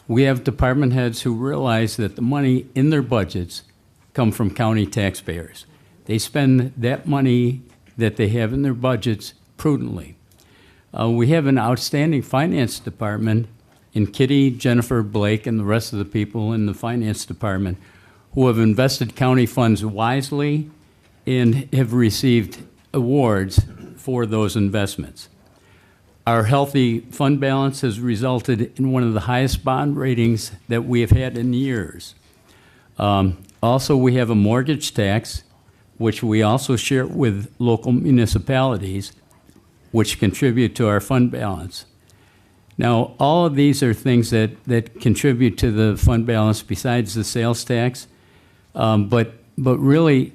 We have department heads who realize that the money in their budgets come from county taxpayers. They spend that money that they have in their budgets prudently. We have an outstanding finance department in Kitty, Jennifer, Blake, and the rest of the people in the finance department who have invested county funds wisely and have received awards for those investments. Our healthy fund balance has resulted in one of the highest bond ratings that we have had in years. Also, we have a mortgage tax, which we also share with local municipalities, which contribute to our fund balance. Now, all of these are things that contribute to the fund balance besides the sales tax. But really,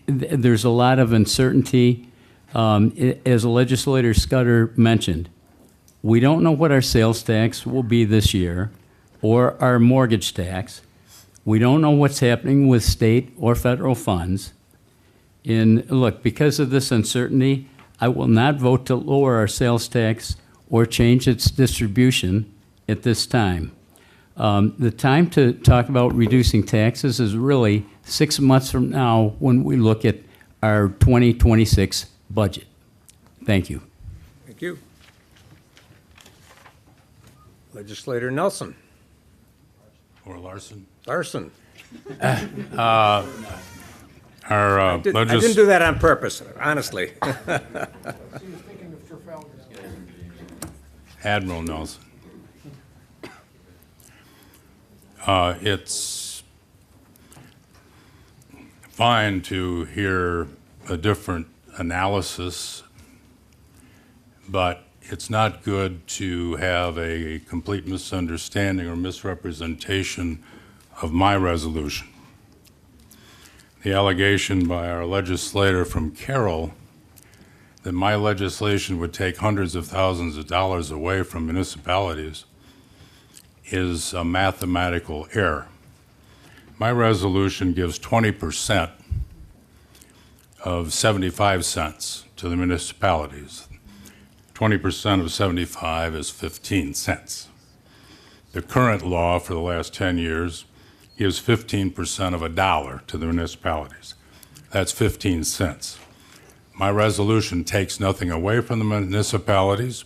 there's a lot of uncertainty. As Legislator Scudder mentioned, we don't know what our sales tax will be this year or our mortgage tax. We don't know what's happening with state or federal funds. And look, because of this uncertainty, I will not vote to lower our sales tax or change its distribution at this time. The time to talk about reducing taxes is really 6 months from now when we look at our 2026 budget. Thank you. Thank you. Legislator Nelson. Or Larson. Larson. Our I didn't do that on purpose, honestly. Admiral Nelson. It's fine to hear a different analysis, but it's not good to have a complete misunderstanding or misrepresentation of my resolution. The allegation by our legislator from Carroll that my legislation would take hundreds of thousands of dollars away from municipalities is a mathematical error. My resolution gives 20% of 75 cents to the municipalities. 20% of 75 is 15 cents. The current law for the last 10 years gives 15% of $1 to the municipalities. That's 15 cents. My resolution takes nothing away from the municipalities.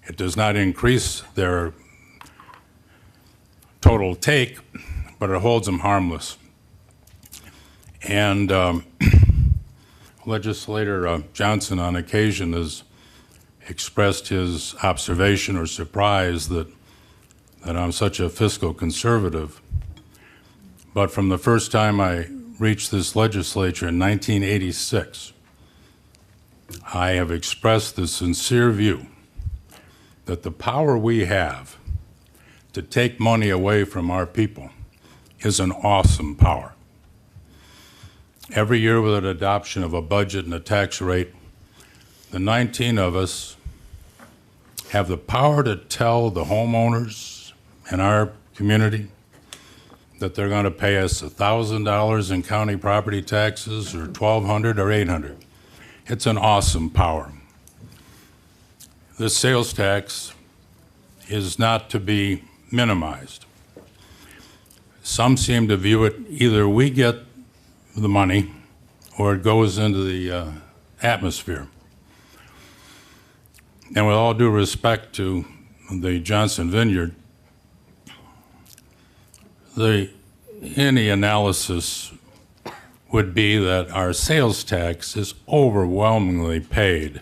It does not increase their total take, but it holds them harmless. And Legislator Johnson on occasion has expressed his observation or surprise that I'm such a fiscal conservative. But from the first time I reached this legislature in 1986, I have expressed the sincere view that the power we have to take money away from our people is an awesome power. Every year with an adoption of a budget and a tax rate, the 19 of us have the power to tell the homeowners in our community that they're going to pay us $1,000 in county property taxes or $1,200 or $800. It's an awesome power. This sales tax is not to be minimized. Some seem to view it either we get the money or it goes into the atmosphere. And with all due respect to the Johnson Vineyard, any analysis would be that our sales tax is overwhelmingly paid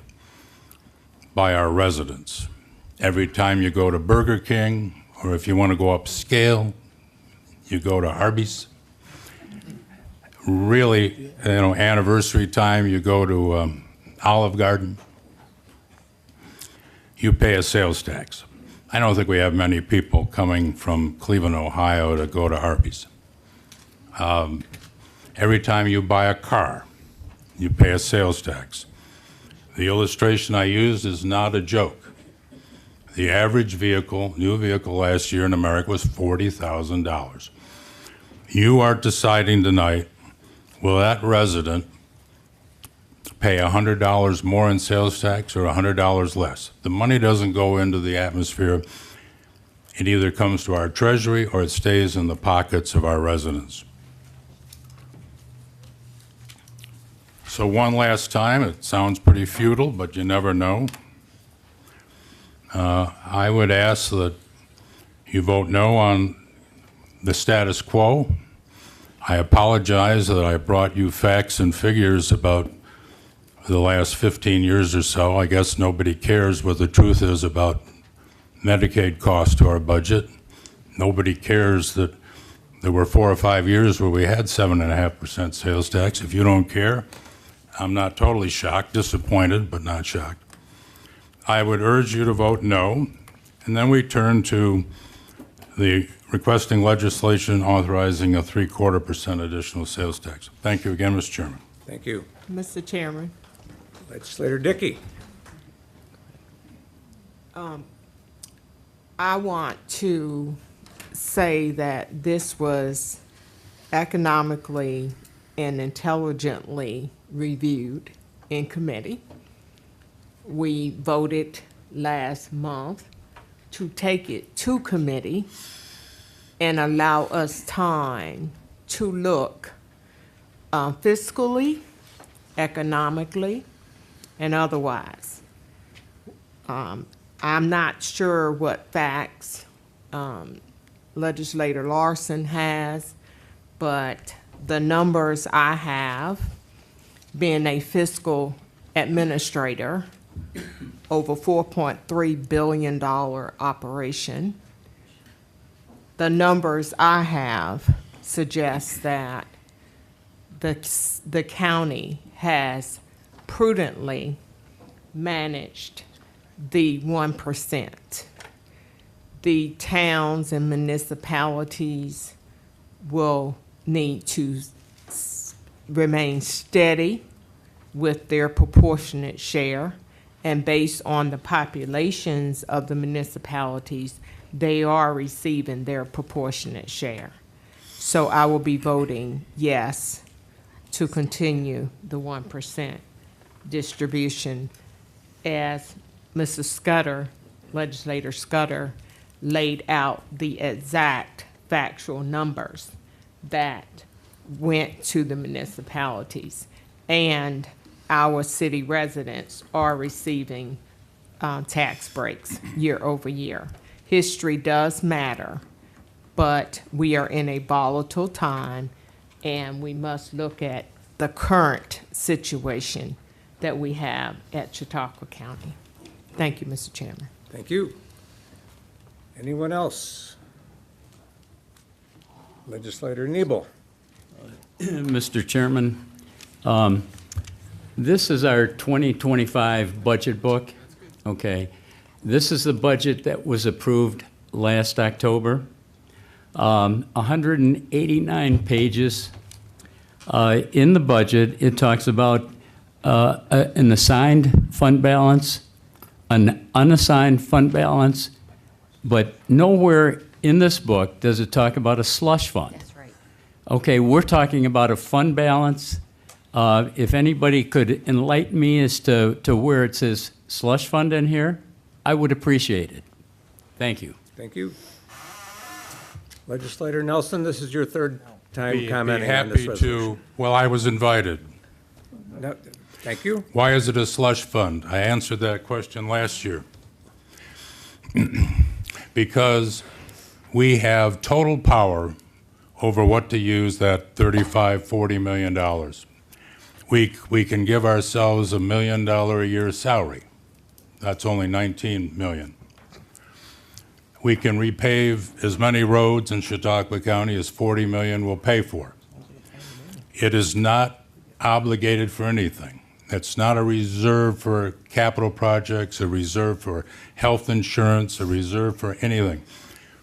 by our residents. Every time you go to Burger King, or if you want to go upscale, you go to Arby's. Really, anniversary time, you go to Olive Garden. You pay a sales tax. I don't think we have many people coming from Cleveland, Ohio to go to Arby's. Every time you buy a car, you pay a sales tax. The illustration I used is not a joke. The average vehicle, new vehicle last year in America was $40,000. You are deciding tonight, will that resident pay $100 more in sales tax or $100 less. The money doesn't go into the atmosphere. It either comes to our treasury or it stays in the pockets of our residents. So one last time, it sounds pretty futile, but you never know. I would ask that you vote no on the status quo. I apologize that I brought you facts and figures about the last 15 years or so. I guess nobody cares what the truth is about Medicaid costs to our budget. Nobody cares that there were 4 or 5 years where we had 7.5% sales tax. If you don't care, I'm not totally shocked, disappointed, but not shocked. I would urge you to vote no, and then we turn to the requesting legislation authorizing a 3/4% additional sales tax. Thank you again, Mr. Chairman. Thank you. Mr. Chairman, Legislator Dickey. I want to say that this was economically and intelligently reviewed in committee. We voted last month to take it to committee and allow us time to look fiscally, economically, and otherwise. I'm not sure what facts Legislator Larson has, but the numbers I have, being a fiscal administrator, over $4.3 billion operation, the numbers I have suggest that the county has prudently managed the 1%. The towns and municipalities will need to remain steady with their proportionate share, and based on the populations of the municipalities, they are receiving their proportionate share. So I will be voting yes to continue the 1% distribution as Mrs. Scudder, Legislator Scudder, laid out the exact factual numbers that went to the municipalities. And our city residents are receiving tax breaks year over year. History does matter, but we are in a volatile time, and we must look at the current situation that we have at Chautauqua County. Thank you, Mr. Chairman. Thank you. Anyone else? Legislator Nebel. Mr. Chairman, this is our 2025 budget book. Okay. This is the budget that was approved last October. 189 pages. In the budget, it talks about an assigned fund balance, an unassigned fund balance, but nowhere in this book does it talk about a slush fund. That's right. Okay, we're talking about a fund balance. If anybody could enlighten me as to where it says slush fund in here, I would appreciate it. Thank you. Thank you. Legislator Nelson, this is your third time Be commenting on this happy resolution. to, well, I was invited. No, thank you. Why is it a slush fund? I answered that question last year. Because we have total power over what to use that $35–40 million. We can give ourselves $1 million a year salary. That's only $19 million. We can repave as many roads in Chautauqua County as $40 million will pay for. It is not obligated for anything. It's not a reserve for capital projects, a reserve for health insurance, a reserve for anything.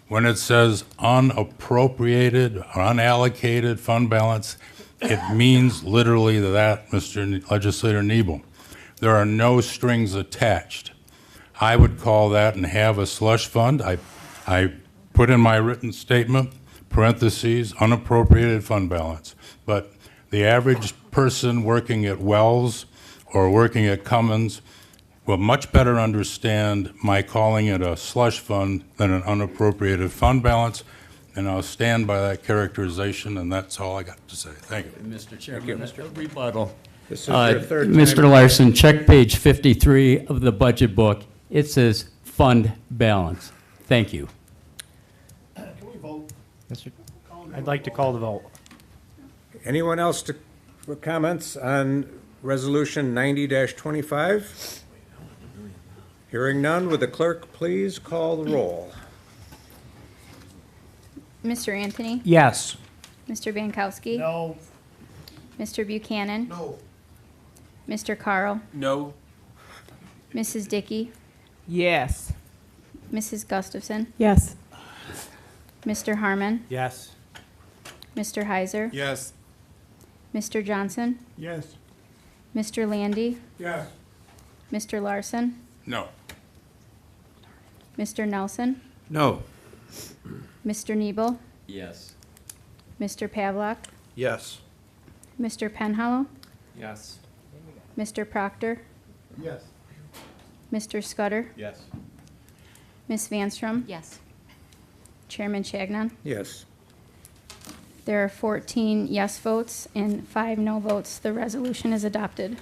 When it says unappropriated or unallocated fund balance, it means literally that, Mr. Legislator Nebel. There are no strings attached. I would call that and have a slush fund. I put in my written statement, parentheses, unappropriated fund balance. But the average person working at Wells or working at Cummins will much better understand my calling it a slush fund than an unappropriated fund balance, and I'll stand by that characterization, and that's all I got to say. Thank you. Mr. Chairman, rebuttal. This is your third time. Mr. Larson, check page 53 of the budget book. It says fund balance. Thank you. Can we vote? I'd like to call the vote. Anyone else for comments on Resolution 90-25? Hearing none, would the clerk please call the roll? Mr. Anthony? Yes. Mr. Bankowski? No. Mr. Buchanan? No. Mr. Carl? No. Mrs. Dickey? Yes. Mrs. Gustafson? Yes. Mr. Harmon? Yes. Mr. Heiser? Yes. Mr. Johnson? Yes. Mr. Landy? Yes. Mr. Larson? No. Mr. Nelson? No. Mr. Nebel? Yes. Mr. Pavlock? Yes. Mr. Penhollow? Yes. Mr. Proctor? Yes. Mr. Scudder? Yes. Ms. Vanstrom? Yes. Chairman Chagnon? Yes. There are 14 yes votes and 5 no votes. The resolution is adopted.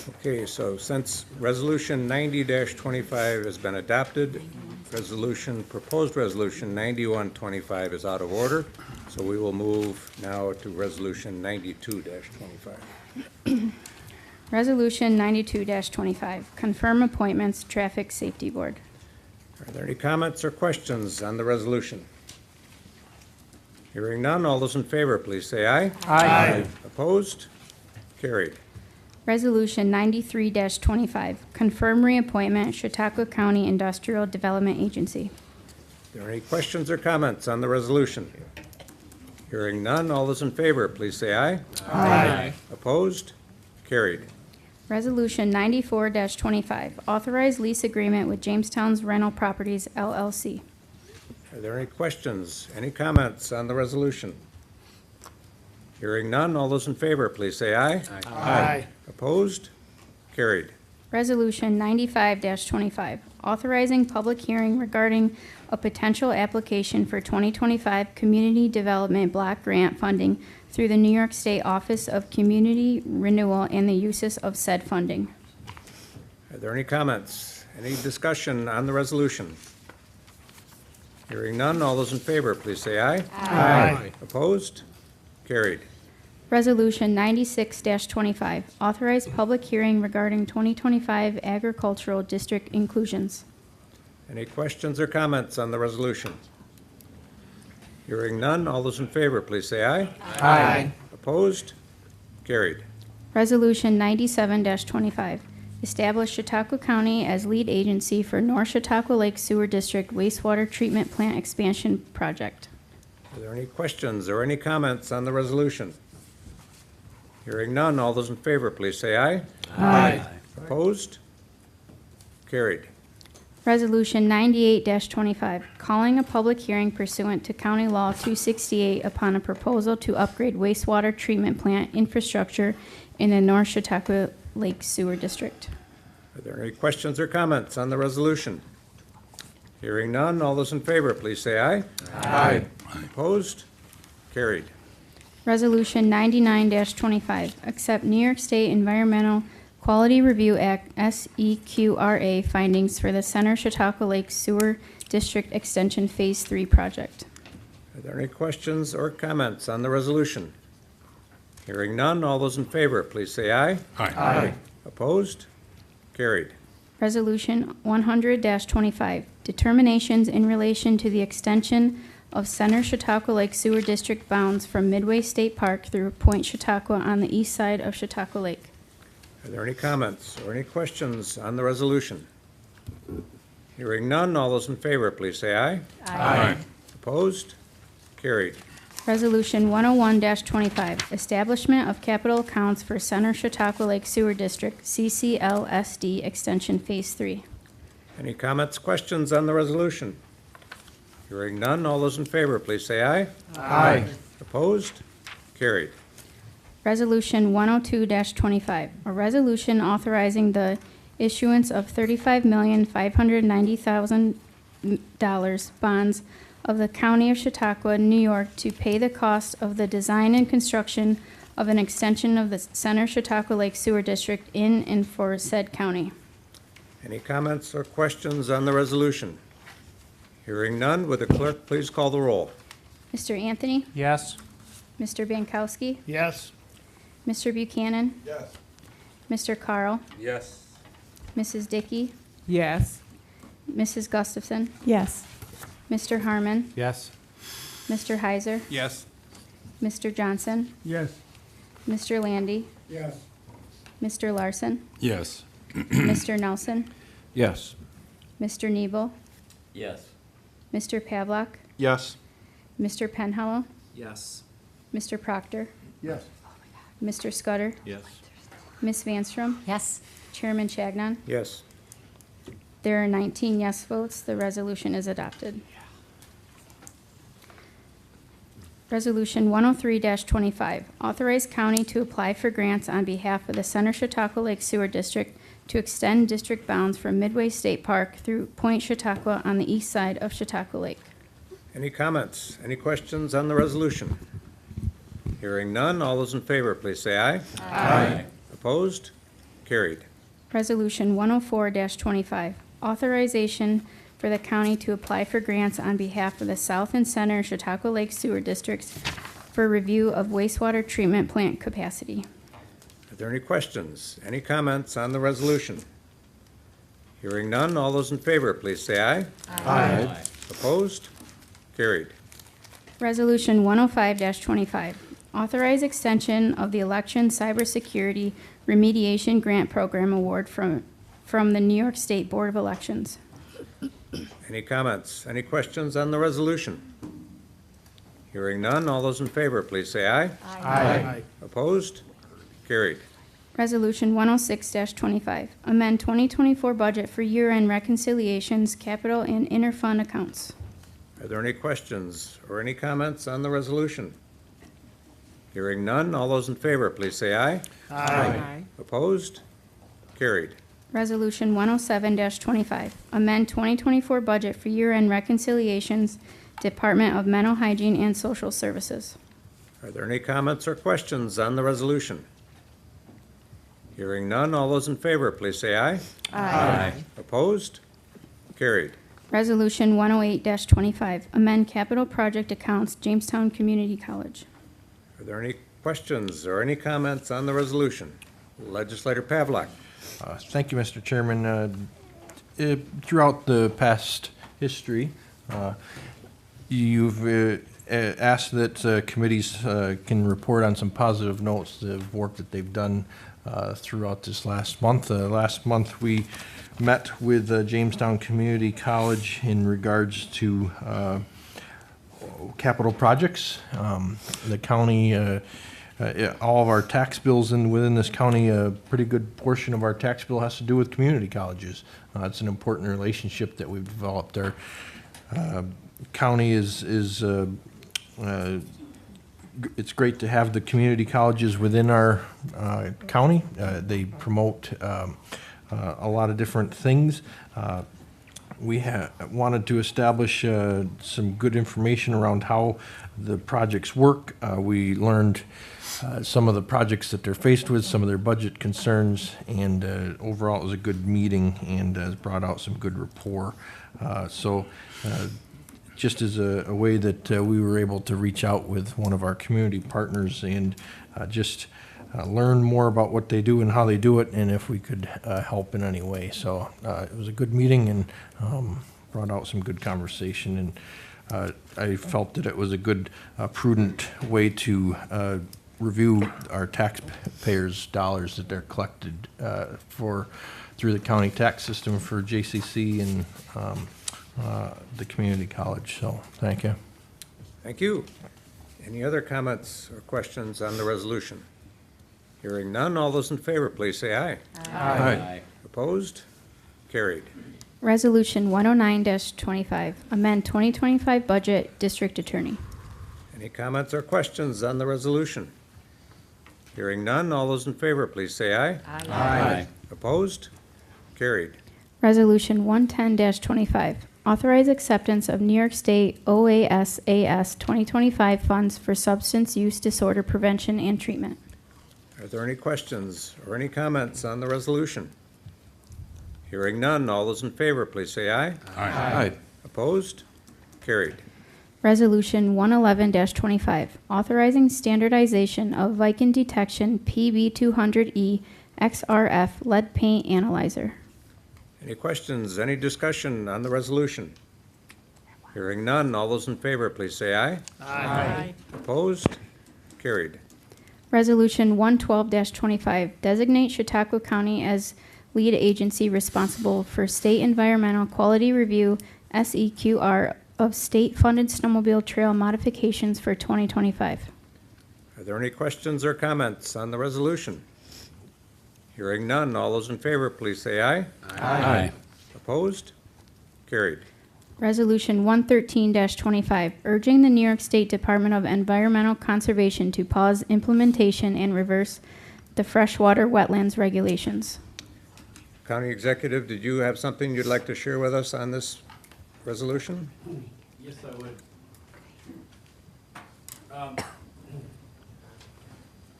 Okay, so since Resolution 90-25 has been adopted, proposed Resolution 91-25 is out of order, so we will move now to Resolution 92-25. Resolution 92-25, confirm appointments, Traffic Safety Board. Are there any comments or questions on the resolution? Hearing none, all those in favor, please say aye. Aye. Opposed? Carried. Resolution 93-25, confirm reappointment, Chautauqua County Industrial Development Agency. Are there any questions or comments on the resolution? Hearing none, all those in favor, please say aye. Aye. Opposed? Carried. Resolution 94-25, authorize lease agreement with Jamestown's Rental Properties LLC. Are there any questions, any comments on the resolution? Hearing none, all those in favor, please say aye. Aye. Opposed? Carried. Resolution 95-25, authorizing public hearing regarding a potential application for 2025 Community Development Block Grant funding through the New York State Office of Community Renewal and the uses of said funding. Are there any comments, any discussion on the resolution? Hearing none, all those in favor, please say aye. Aye. Opposed? Carried. Resolution 96-25, authorize public hearing regarding 2025 agricultural district inclusions. Any questions or comments on the resolution? Hearing none, all those in favor, please say aye. Aye. Opposed? Carried. Resolution 97-25, establish Chautauqua County as lead agency for North Chautauqua Lake Sewer District wastewater treatment plant expansion project. Are there any questions or any comments on the resolution? Hearing none, all those in favor, please say aye. Aye. Opposed? Carried. Resolution 98-25, calling a public hearing pursuant to County Law 268 upon a proposal to upgrade wastewater treatment plant infrastructure in the North Chautauqua Lake Sewer District. Are there any questions or comments on the resolution? Hearing none, all those in favor, please say aye. Aye. Opposed? Carried. Resolution 99-25, accept New York State Environmental Quality Review Act SEQRA findings for the Center Chautauqua Lake Sewer District Extension Phase 3 project. Are there any questions or comments on the resolution? Hearing none, all those in favor, please say aye. Aye. Opposed? Carried. Resolution 100-25, determinations in relation to the extension of Center Chautauqua Lake Sewer District bounds from Midway State Park through Point Chautauqua on the east side of Chautauqua Lake. Are there any comments or any questions on the resolution? Hearing none, all those in favor, please say aye. Aye. Opposed? Carried. Resolution 101-25, establishment of capital accounts for Center Chautauqua Lake Sewer District, CCLSD Extension Phase 3. Any comments, questions on the resolution? Hearing none, all those in favor, please say aye. Aye. Opposed? Carried. Resolution 102-25, a resolution authorizing the issuance of $35,590,000 bonds of the County of Chautauqua, New York, to pay the cost of the design and construction of an extension of the Center Chautauqua Lake Sewer District in and for said county. Any comments or questions on the resolution? Hearing none, would the clerk please call the roll? Mr. Anthony? Yes. Mr. Bankowski? Yes. Mr. Buchanan? Yes. Mr. Carl? Yes. Mrs. Dickey? Yes. Mrs. Gustafson? Yes. Mr. Harmon? Yes. Mr. Heiser? Yes. Mr. Johnson? Yes. Mr. Landy? Yes. Mr. Larson? Yes. Mr. Nelson? Yes. Mr. Nebel? Yes. Mr. Pavlock? Yes. Mr. Penhallow? Yes. Mr. Proctor? Yes. Mr. Scudder? Yes. Ms. Vanstrom? Yes. Chairman Chagnon? Yes. There are 19 yes votes. The resolution is adopted. Resolution 103-25, authorize county to apply for grants on behalf of the Center Chautauqua Lake Sewer District to extend district bounds from Midway State Park through Point Chautauqua on the east side of Chautauqua Lake. Any comments? Any questions on the resolution? Hearing none, all those in favor, please say aye. Aye. Opposed? Carried. Resolution 104-25, authorization for the county to apply for grants on behalf of the South and Center Chautauqua Lake Sewer Districts for review of wastewater treatment plant capacity. Are there any questions? Any comments on the resolution? Hearing none, all those in favor, please say aye. Aye. Opposed? Carried. Resolution 105-25, authorize extension of the election cybersecurity remediation grant program award from the New York State Board of Elections. Any comments? Any questions on the resolution? Hearing none, all those in favor, please say aye. Aye. Opposed? Carried. Resolution 106-25, amend 2024 budget for year-end reconciliations, capital and interfund accounts. Are there any questions or any comments on the resolution? Hearing none, all those in favor, please say aye. Aye. Opposed? Carried. Resolution 107-25, amend 2024 budget for year-end reconciliations, Department of Mental Hygiene and Social Services. Are there any comments or questions on the resolution? Hearing none, all those in favor, please say aye. Aye. Opposed? Carried. Resolution 108-25, amend capital project accounts, Jamestown Community College. Are there any questions or any comments on the resolution? Legislator Pavlock. Thank you, Mr. Chairman. Throughout the past history, you've asked that committees can report on some positive notes of work that they've done throughout this last month. Last month, we met with Jamestown Community College in regards to capital projects. The county, all of our tax bills within this county, a pretty good portion of our tax bill has to do with community colleges. It's an important relationship that we've developed there. County is it's great to have the community colleges within our county. They promote a lot of different things. We wanted to establish some good information around how the projects work. We learned some of the projects that they're faced with, some of their budget concerns, and overall it was a good meeting and has brought out some good rapport. Just as a way that we were able to reach out with one of our community partners and just learn more about what they do and how they do it, and if we could help in any way. So it was a good meeting and brought out some good conversation, and I felt that it was a good, prudent way to review our taxpayers' dollars that they're collected through the county tax system for JCC and the community college. So thank you. Thank you. Any other comments or questions on the resolution? Hearing none, all those in favor, please say aye. Aye. Opposed? Carried. Resolution 109-25, amend 2025 budget, district attorney. Any comments or questions on the resolution? Hearing none, all those in favor, please say aye. Aye. Opposed? Carried. Resolution 110-25, authorize acceptance of New York State OASAS 2025 funds for substance use disorder prevention and treatment. Are there any questions or any comments on the resolution? Hearing none, all those in favor, please say aye. Aye. Opposed? Carried. Resolution 111-25, authorizing standardization of Viking detection PB200E XRF lead paint analyzer. Any questions, any discussion on the resolution? Hearing none, all those in favor, please say aye. Aye. Opposed? Carried. Resolution 112-25, designate Chautauqua County as lead agency responsible for state environmental quality review, SEQR, of state-funded snowmobile trail modifications for 2025. Are there any questions or comments on the resolution? Hearing none, all those in favor, please say aye. Aye. Opposed? Carried. Resolution 113-25, urging the New York State Department of Environmental Conservation to pause implementation and reverse the freshwater wetlands regulations. County Executive, did you have something you'd like to share with us on this resolution? Yes, I would.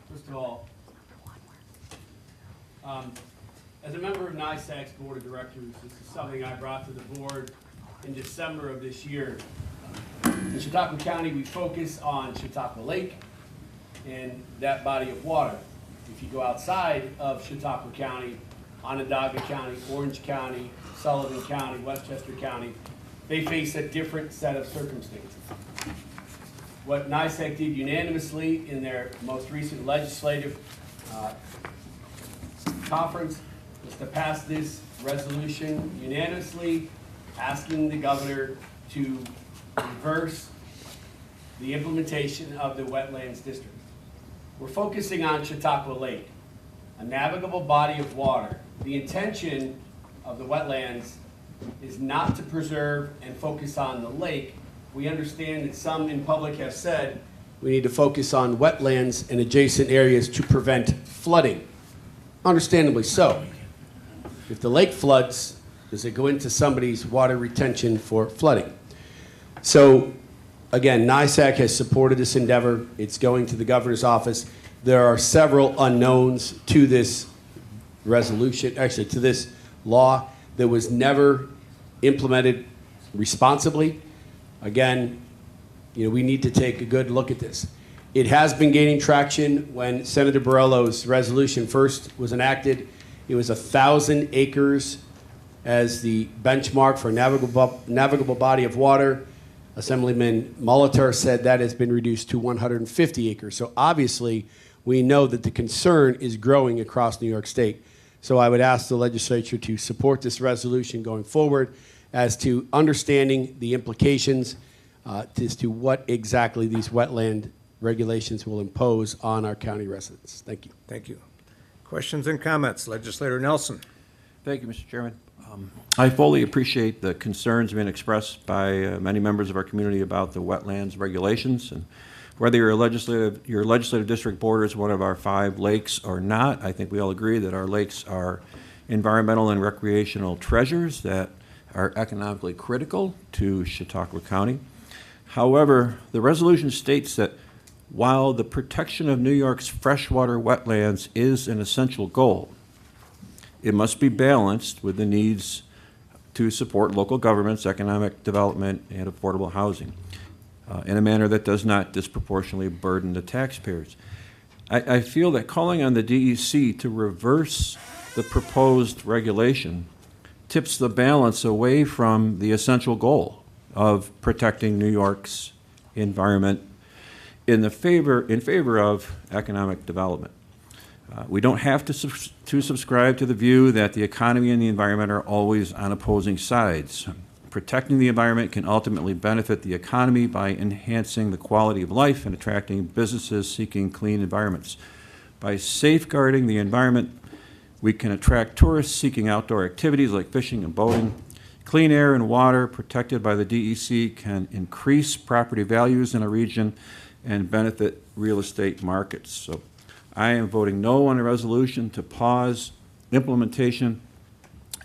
First of all, as a member of NISAC's Board of Directors, this is something I brought to the board in December of this year. In Chautauqua County, we focus on Chautauqua Lake and that body of water. If you go outside of Chautauqua County, Onondaga County, Orange County, Sullivan County, Westchester County, they face a different set of circumstances. What NISAC did unanimously in their most recent legislative conference was to pass this resolution unanimously, asking the governor to reverse the implementation of the wetlands district. We're focusing on Chautauqua Lake, a navigable body of water. The intention of the wetlands is not to preserve and focus on the lake. We understand that some in public have said we need to focus on wetlands and adjacent areas to prevent flooding. Understandably so. If the lake floods, does it go into somebody's water retention for flooding? So, again, NISAC has supported this endeavor. It's going to the governor's office. There are several unknowns to this resolution, actually to this law that was never implemented responsibly. Again, we need to take a good look at this. It has been gaining traction. When Senator Borrello's resolution first was enacted, it was 1,000 acres as the benchmark for navigable body of water. Assemblyman Molitor said that has been reduced to 150 acres. So obviously, we know that the concern is growing across New York State. So I would ask the legislature to support this resolution going forward as to understanding the implications as to what exactly these wetland regulations will impose on our county residents. Thank you. Thank you. Questions and comments? Legislator Nelson. Thank you, Mr. Chairman. I fully appreciate the concerns being expressed by many members of our community about the wetlands regulations, and whether your legislative district borders one of our 5 lakes or not, I think we all agree that our lakes are environmental and recreational treasures that are economically critical to Chautauqua County. However, the resolution states that while the protection of New York's freshwater wetlands is an essential goal, it must be balanced with the needs to support local governments, economic development, and affordable housing in a manner that does not disproportionately burden the taxpayers. I feel that calling on the DEC to reverse the proposed regulation tips the balance away from the essential goal of protecting New York's environment in favor of economic development. We don't have to subscribe to the view that the economy and the environment are always on opposing sides. Protecting the environment can ultimately benefit the economy by enhancing the quality of life and attracting businesses seeking clean environments. By safeguarding the environment, we can attract tourists seeking outdoor activities like fishing and boating. Clean air and water protected by the DEC can increase property values in a region and benefit real estate markets. So I am voting no on the resolution to pause implementation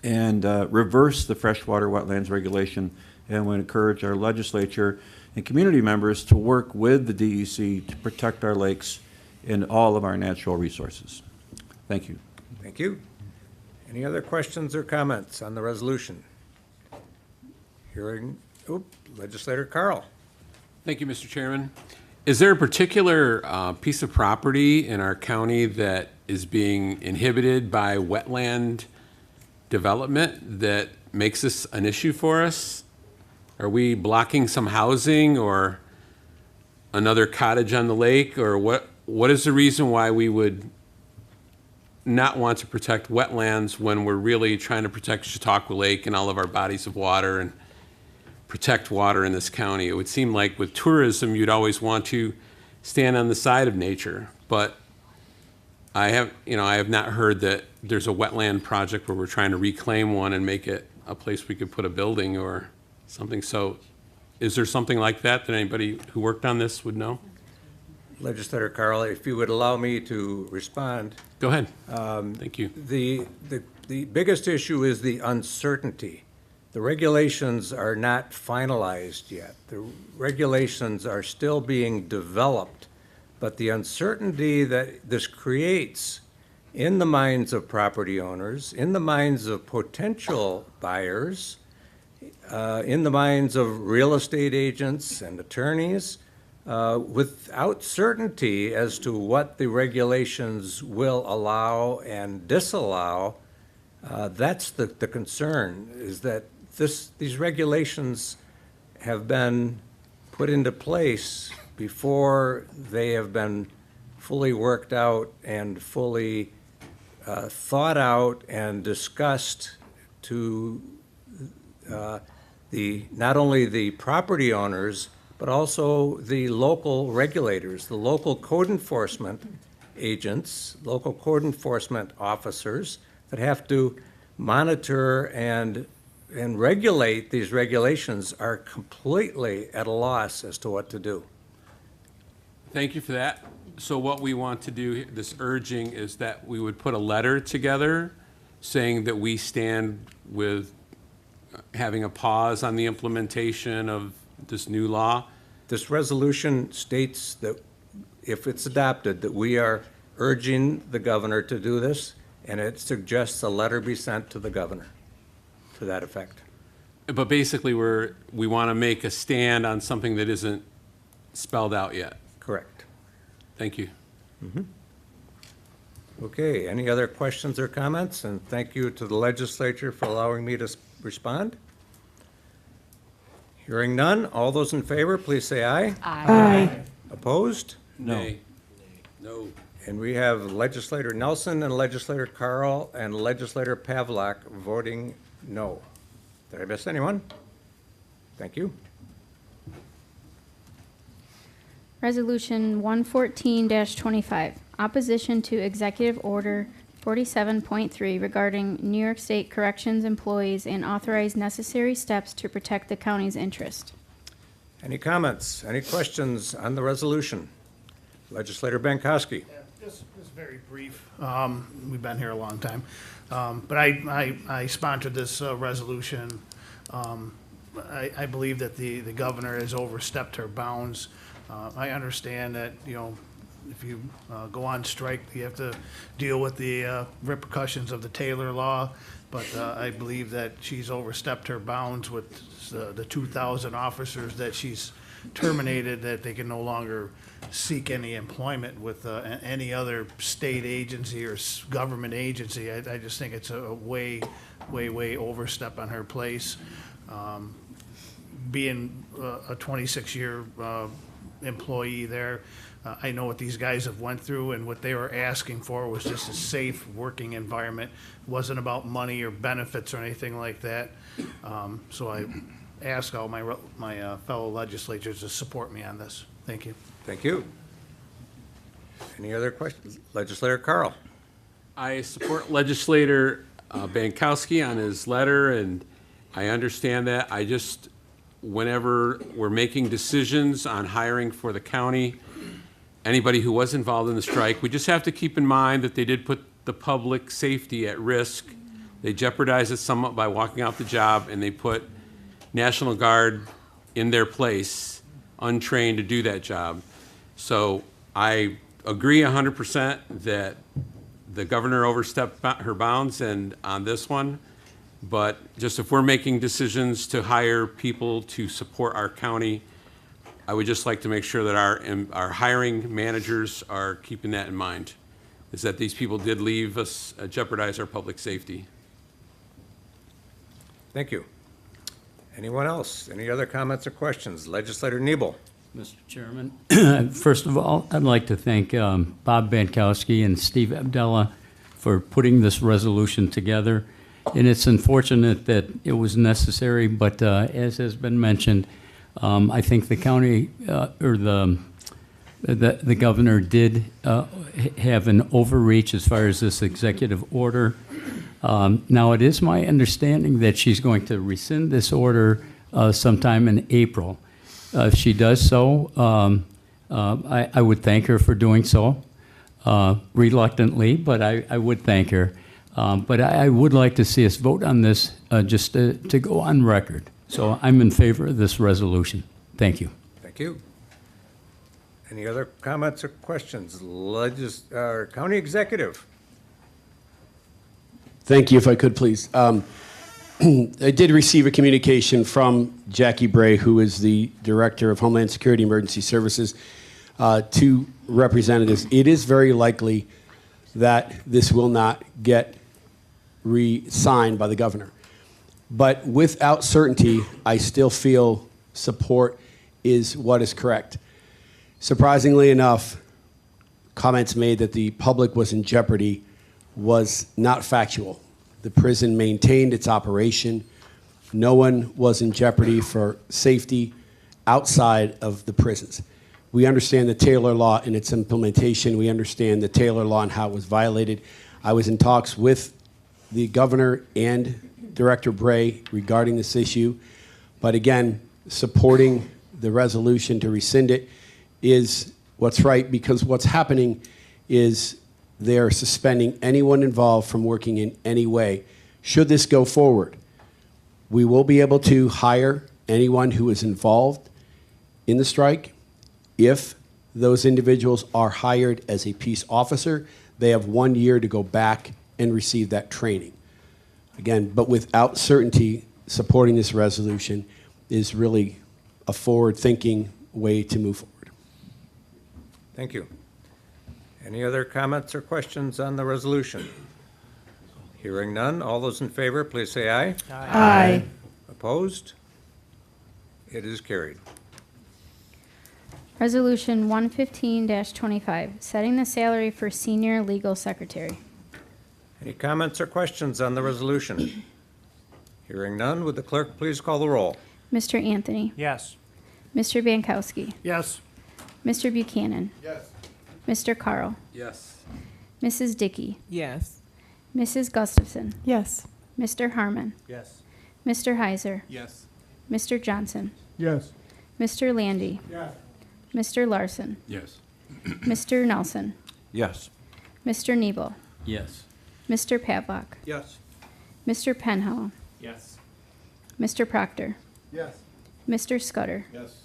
and reverse the freshwater wetlands regulation, and would encourage our legislature and community members to work with the DEC to protect our lakes and all of our natural resources. Thank you. Thank you. Any other questions or comments on the resolution? Hearing, Legislator Carl. Thank you, Mr. Chairman. Is there a particular piece of property in our county that is being inhibited by wetland development that makes this an issue for us? Are we blocking some housing or another cottage on the lake, or what is the reason why we would not want to protect wetlands when we're really trying to protect Chautauqua Lake and all of our bodies of water and protect water in this county? It would seem like with tourism, you'd always want to stand on the side of nature, but I have not heard that there's a wetland project where we're trying to reclaim one and make it a place we could put a building or something. So is there something like that that anybody who worked on this would know? Legislator Carl, if you would allow me to respond. Go ahead. Thank you. The biggest issue is the uncertainty. The regulations are not finalized yet. The regulations are still being developed, but the uncertainty that this creates in the minds of property owners, in the minds of potential buyers, in the minds of real estate agents and attorneys, without certainty as to what the regulations will allow and disallow, that's the concern, is that these regulations have been put into place before they have been fully worked out and fully thought out and discussed to not only the property owners, but also the local regulators, the local code enforcement agents, local code enforcement officers that have to monitor and regulate these regulations are completely at a loss as to what to do. Thank you for that. So what we want to do, this urging, is that we would put a letter together saying that we stand with having a pause on the implementation of this new law. This resolution states that if it's adopted, that we are urging the governor to do this, and it suggests a letter be sent to the governor to that effect. But basically, we want to make a stand on something that isn't spelled out yet. Correct. Thank you. Okay, any other questions or comments? And thank you to the legislature for allowing me to respond. Hearing none, all those in favor, please say aye. Aye. Opposed? Nay. No. And we have Legislator Nelson and Legislator Carl and Legislator Pavlak voting no. Did I miss anyone? Thank you. Resolution 114-25, opposition to Executive Order 47.3 regarding New York State Corrections employees and authorize necessary steps to protect the county's interest. Any comments, any questions on the resolution? Legislator Bankowski. Just very brief. We've been here a long time. But I sponsored this resolution. I believe that the governor has overstepped her bounds. I understand that, if you go on strike, you have to deal with the repercussions of the Taylor Law, but I believe that she's overstepped her bounds with the 2,000 officers that she's terminated, that they can no longer seek any employment with any other state agency or government agency. I just think it's a way overstep on her place. Being a 26-year employee there, I know what these guys have went through, and what they were asking for was just a safe working environment. It wasn't about money or benefits or anything like that. So I ask all my fellow legislators to support me on this. Thank you. Thank you. Any other questions? Legislator Carl. I support Legislator Bankowski on his letter, and I understand that. I just, whenever we're making decisions on hiring for the county, anybody who was involved in the strike. We just have to keep in mind that they did put the public safety at risk. They jeopardized it somewhat by walking off the job, and they put National Guard in their place, untrained to do that job. So I agree 100% that the governor overstepped her bounds and on this one, but just if we're making decisions to hire people to support our county, I would just like to make sure that our hiring managers are keeping that in mind, is that these people did leave us, jeopardize our public safety. Thank you. Anyone else? Any other comments or questions? Legislator Nebel. Mr. Chairman, first of all, I'd like to thank Bob Bankowski and Steve Abdallah for putting this resolution together. And it's unfortunate that it was necessary, but as has been mentioned, I think the county or the governor did have an overreach as far as this executive order. Now, it is my understanding that she's going to rescind this order sometime in April. If she does so, I would thank her for doing so, reluctantly, but I would thank her. But I would like to see us vote on this just to go on record. So I'm in favor of this resolution. Thank you. Thank you. Any other comments or questions? County Executive. Thank you, if I could, please. I did receive a communication from Jackie Bray, who is the Director of Homeland Security Emergency Services, to representatives. It is very likely that this will not get re-signed by the governor. But without certainty, I still feel support is what is correct. Surprisingly enough, comments made that the public was in jeopardy was not factual. The prison maintained its operation. No one was in jeopardy for safety outside of the prisons. We understand the Taylor Law and its implementation. We understand the Taylor Law and how it was violated. I was in talks with the governor and Director Bray regarding this issue. But again, supporting the resolution to rescind it is what's right, because what's happening is they're suspending anyone involved from working in any way. Should this go forward, we will be able to hire anyone who is involved in the strike. If those individuals are hired as a peace officer, they have 1 year to go back and receive that training. Again, but without certainty, supporting this resolution is really a forward-thinking way to move forward. Thank you. Any other comments or questions on the resolution? Hearing none, all those in favor, please say aye. Aye. Opposed? It is carried. Resolution 115-25, setting the salary for senior legal secretary. Any comments or questions on the resolution? Hearing none, would the clerk please call the roll? Mr. Anthony. Yes. Mr. Bankowski. Yes. Mr. Buchanan. Yes. Mr. Carl. Yes. Mrs. Dickey. Yes. Mrs. Gustafson. Yes. Mr. Harmon. Yes. Mr. Heiser. Yes. Mr. Johnson. Yes. Mr. Landy. Yes. Mr. Larson. Yes. Mr. Nelson. Yes. Mr. Nebel. Yes. Mr. Pavlock. Yes. Mr. Penhallow. Yes. Mr. Proctor. Yes. Mr. Scudder. Yes.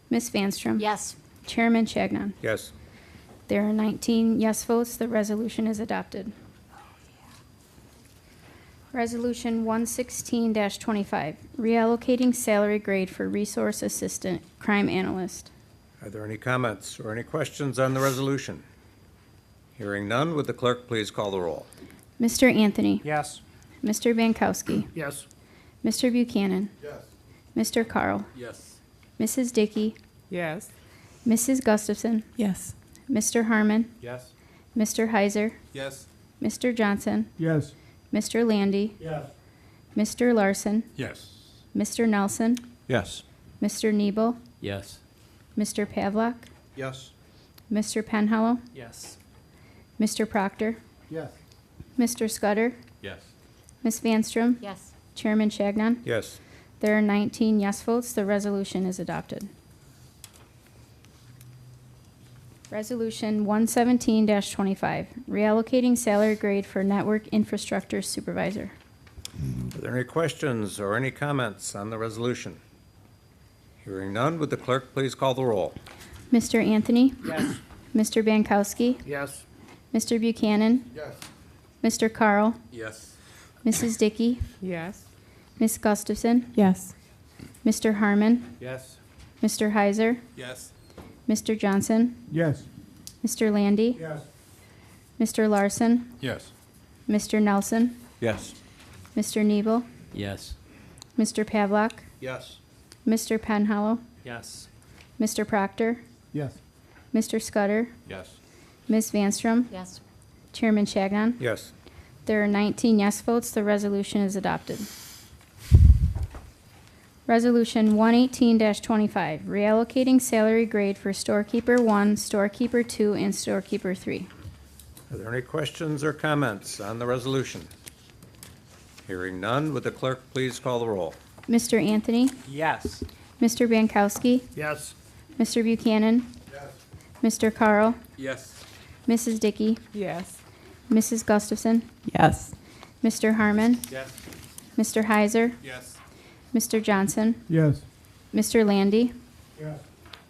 Ms. Vanstrom. Yes. Chairman Chagnon. Yes. There are 19 yes votes. The resolution is adopted. Resolution 116-25, reallocating salary grade for resource assistant crime analyst. Are there any comments or any questions on the resolution? Hearing none, would the clerk please call the roll? Mr. Anthony. Yes. Mr. Bankowski. Yes. Mr. Buchanan. Yes. Mr. Carl. Yes. Mrs. Dickey. Yes. Mrs. Gustafson. Yes. Mr. Harmon. Yes. Mr. Heiser. Yes. Mr. Johnson. Yes. Mr. Landy. Yes. Mr. Larson. Yes. Mr. Nelson. Yes. Mr. Nebel. Yes. Mr. Pavlock. Yes. Mr. Penhallow. Yes. Mr. Proctor. Yes. Mr. Scudder. Yes. Ms. Vanstrom. Yes. Chairman Chagnon. Yes. There are 19 yes votes. The resolution is adopted. Resolution 117-25, reallocating salary grade for network infrastructure supervisor. Are there any questions or any comments on the resolution? Hearing none, would the clerk please call the roll? Mr. Anthony? Yes. Mr. Bankowski? Yes. Mr. Buchanan? Yes. Mr. Carl? Yes. Mrs. Dickey? Yes. Ms. Gustafson? Yes. Mr. Harmon? Yes. Mr. Heiser? Yes. Mr. Johnson? Yes. Mr. Landy? Yes. Mr. Larson? Yes. Mr. Nelson? Yes. Mr. Nebel? Yes. Mr. Pavlock? Yes. Mr. Penhallow? Yes. Mr. Proctor? Yes. Mr. Scudder? Yes. Ms. Vanstrom? Yes. Chairman Chagnon? Yes. There are 19 yes votes. The resolution is adopted. Resolution 118-25, reallocating salary grade for storekeeper 1, storekeeper 2, and storekeeper 3. Are there any questions or comments on the resolution? Hearing none, would the clerk please call the roll? Mr. Anthony? Yes. Mr. Bankowski? Yes. Mr. Buchanan? Yes. Mr. Carl? Yes. Mrs. Dickey? Yes. Mrs. Gustafson? Yes. Mr. Harmon? Yes. Mr. Heiser? Yes. Mr. Johnson? Yes. Mr. Landy? Yes.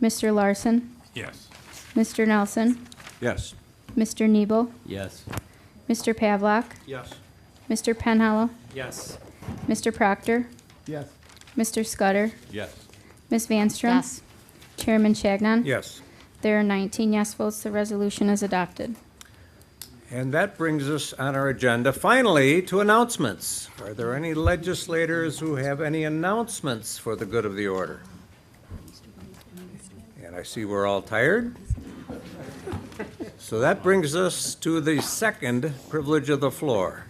Mr. Larson? Yes. Mr. Nelson? Yes. Mr. Nebel? Yes. Mr. Pavlock? Yes. Mr. Penhallow? Yes. Mr. Proctor? Yes. Mr. Scudder? Yes. Ms. Vanstrom? Yes. Chairman Chagnon? Yes. There are 19 yes votes. The resolution is adopted. And that brings us on our agenda finally to announcements. Are there any legislators who have any announcements for the good of the order? And I see we're all tired. So that brings us to the second privilege of the floor.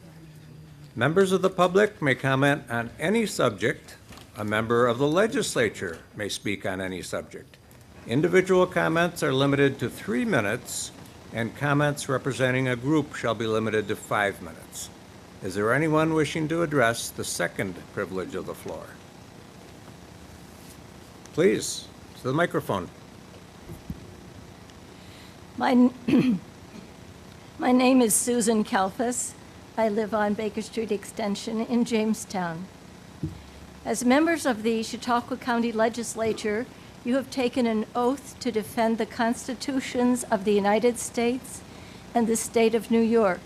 Members of the public may comment on any subject. A member of the legislature may speak on any subject. Individual comments are limited to 3 minutes, and comments representing a group shall be limited to 5 minutes. Is there anyone wishing to address the second privilege of the floor? Please, to the microphone. My name is Susan Kalfas. I live on Baker Street Extension in Jamestown. As members of the Chautauqua County Legislature, you have taken an oath to defend the constitutions of the United States and the state of New York.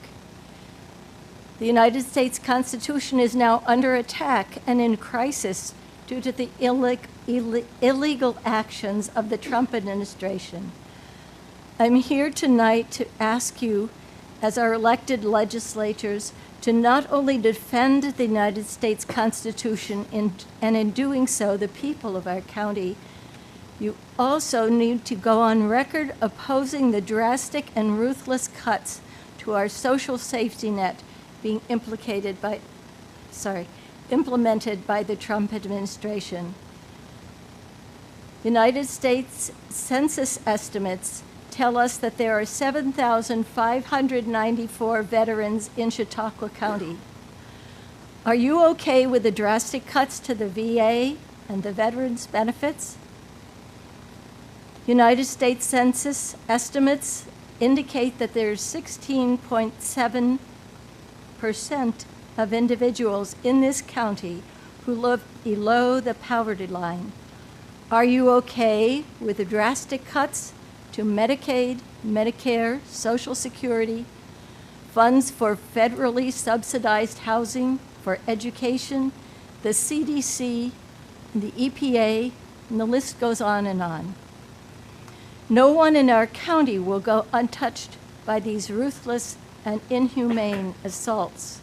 The United States Constitution is now under attack and in crisis due to the illegal actions of the Trump administration. I'm here tonight to ask you, as our elected legislators, to not only defend the United States Constitution and in doing so, the people of our county, you also need to go on record opposing the drastic and ruthless cuts to our social safety net being implemented by the Trump administration. United States Census estimates tell us that there are 7,594 veterans in Chautauqua County. Are you okay with the drastic cuts to the VA and the veterans' benefits? United States Census estimates indicate that there's 16.7% of individuals in this county who live below the poverty line. Are you okay with the drastic cuts to Medicaid, Medicare, Social Security, funds for federally subsidized housing, for education, the CDC, the EPA, and the list goes on and on? No one in our county will go untouched by these ruthless and inhumane assaults.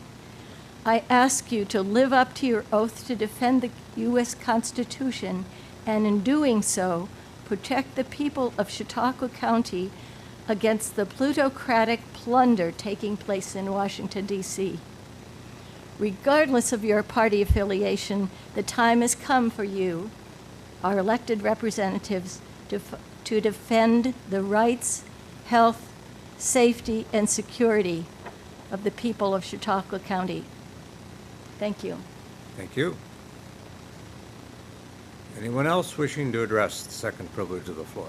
I ask you to live up to your oath to defend the U.S. Constitution, and in doing so, protect the people of Chautauqua County against the plutocratic plunder taking place in Washington, D.C. Regardless of your party affiliation, the time has come for you, our elected representatives, to defend the rights, health, safety, and security of the people of Chautauqua County. Thank you. Thank you. Anyone else wishing to address the second privilege of the floor?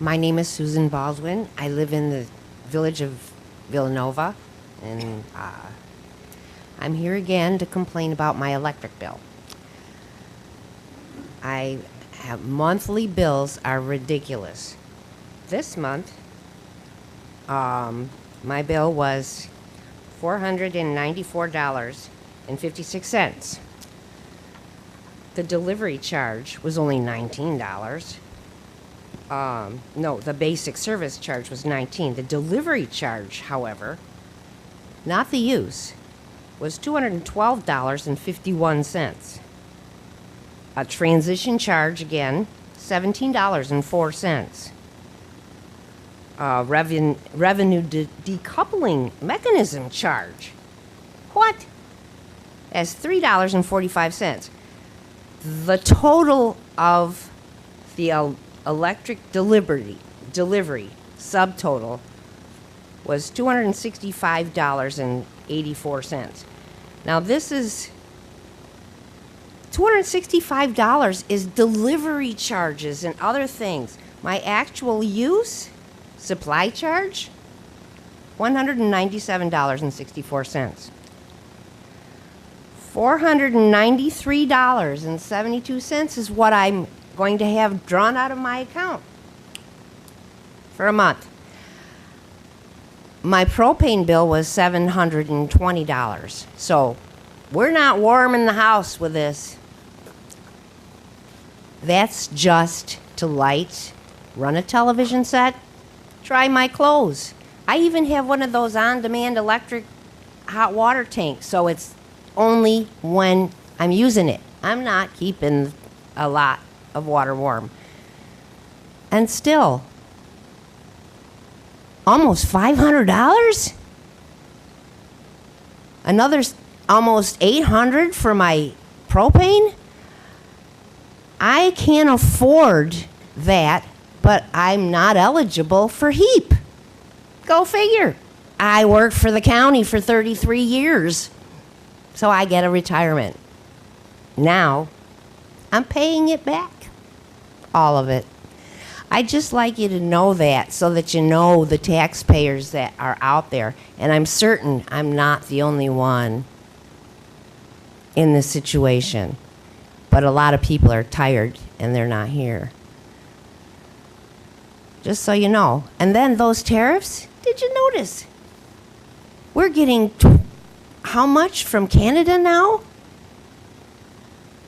My name is Susan Baldwin. I live in the village of Villanova, and I'm here again to complain about my electric bill. Monthly bills are ridiculous. This month, my bill was $494.56. The delivery charge was only $19. No, the basic service charge was $19. The delivery charge, however, not the use, was $212.51. A transition charge, again, $17.04. Revenue decoupling mechanism charge. What? That's $3.45. The total of the electric delivery subtotal was $265.84. Now this is $265 is delivery charges and other things. My actual use, supply charge, $197.64. $493.72 is what I'm going to have drawn out of my account for a month. My propane bill was $720. So we're not warm in the house with this. That's just to light, run a television set, dry my clothes. I even have one of those on-demand electric hot water tanks, so it's only when I'm using it. I'm not keeping a lot of water warm. And still, almost $500? Another almost $800 for my propane? I can't afford that, but I'm not eligible for HEAP. Go figure. I worked for the county for 33 years, so I get a retirement. Now, I'm paying it back, all of it. I'd just like you to know that so that you know the taxpayers that are out there. And I'm certain I'm not the only one in this situation. But a lot of people are tired and they're not here. Just so you know. And then those tariffs, did you notice? We're getting how much from Canada now?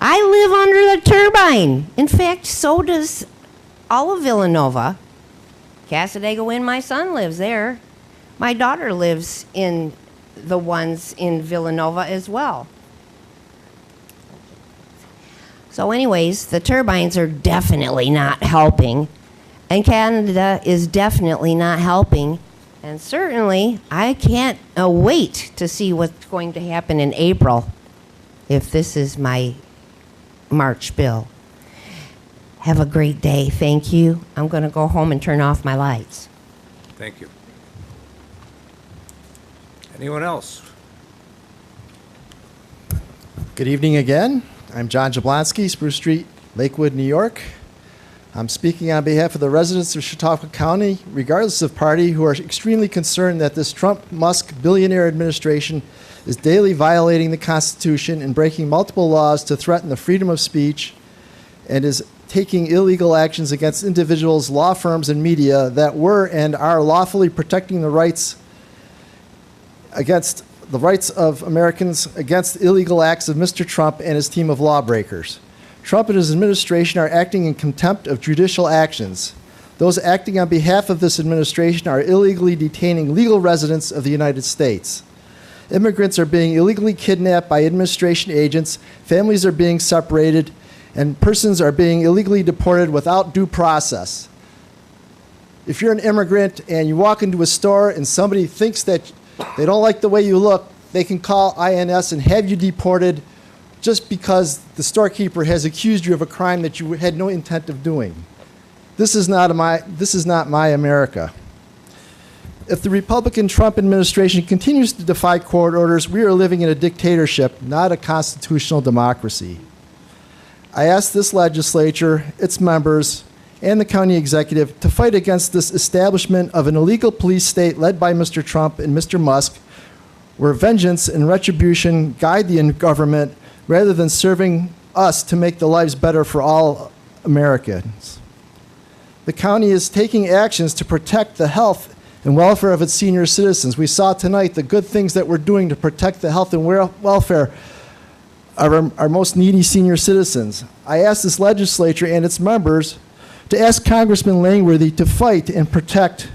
I live under the turbine. In fact, so does all of Villanova. Cassadaga Wind, my son lives there. My daughter lives in the ones in Villanova as well. So anyways, the turbines are definitely not helping. And Canada is definitely not helping. And certainly, I can't wait to see what's going to happen in April if this is my March bill. Have a great day. Thank you. I'm going to go home and turn off my lights. Thank you. Anyone else? Good evening again. I'm John Jablonski, Spruce Street, Lakewood, New York. I'm speaking on behalf of the residents of Chautauqua County, regardless of party, who are extremely concerned that this Trump-Musk billionaire administration is daily violating the Constitution and breaking multiple laws to threaten the freedom of speech and is taking illegal actions against individuals, law firms, and media that were and are lawfully protecting the rights of Americans against illegal acts of Mr. Trump and his team of lawbreakers. Trump and his administration are acting in contempt of judicial actions. Those acting on behalf of this administration are illegally detaining legal residents of the United States. Immigrants are being illegally kidnapped by administration agents, families are being separated, and persons are being illegally deported without due process. If you're an immigrant and you walk into a store and somebody thinks that they don't like the way you look, they can call INS and have you deported just because the storekeeper has accused you of a crime that you had no intent of doing. This is not my America. If the Republican Trump administration continues to defy court orders, we are living in a dictatorship, not a constitutional democracy. I ask this legislature, its members, and the county executive to fight against this establishment of an illegal police state led by Mr. Trump and Mr. Musk, where vengeance and retribution guide the government rather than serving us to make the lives better for all Americans. The county is taking actions to protect the health and welfare of its senior citizens. We saw tonight the good things that we're doing to protect the health and welfare of our most needy senior citizens. I ask this legislature and its members to ask Congressman Langworthy to fight and protect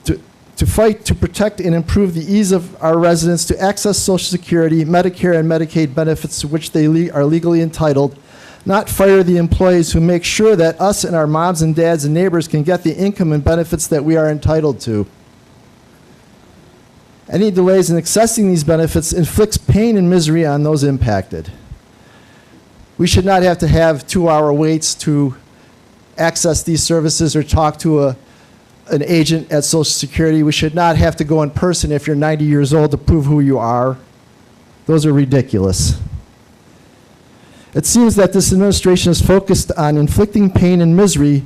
to protect and improve the ease of our residents to access Social Security, Medicare, and Medicaid benefits to which they are legally entitled, not fire the employees who make sure that us and our moms and dads and neighbors can get the income and benefits that we are entitled to. Any delays in accessing these benefits inflicts pain and misery on those impacted. We should not have to have 2-hour waits to access these services or talk to an agent at Social Security. We should not have to go in person if you're 90 years old to prove who you are. Those are ridiculous. It seems that this administration is focused on inflicting pain and misery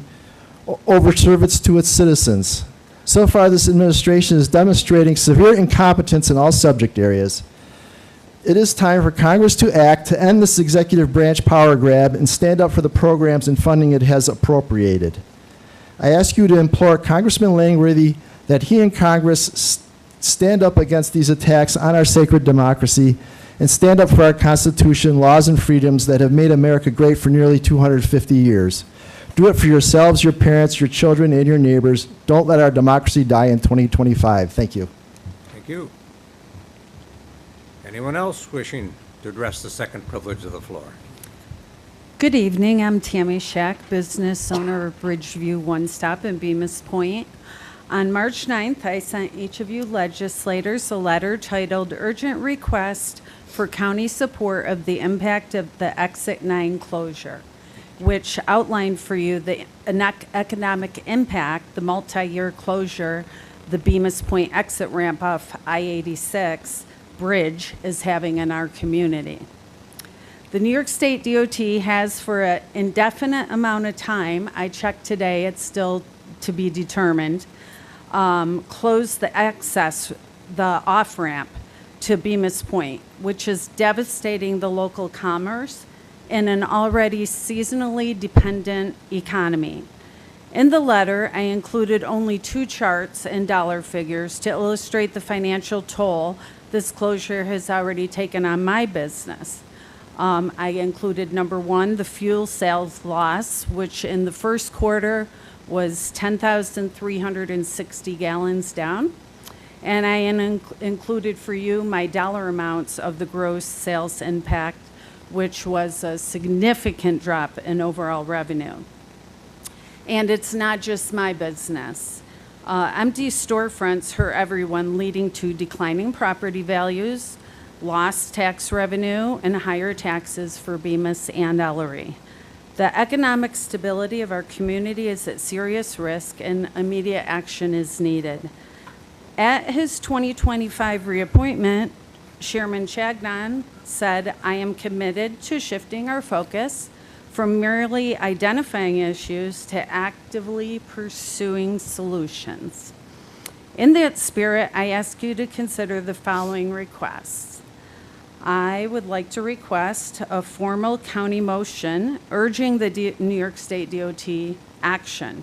over service to its citizens. So far, this administration is demonstrating severe incompetence in all subject areas. It is time for Congress to act to end this executive branch power grab and stand up for the programs and funding it has appropriated. I ask you to implore Congressman Langworthy that he and Congress stand up against these attacks on our sacred democracy and stand up for our Constitution, laws, and freedoms that have made America great for nearly 250 years. Do it for yourselves, your parents, your children, and your neighbors. Don't let our democracy die in 2025. Thank you. Thank you. Anyone else wishing to address the second privilege of the floor? Good evening. I'm Tammy Shack, business owner of Bridgeview One Stop in Bemis Point. On March 9th, I sent each of you legislators a letter titled Urgent Request for County Support of the Impact of the Exit 9 Closure, which outlined for you the economic impact the multi-year closure the Bemis Point exit ramp off I-86 bridge is having in our community. The New York State DOT has for an indefinite amount of time, I checked today, it's still to be determined, closed the access, the off-ramp to Bemis Point, which is devastating the local commerce in an already seasonally dependent economy. In the letter, I included only 2 charts and dollar figures to illustrate the financial toll this closure has already taken on my business. I included number 1, the fuel sales loss, which in the first quarter was 10,360 gallons down. And I included for you my dollar amounts of the gross sales impact, which was a significant drop in overall revenue. And it's not just my business. Empty storefronts hurt everyone, leading to declining property values, lost tax revenue, and higher taxes for Bemis and Ellery. The economic stability of our community is at serious risk, and immediate action is needed. At his 2025 reappointment, Chairman Chagnon said, "I am committed to shifting our focus from merely identifying issues to actively pursuing solutions." In that spirit, I ask you to consider the following requests. I would like to request a formal county motion urging the New York State DOT action.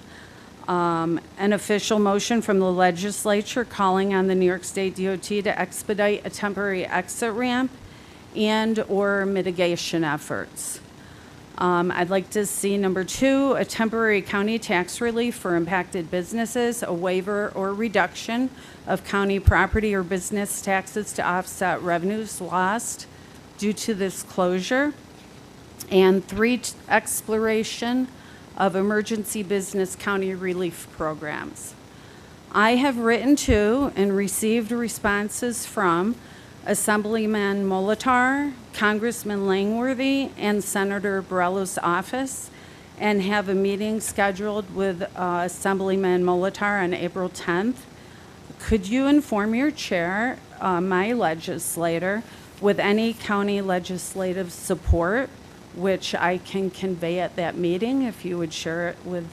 An official motion from the legislature calling on the New York State DOT to expedite a temporary exit ramp and/or mitigation efforts. I'd like to see number 2, a temporary county tax relief for impacted businesses, a waiver or reduction of county property or business taxes to offset revenues lost due to this closure. And 3, exploration of emergency business county relief programs. I have written to and received responses from Assemblyman Molitor, Congressman Langworthy, and Senator Borrello's office, and have a meeting scheduled with Assemblyman Molitor on April 10th. Could you inform your chair, my legislator, with any county legislative support which I can convey at that meeting if you would share it with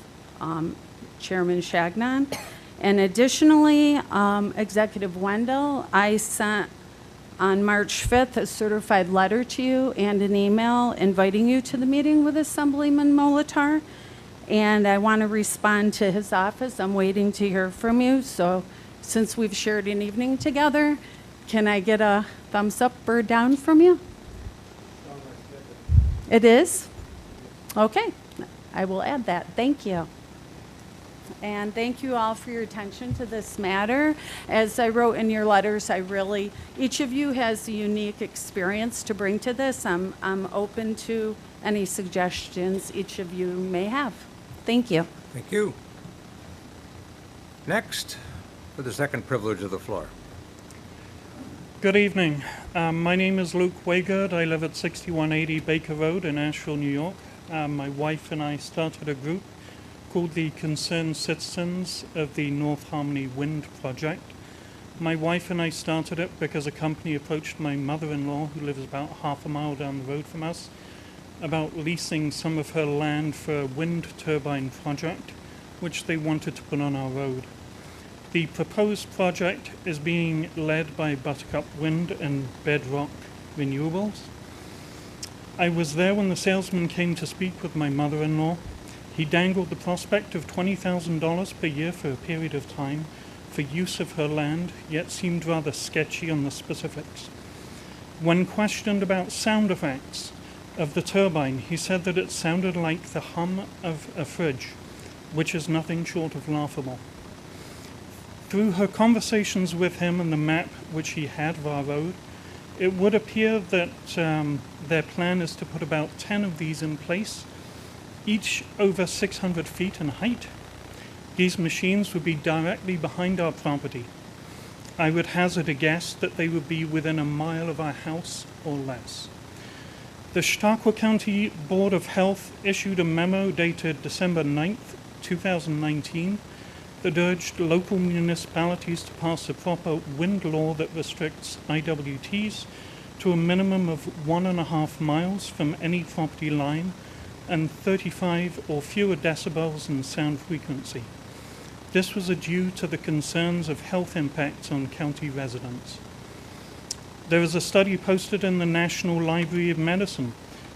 Chairman Shagnon. And additionally, Executive Wendel, I sent on March 5th a certified letter to you and an email inviting you to the meeting with Assemblyman Molitor. And I want to respond to his office. I'm waiting to hear from you. So since we've shared an evening together, can I get a thumbs up or down from you? It is? Okay. I will add that. Thank you. And thank you all for your attention to this matter. As I wrote in your letters, each of you has a unique experience to bring to this. I'm open to any suggestions each of you may have. Thank you. Thank you. Next, for the second privilege of the floor. Good evening. My name is Luke Waygard. I live at 6180 Baker Road in Asheville, New York. My wife and I started a group called the Concerned Citizens of the North Harmony Wind Project. My wife and I started it because a company approached my mother-in-law, who lives about half a mile down the road from us, about leasing some of her land for a wind turbine project, which they wanted to put on our road. The proposed project is being led by Buttercup Wind and Bedrock Renewables. I was there when the salesman came to speak with my mother-in-law. He dangled the prospect of $20,000 per year for a period of time for use of her land, yet seemed rather sketchy on the specifics. When questioned about sound effects of the turbine, he said that it sounded like the hum of a fridge, which is nothing short of laughable. Through her conversations with him and the map which he had of our road, it would appear that their plan is to put about 10 of these in place, each over 600 feet in height. These machines would be directly behind our property. I would hazard a guess that they would be within a mile of our house or less. The Chautauqua County Board of Health issued a memo dated December 9th, 2019, that urged local municipalities to pass a proper wind law that restricts IWTs to a minimum of 1.5 miles from any property line and 35 or fewer decibels in sound frequency. This was due to the concerns of health impacts on county residents. There is a study posted in the National Library of Medicine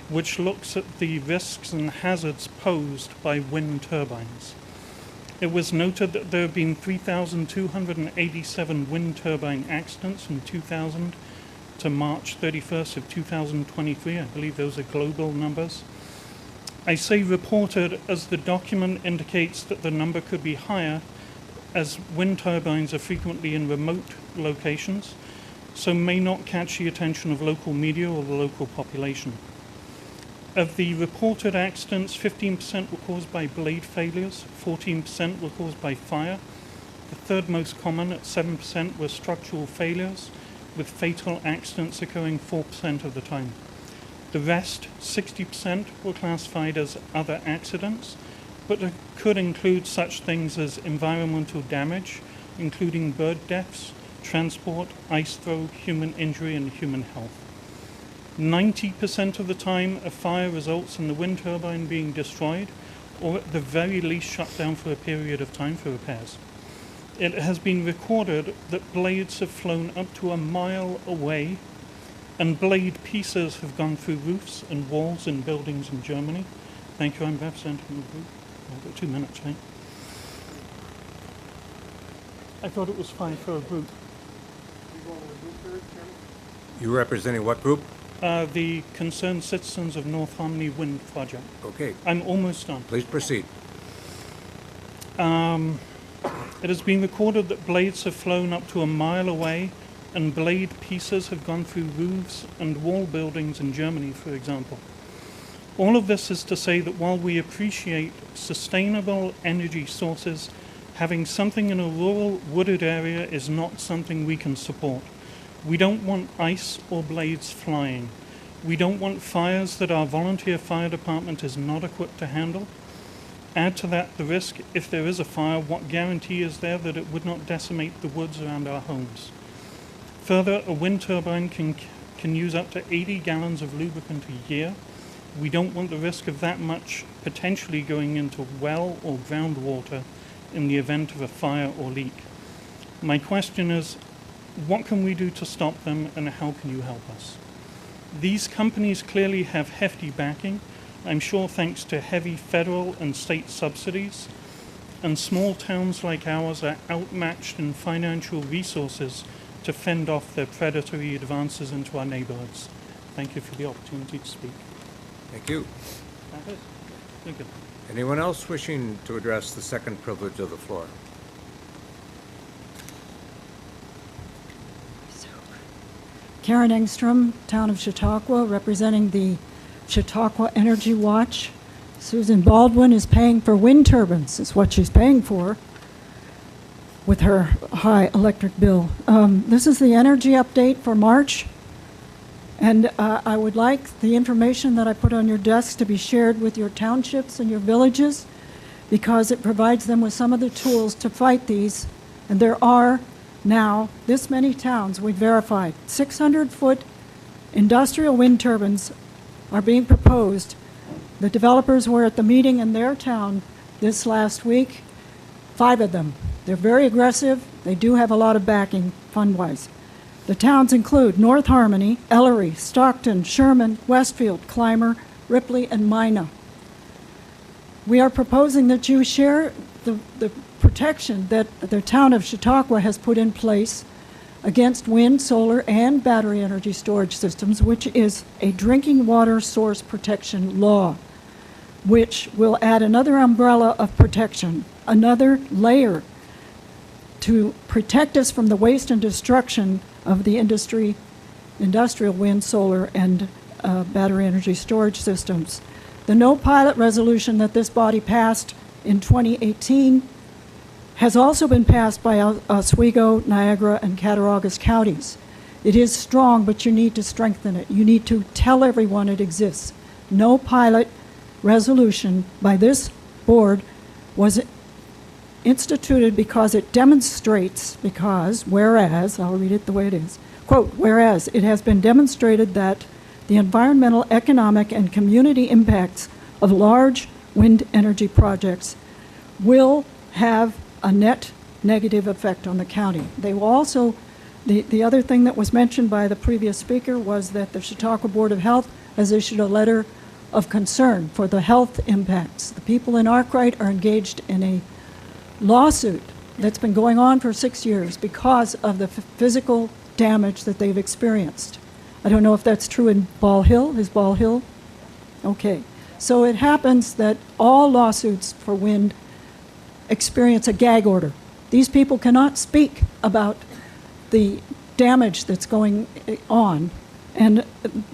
which looks at the risks and hazards posed by wind turbines. It was noted that there have been 3,287 wind turbine accidents from 2000 to March 31st of 2023. I believe those are global numbers. I say reported as the document indicates that the number could be higher, as wind turbines are frequently in remote locations, so may not catch the attention of local media or the local population. Of the reported accidents, 15% were caused by blade failures, 14% were caused by fire. The third most common, at 7%, were structural failures, with fatal accidents occurring 4% of the time. The rest, 60%, were classified as other accidents, but could include such things as environmental damage, including bird deaths, transport, ice throw, human injury, and human health. 90% of the time, a fire results in the wind turbine being destroyed, or at the very least shut down for a period of time for repairs. It has been recorded that blades have flown up to a mile away, and blade pieces have gone through roofs and walls in buildings in Germany. Thank you, I'm representing the group. I've got 2 minutes, right? I thought it was fine for a group. You representing what group? The Concerned Citizens of North Harmony Wind Project. Okay. I'm almost done. Please proceed. It has been recorded that blades have flown up to a mile away, and blade pieces have gone through roofs and wall buildings in Germany, for example. All of this is to say that while we appreciate sustainable energy sources, having something in a rural wooded area is not something we can support. We don't want ice or blades flying. We don't want fires that our volunteer fire department is not equipped to handle. Add to that the risk, if there is a fire, what guarantee is there that it would not decimate the woods around our homes? Further, a wind turbine can use up to 80 gallons of lubricant a year, We don't want the risk of that much potentially going into well or groundwater in the event of a fire or leak. My question is, what can we do to stop them, and how can you help us? These companies clearly have hefty backing, I'm sure thanks to heavy federal and state subsidies, and small towns like ours are outmatched in financial resources to fend off their predatory advances into our neighborhoods. Thank you for the opportunity to speak. Thank you. Thank you. Anyone else wishing to address the second privilege of the floor? Karen Engstrom, Town of Chautauqua, representing the Chautauqua Energy Watch. Susan Baldwin is paying for wind turbines, is what she's paying for with her high electric bill. This is the energy update for March, and I would like the information that I put on your desk to be shared with your townships and your villages, because it provides them with some of the tools to fight these, and there are now this many towns we've verified. 600-foot industrial wind turbines are being proposed. The developers were at the meeting in their town this last week, 5 of them. They're very aggressive. They do have a lot of backing fund-wise. The towns include North Harmony, Ellery, Stockton, Sherman, Westfield, Clymer, Ripley, and Mina. We are proposing that you share the protection that the town of Chautauqua has put in place against wind, solar, and battery energy storage systems, which is a drinking water source protection law, which will add another umbrella of protection, another layer to protect us from the waste and destruction of the industrial wind, solar, and battery energy storage systems. The no pilot resolution that this body passed in 2018 has also been passed by Oswego, Niagara, and Cattaraugus counties. It is strong, but you need to strengthen it. You need to tell everyone it exists. No pilot resolution by this board was instituted because it demonstrates, whereas, I'll read it the way it is, quote, whereas it has been demonstrated that the environmental, economic, and community impacts of large wind energy projects will have a net negative effect on the county. They will also, the other thing that was mentioned by the previous speaker was that the Chautauqua Board of Health has issued a letter of concern for the health impacts. The people in Arkwright are engaged in a lawsuit that's been going on for 6 years because of the physical damage that they've experienced. I don't know if that's true in Ball Hill. Is Ball Hill? Okay. So it happens that all lawsuits for wind experience a gag order. These people cannot speak about the damage that's going on. And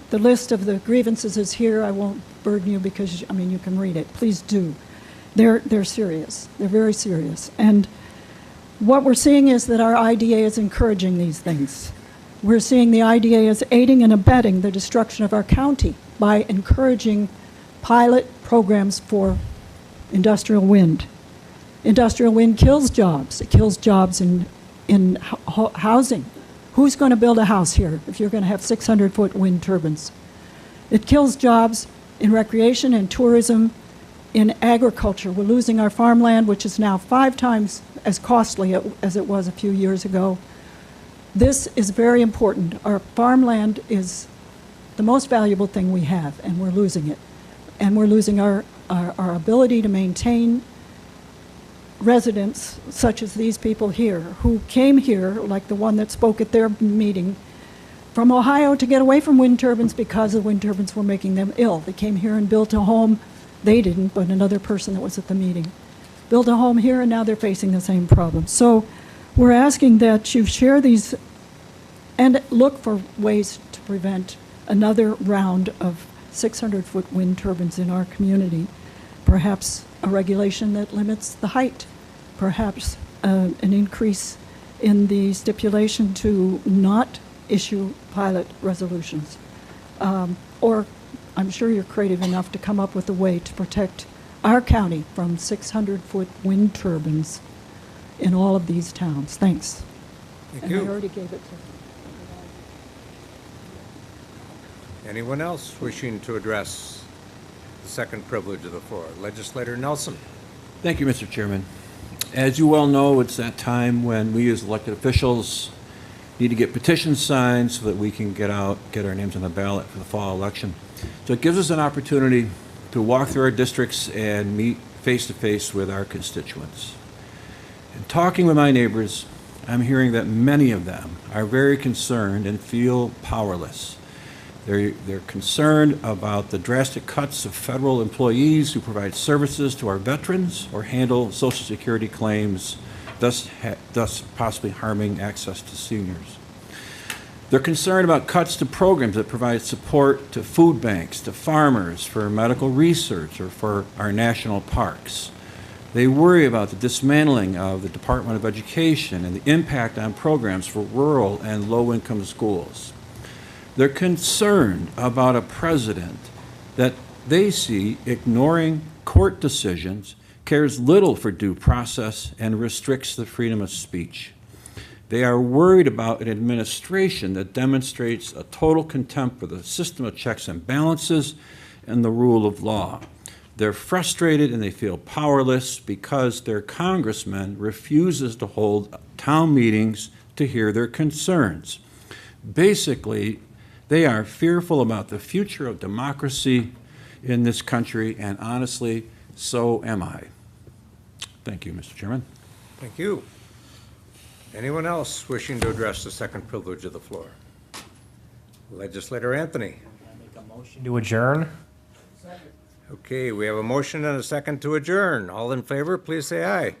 the list of the grievances is here. I won't burden you because, I mean, you can read it. Please do. They're serious. They're very serious. And what we're seeing is that our IDA is encouraging these things. We're seeing the IDA is aiding and abetting the destruction of our county by encouraging pilot programs for industrial wind. Industrial wind kills jobs. It kills jobs in housing. Who's going to build a house here if you're going to have 600-foot wind turbines? It kills jobs in recreation and tourism, in agriculture. We're losing our farmland, which is now 5 times as costly as it was a few years ago. This is very important. Our farmland is the most valuable thing we have, and we're losing it. And we're losing our ability to maintain residents such as these people here who came here, like the one that spoke at their meeting, from Ohio to get away from wind turbines because the wind turbines were making them ill. They came here and built a home. They didn't, but another person that was at the meeting. Built a home here, and now they're facing the same problem. So we're asking that you share these and look for ways to prevent another round of 600-foot wind turbines in our community. Perhaps a regulation that limits the height. Perhaps an increase in the stipulation to not issue pilot resolutions. Or I'm sure you're creative enough to come up with a way to protect our county from 600-foot wind turbines in all of these towns. Thanks. Thank and you. I already gave it to Anyone else wishing to address second privilege of the floor. Legislator Nelson. Thank you, Mr. Chairman. As you well know, it's that time when we as elected officials need to get petitions signed so that we can get our names on the ballot for the fall election. So it gives us an opportunity to walk through our districts and meet face-to-face with our constituents. In talking with my neighbors, I'm hearing that many of them are very concerned and feel powerless. They're concerned about the drastic cuts of federal employees who provide services to our veterans or handle Social Security claims, thus possibly harming access to seniors. They're concerned about cuts to programs that provide support to food banks, to farmers, for medical research, or for our national parks. They worry about the dismantling of the Department of Education and the impact on programs for rural and low-income schools. They're concerned about a president that they see ignoring court decisions, cares little for due process, and restricts the freedom of speech. They are worried about an administration that demonstrates a total contempt for the system of checks and balances and the rule of law. They're frustrated and they feel powerless because their congressman refuses to hold town meetings to hear their concerns. Basically, they are fearful about the future of democracy in this country, and honestly, so am I. Thank you, Mr. Chairman. Thank you. Anyone else wishing to address the second privilege of the floor? Legislator Anthony. Make a motion to adjourn. Okay, we have a motion and a second to adjourn. All in favor, please say aye.